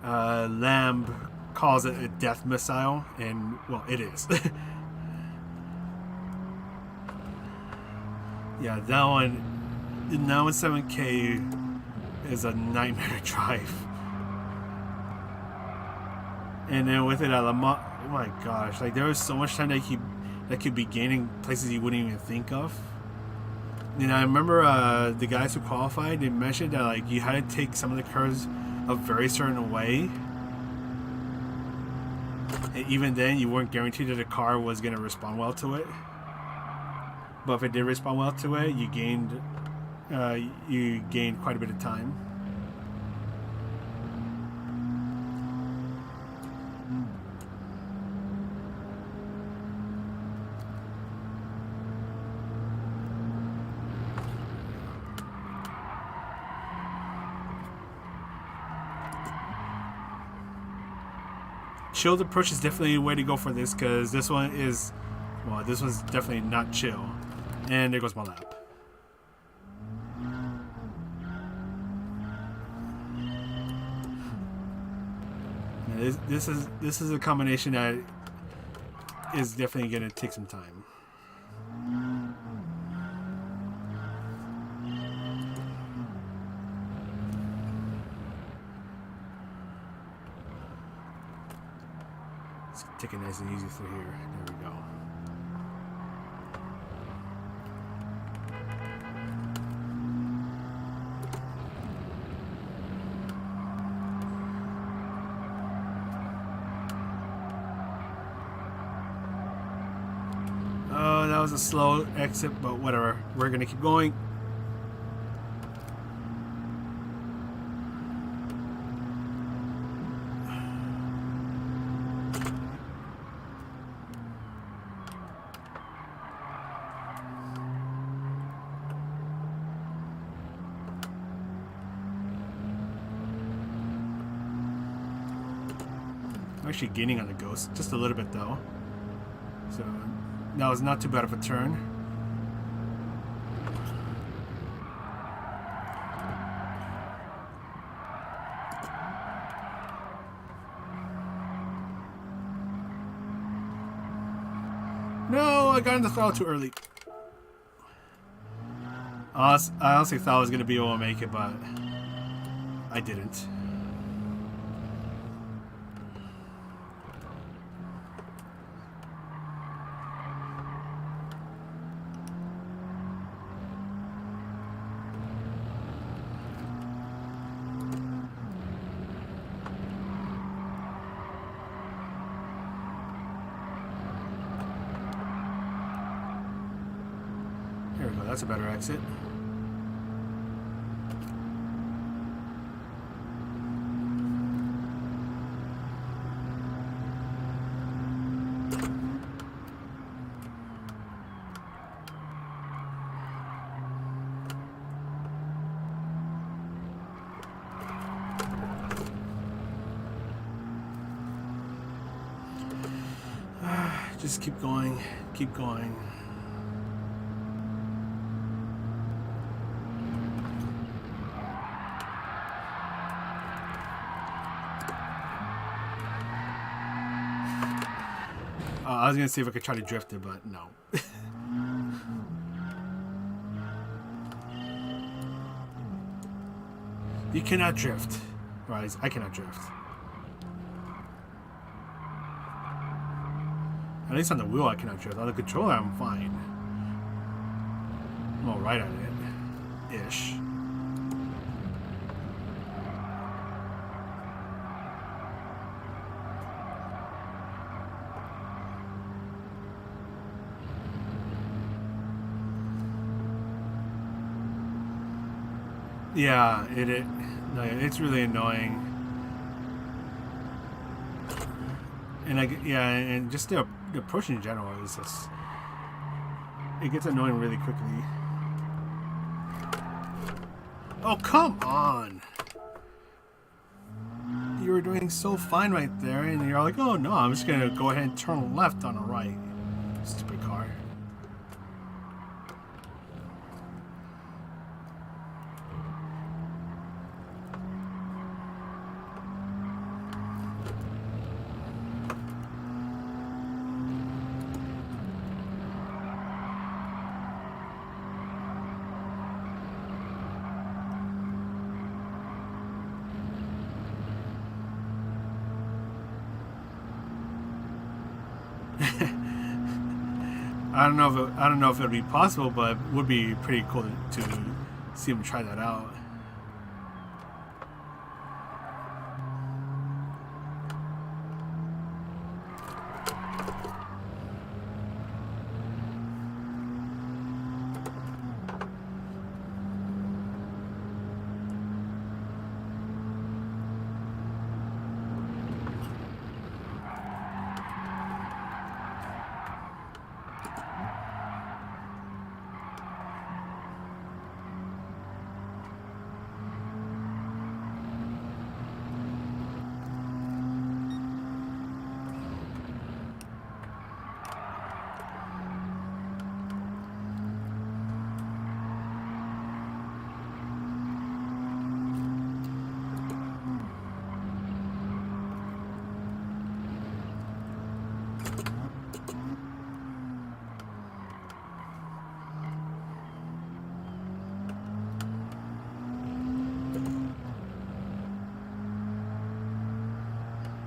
Lamb calls it a death missile, and well, it is. Yeah, that one 7K is a nightmare to drive. And then with it at oh my gosh, like there was so much time that could be gaining places you wouldn't even think of. And I remember the guys who qualified, they mentioned that like you had to take some of the curves a very certain way. And even then, you weren't guaranteed that the car was going to respond well to it. But if it did respond well to it, you gained quite a bit of time. Chilled approach is definitely a way to go for this, because this one's definitely not chill. And there goes my lap. Now this is a combination that is definitely going to take some time. Let's take it nice and easy through here. There we go. Oh, that was a slow exit, but whatever. We're gonna keep going. I'm actually gaining on the Ghost, just a little bit though. So that was not too bad of a turn. No, I got in the throttle too early. I honestly thought I was going to be able to make it, but I didn't. There we go, that's a better exit. Just keep going, keep going. I was gonna see if I could try to drift it, but no. You cannot drift. Right, I cannot drift. At least on the wheel I cannot drift. On the controller I'm fine. I'm alright at it. Ish. Yeah, it's really annoying. And and just the approach in general is just, it gets annoying really quickly. Oh, come on! You were doing so fine right there, and you're like, oh no, I'm just gonna go ahead and turn left on the right. Stupid car. I don't know if it would be possible, but it would be pretty cool to see him try that out.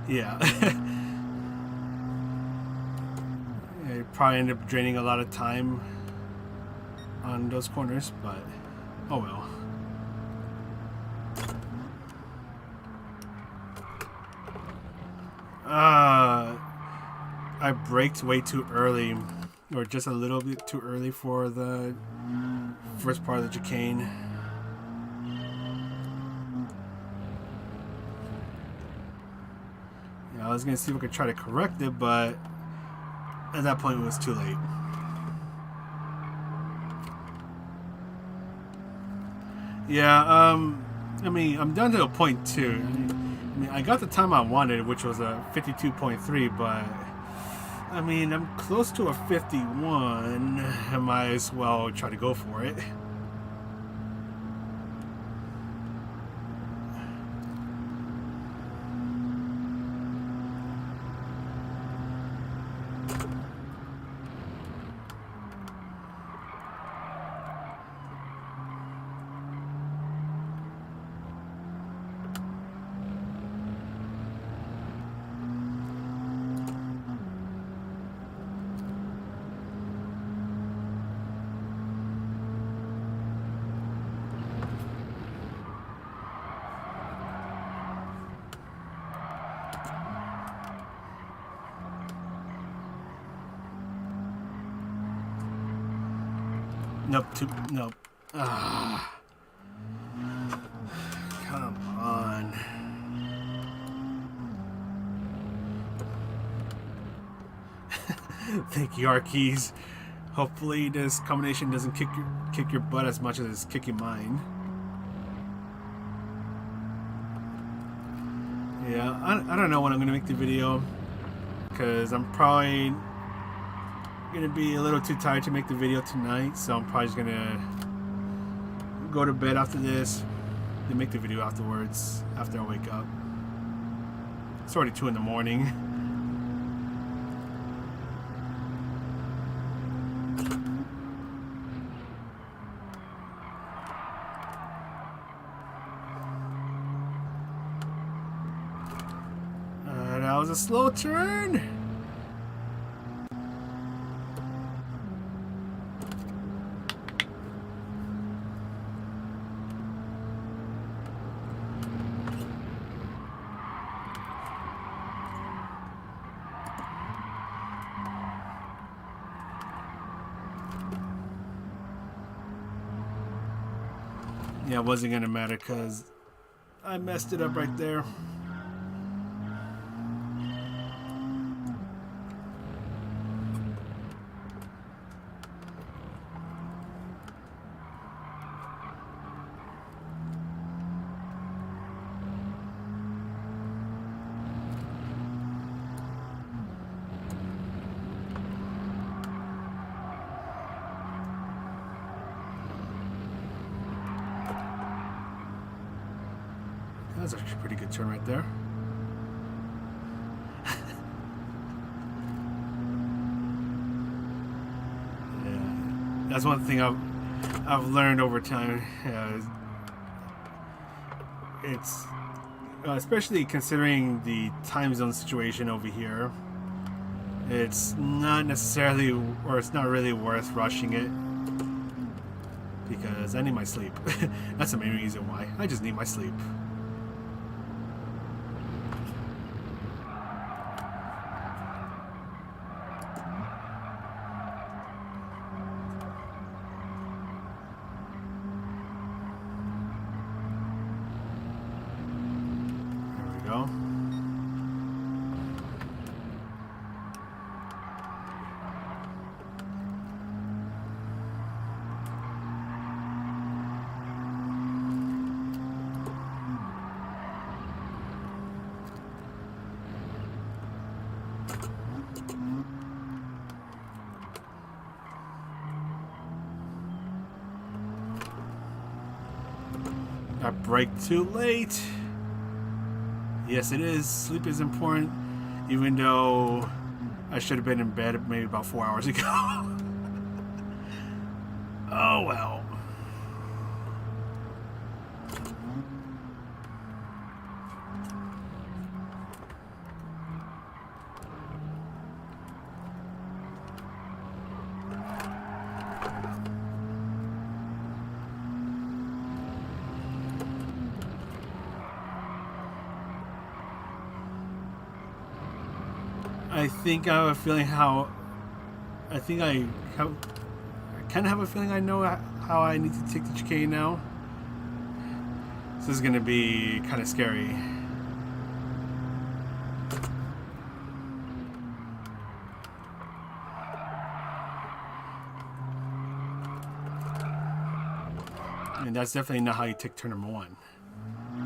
Yeah. You probably end up draining a lot of time on those corners, but oh well. I braked way too early, or just a little bit too early for the first part of the chicane. I was gonna see if I could try to correct it, but at that point it was too late. Yeah, I mean, I'm down to a 0.2. I mean, I got the time I wanted, which was a 52.3, but I mean, I'm close to a 51. I might as well try to go for it. Nope, nope. Ah. Come on. Thank you, Arkeys. Hopefully this combination doesn't kick your butt as much as it's kicking mine. Yeah, I don't know when I'm going to make the video, because I'm probably going to be a little too tired to make the video tonight, so I'm probably just going to go to bed after this and make the video afterwards, after I wake up. It's already 2 in the morning. That was a slow turn. Yeah, it wasn't gonna matter because I messed it up right there. That's actually a pretty good turn right there. Yeah, that's one thing I've learned over time. It's especially considering the time zone situation over here. It's not necessarily, or it's not really worth rushing it, because I need my sleep. That's the main reason why. I just need my sleep. There we go. I break too late. Yes, it is. Sleep is important, even though I should have been in bed maybe about 4 hours ago. Oh well. I think I have a feeling how. I think I kind of have a feeling I know how I need to take the chicane now. This is going to be kind of scary. And that's definitely not how you take turn number 1.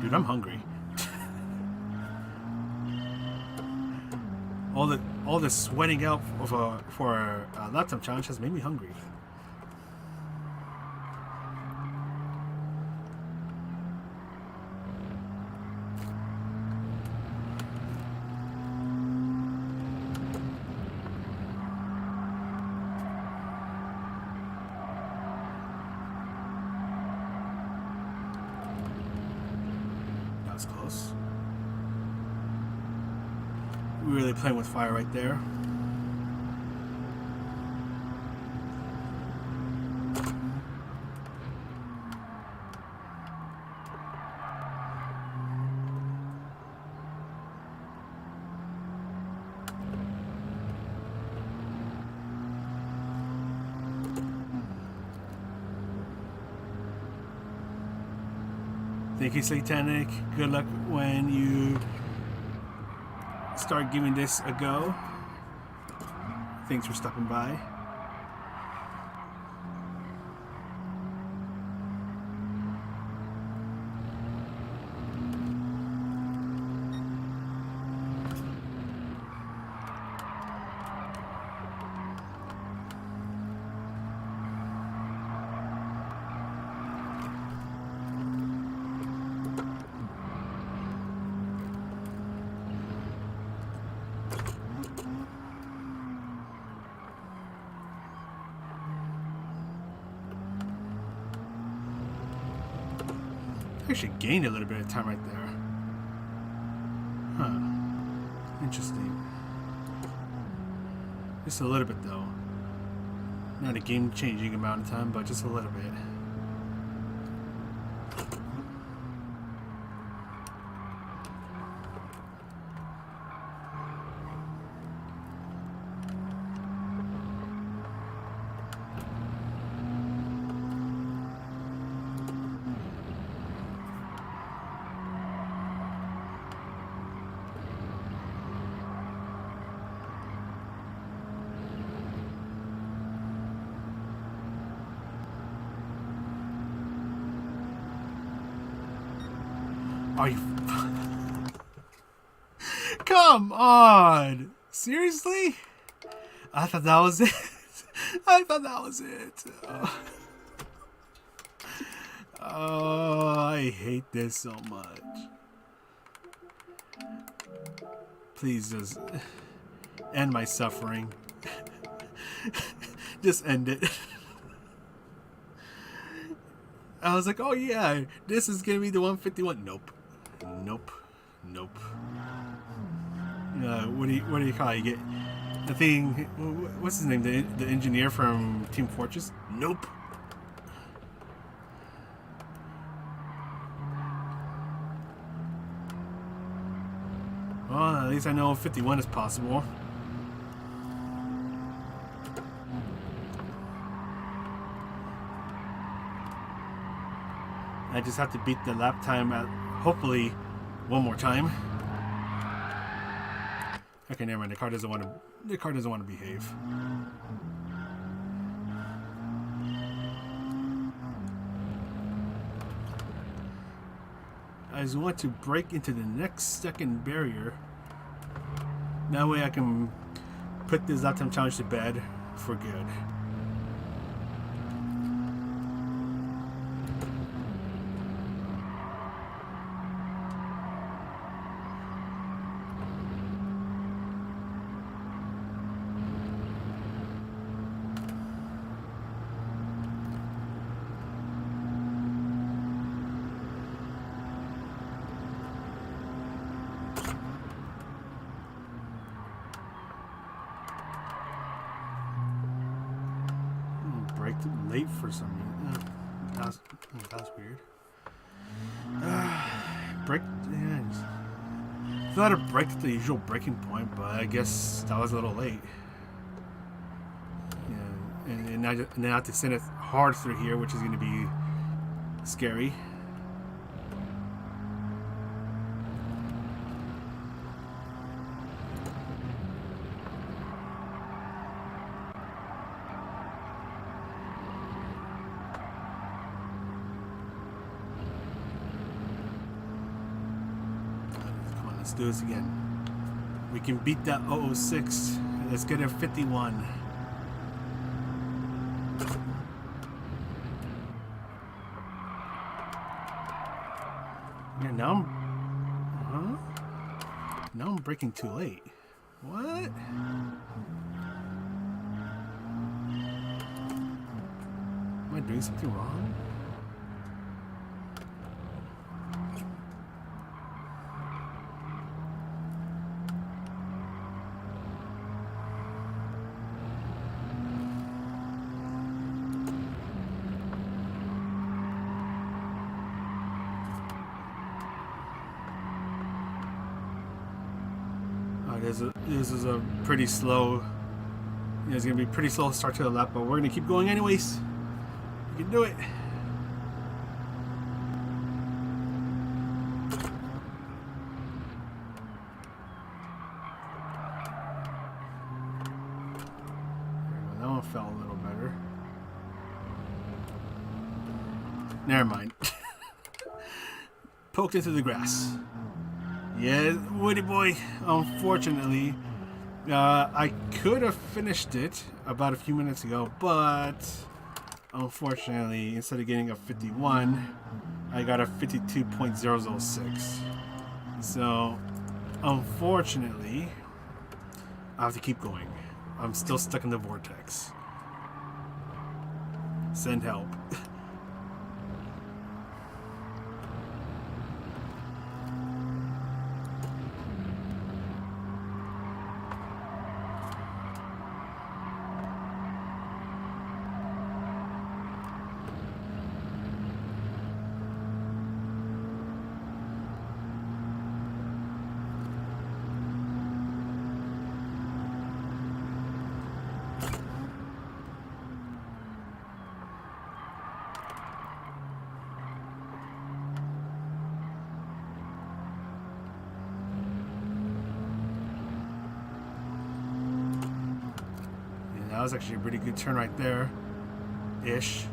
Dude, I'm hungry. All this sweating out for a laptop challenge has made me hungry. That was close. Really playing with fire right there. Thank you, Satanic. Good luck when you start giving this a go. Thanks for stopping by. Actually gained a little bit of time right there. Huh. Interesting. Just a little bit though. Not a game-changing amount of time, but just a little bit. Are you? Come on! Seriously? I thought that was it. I thought that was it. Oh, I hate this so much. Please just end my suffering. Just end it. I was like, oh yeah, this is gonna be the 151. Nope. Nope. Nope. What do you call it? I think, what's his name? The engineer from Team Fortress? Nope. Well, at least I know 51 is possible. I just have to beat the lap time at, hopefully, one more time. Okay, never mind. The car doesn't want to behave. I just want to break into the next second barrier. That way I can put this lap time challenge to bed for good. Late for some reason. That's weird. Break. Yeah, thought I'd break the usual breaking point, but I guess that was a little late. Yeah, and now I have to send it hard through here, which is going to be scary. Let's do this again. We can beat that 006. Let's get a 51. Yeah, now I'm braking too late. What? Am I doing something wrong? This is a pretty slow. It's gonna be pretty slow start to the lap, but we're gonna keep going anyways. We can do it. That one felt a little better. Never mind. Poked into the grass. Yeah, Woody boy, unfortunately, I could have finished it about a few minutes ago, but unfortunately, instead of getting a 51, I got a 52.006. So, unfortunately, I have to keep going. I'm still stuck in the vortex. Send help. That was actually a pretty good turn right there, ish.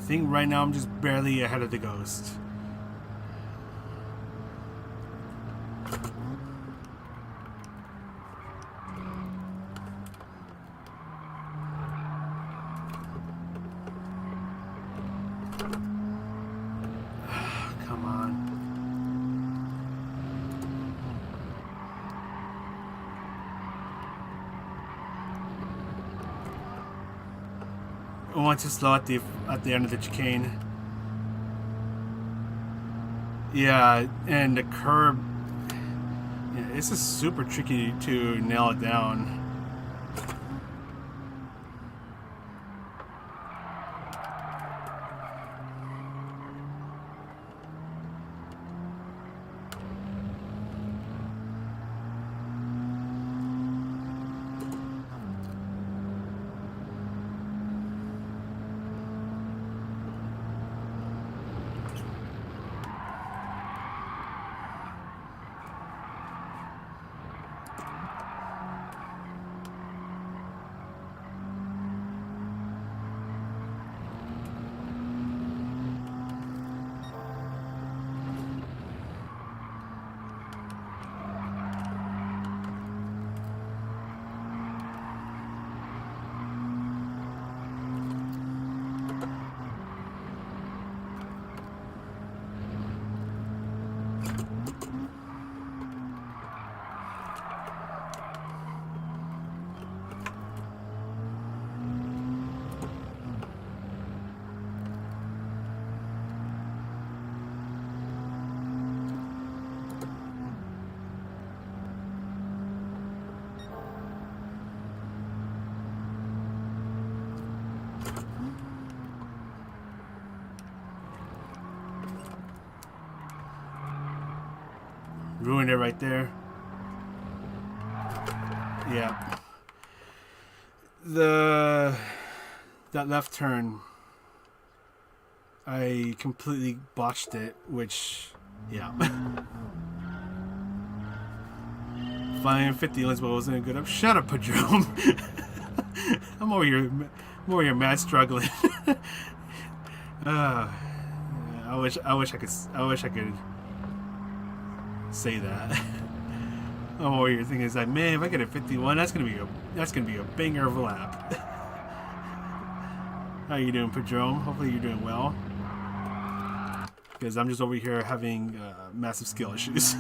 think right now I'm just barely ahead of the Ghost. Come on. I want to slow at the end of the chicane. Yeah, and the curb. Yeah, this is super tricky to nail it down. Ruined it right there. Yeah. That left turn, I completely botched it, which, yeah. Flying 50 Lisbon wasn't good up. Shut up, Padrone. I'm over here mad struggling. I wish I could say that. I'm over here thinking, it's like, man, if I get a 51, that's gonna be a banger of a lap. How you doing, Padrone? Hopefully you're doing well. Because I'm just over here having massive skill issues.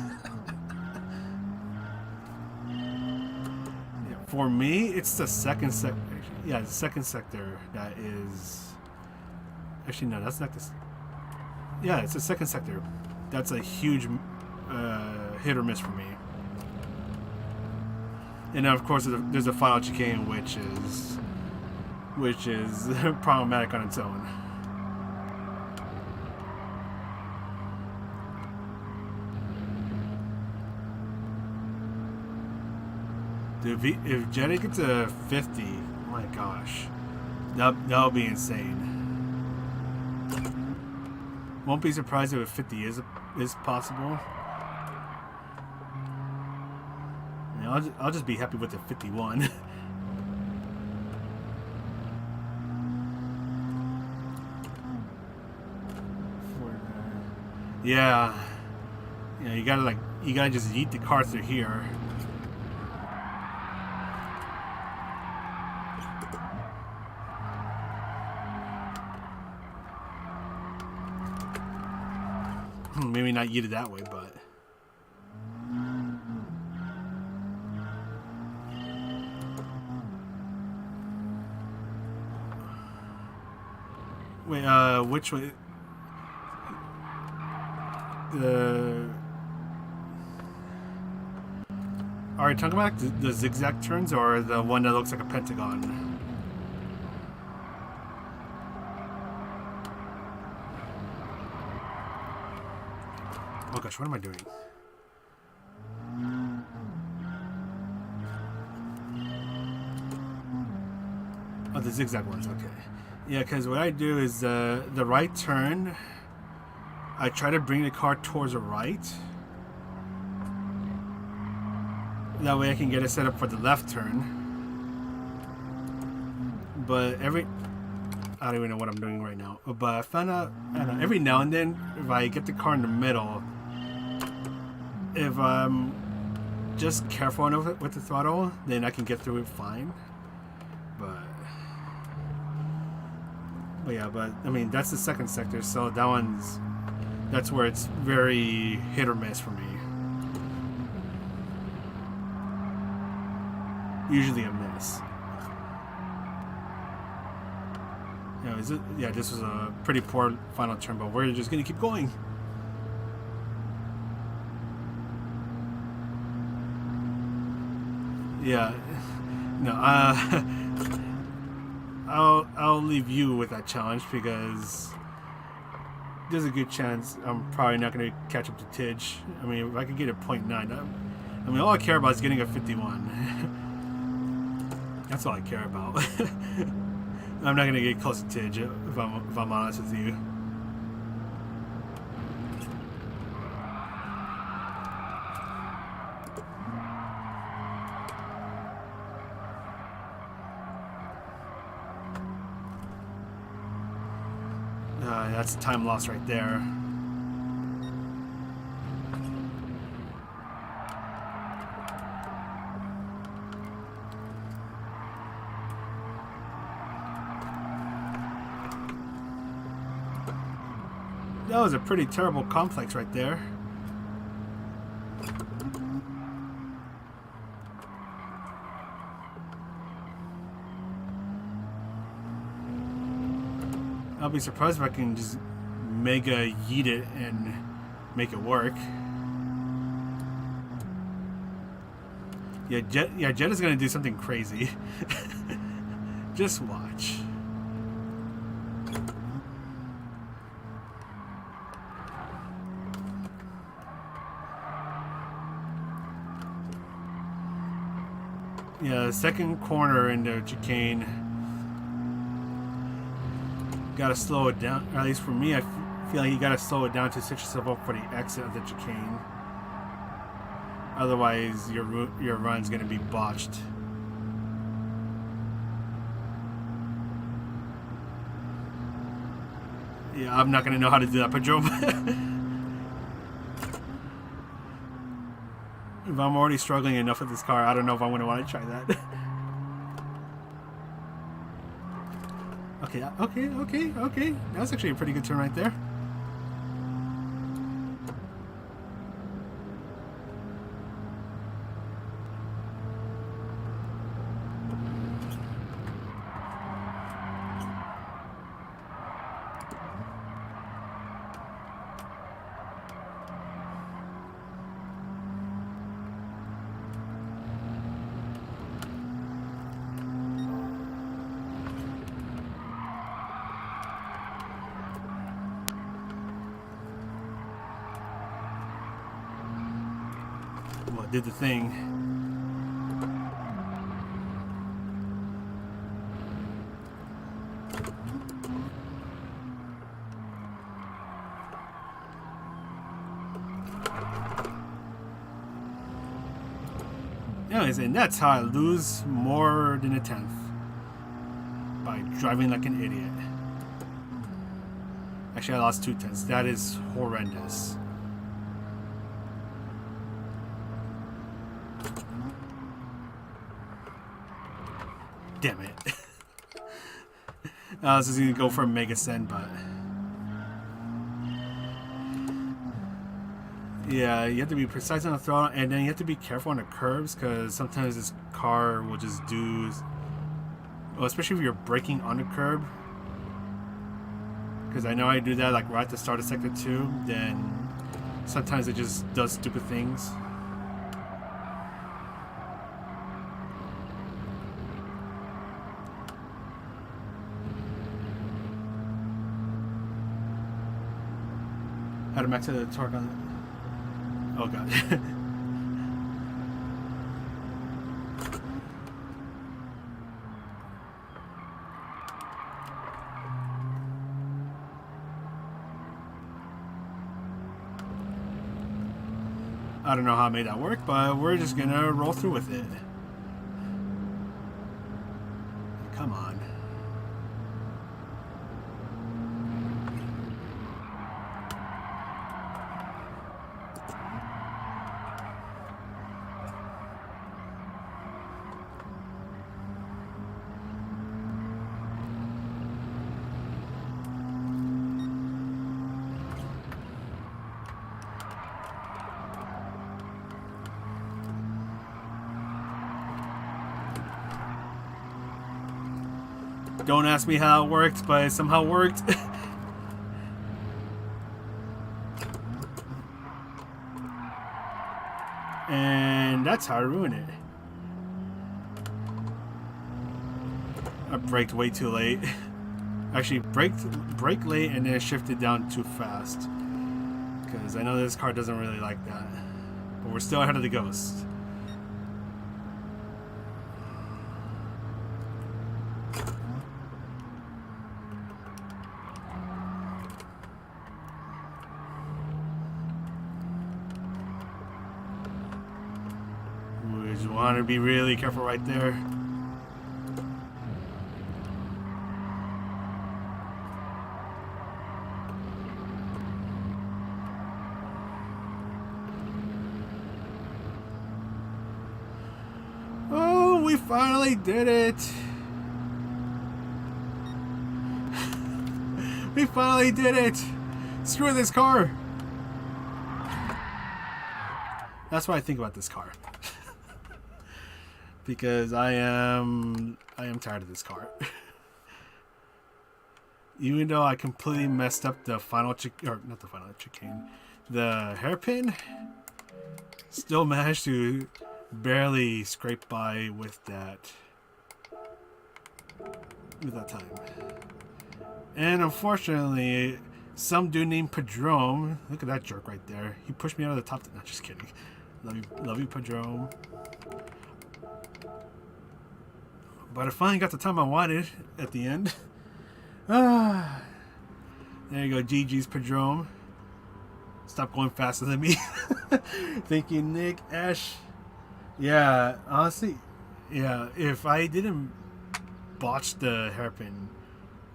Yeah, for me, it's the second sector. Yeah, the second sector that is. Actually, no, that's not this. Yeah, it's the second sector. That's a huge hit or miss for me. And then, of course, there's a final chicane, which is problematic on its own. Dude, if Jetty gets a 50, oh my gosh, that'll be insane. Won't be surprised if a 50 is possible. I'll just be happy with the 51. Yeah, you gotta just eat the car through here. Maybe not eat it that way, but. Wait, which way? Are you talking about the zigzag turns or the one that looks like a pentagon? Oh gosh, what am I doing? Oh, the zigzag ones, okay. Yeah, because what I do is the right turn, I try to bring the car towards the right. That way I can get it set up for the left turn. But I don't even know what I'm doing right now. But I found out, I don't know, every now and then, if I get the car in the middle, if I'm just careful enough with the throttle, then I can get through it fine. But yeah, but I mean, that's the second sector, so that's where it's very hit or miss for me. Usually a miss. Yeah, this was a pretty poor final turn, but we're just gonna keep going. Yeah, no, I'll leave you with that challenge because there's a good chance I'm probably not gonna catch up to Tidge. I mean, if I could get a 0.9, I mean, all I care about is getting a 51. That's all I care about. I'm not gonna get close to Tidge if I'm honest with you. That's time lost right there. That was a pretty terrible complex right there. I'll be surprised if I can just mega yeet it and make it work. Yeah, Jet is gonna do something crazy. Just watch. Yeah, second corner in the chicane. Gotta slow it down, or at least for me, I feel like you gotta slow it down to set yourself up for the exit of the chicane. Otherwise, your run's gonna be botched. Yeah, I'm not gonna know how to do that, Pedro. If I'm already struggling enough with this car, I don't know if I'm gonna want to try that. Okay. That's actually a pretty good turn right there. Well, it did the thing. Anyways, and that's how I lose more than a 10th. By driving like an idiot. Actually, I lost 2 tenths. That is horrendous. Damn it. I was just going to go for a Mega Send, but... yeah, you have to be precise on the throttle, and then you have to be careful on the curves, because sometimes this car will just do... well, especially if you're braking on the curb. Because I know I do that like right at the start of Sector 2, then sometimes it just does stupid things. How to max out the torque on it. Oh god. I don't know how I made that work, but we're just gonna roll through with it. Come on. Don't ask me how it worked, but it somehow worked. And that's how I ruin it. I braked way too late. Actually, brake late and then shifted down too fast. Because I know this car doesn't really like that. But we're still ahead of the Ghost. We just want to be really careful right there. Oh, we finally did it. We finally did it. Screw this car. That's what I think about this car. Because I am tired of this car. Even though I completely messed up the final not the final chicane, the hairpin, still managed to barely scrape by with that time. And unfortunately, some dude named Padrone, look at that jerk right there. He pushed me out of the top. Not just kidding. Love you, Padrone. But I finally got the time I wanted at the end. There you go, GG's Padrone. Stop going faster than me. Thank you, Nick. Ash. Yeah, honestly, yeah, if I didn't botch the hairpin,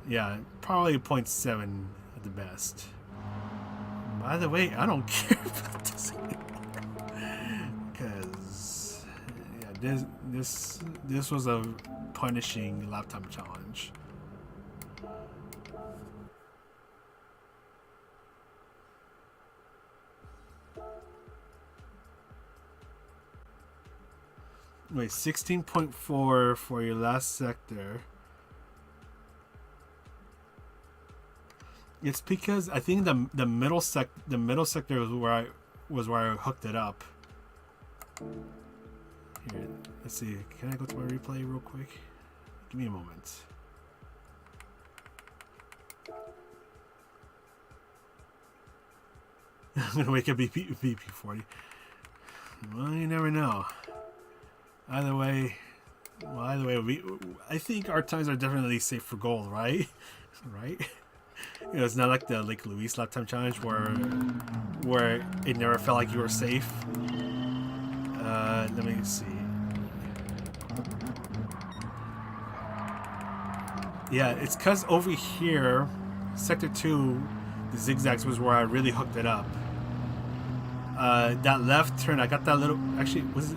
yeah, probably 0.7 at the best. By the way, I don't care about this anymore. Because, yeah, this was a punishing lap time challenge. Wait, 16.4 for your last sector. It's because I think the middle sector was where I hooked it up. Here, let's see. Can I go to my replay real quick? Give me a moment. I'm gonna wake up VP40. Well, you never know. Either way, I think our times are definitely safe for gold, right? Right? You know, it's not like the Lake Louise lap time challenge where it never felt like you were safe. Let me see. Yeah, it's because over here, Sector 2, the zigzags was where I really hooked it up. That left turn, I got that little... Actually, was it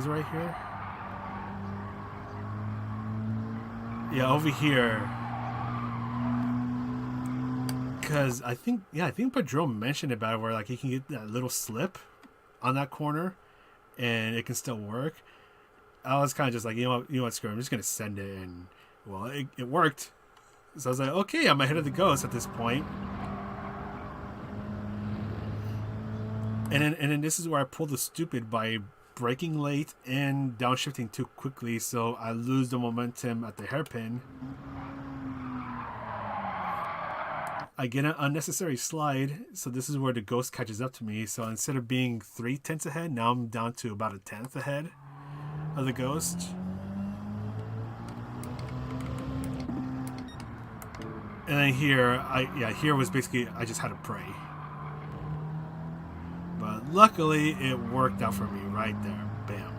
right here? Yeah, over here. Because I think Padrone mentioned about it where like you can get that little slip on that corner and it can still work. I was kind of just like, you know what, screw it, I'm just going to send it, and well, it worked. So I was like, okay, I'm ahead of the Ghost at this point. And then this is where I pulled the stupid by braking late and downshifting too quickly, so I lose the momentum at the hairpin. I get an unnecessary slide, so this is where the Ghost catches up to me. So instead of being 3/10 ahead, now I'm down to about 1/10 ahead of the Ghost. And then here was basically, I just had to pray. But luckily, it worked out for me right there. Bam.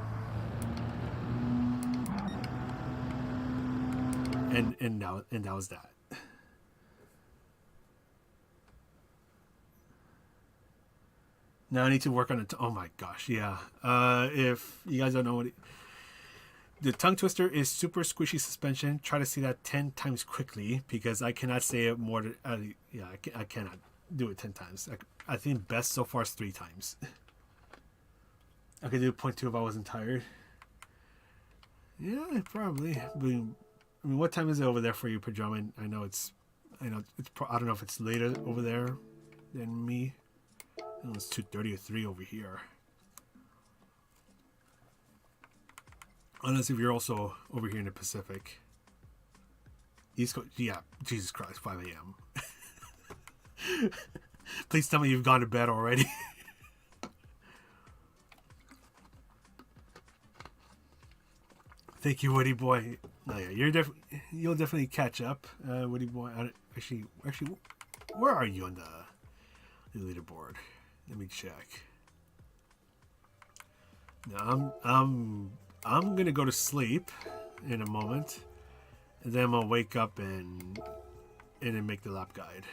And that was that. Now I need to work on it. Oh my gosh, yeah. If you guys don't know what the tongue twister is, super squishy suspension. Try to say that 10 times quickly because I cannot say it more than I cannot do it 10 times. I think best so far is 3 times. I could do 0.2 if I wasn't tired. Yeah, probably. I mean, what time is it over there for you, Pajama? I know it's I don't know if it's later over there than me. I know it's 2:30 or 3 over here. Unless if you're also over here in the Pacific. East Coast, yeah, Jesus Christ, 5 a.m. Please tell me you've gone to bed already. Thank you, Woody Boy. No, yeah, you'll definitely catch up, Woody Boy. Actually, where are you on the leaderboard? Let me check. No, I'm gonna go to sleep in a moment, and then I'm gonna wake up and then make the lap guide.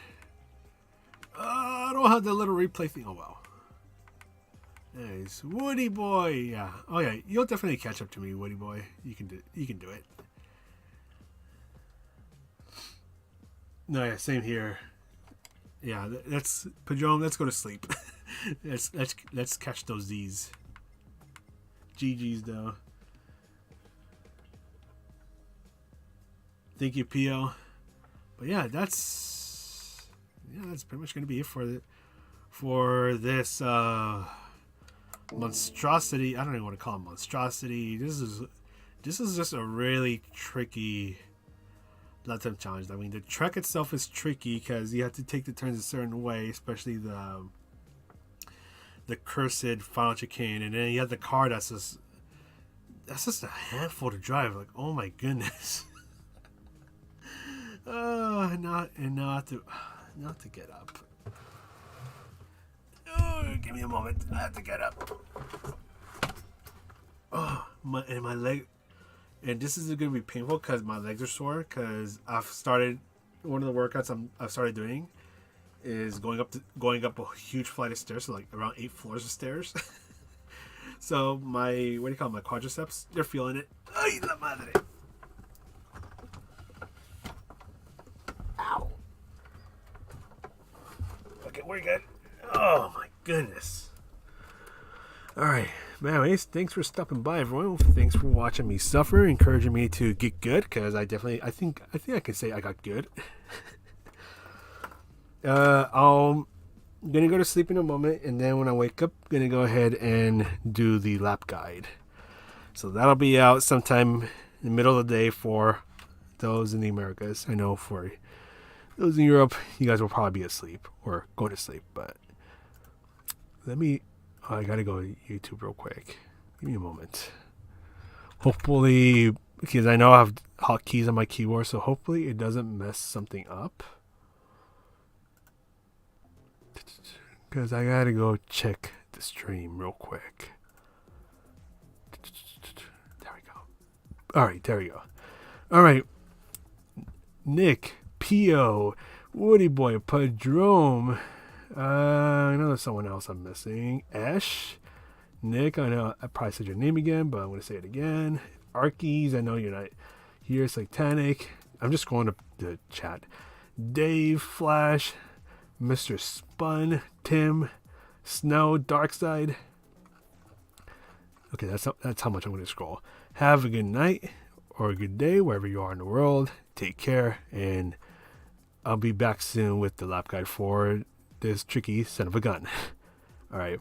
I don't have the little replay thing. Oh well. Nice, Woody Boy. Yeah. Oh yeah. You'll definitely catch up to me, Woody Boy. You can do it. No, yeah. Same here. Yeah. Let's Pajome. Let's go to sleep. let's catch those Z's. GG's though. Thank you, Pio. But yeah, that's pretty much gonna be it for this monstrosity. I don't even want to call it monstrosity. This is just a really tricky lap time challenge. I mean, the track itself is tricky because you have to take the turns a certain way, especially the cursed final chicane, and then you have the car that's just a handful to drive. Like, oh my goodness. Not to get up. Oh, give me a moment. I have to get up. Oh, my leg, and this is going to be painful because my legs are sore. Because I've started one of the workouts I've started doing is going up a huge flight of stairs, so like around 8 floors of stairs. So my my quadriceps, they're feeling it. Ay, la madre. Ow. Okay, we're good. Oh my goodness. Alright, man, anyways, thanks for stopping by, everyone. Thanks for watching me suffer, encouraging me to get good, because I think I can say I got good. I'm gonna go to sleep in a moment, and then when I wake up, I'm gonna go ahead and do the lap guide. So that'll be out sometime in the middle of the day for those in the Americas. I know for those in Europe, you guys will probably be asleep or going to sleep, but I gotta go to YouTube real quick. Give me a moment. Hopefully, because I know I have hotkeys on my keyboard, so hopefully it doesn't mess something up. Because I gotta go check the stream real quick. There we go. Alright, there we go. Alright. Nick, Pio, Woody Boy, Padrome. I know there's someone else I'm missing. Ash, Nick, I know I probably said your name again, but I'm going to say it again. Arkies, I know you're not here. Satanic. I'm just going to the chat. Dave, Flash, Mr. Spun, Tim, Snow, Darkside. Okay, that's how much I'm going to scroll. Have a good night or a good day wherever you are in the world. Take care, and I'll be back soon with the lap guide for this tricky son of a gun. All right.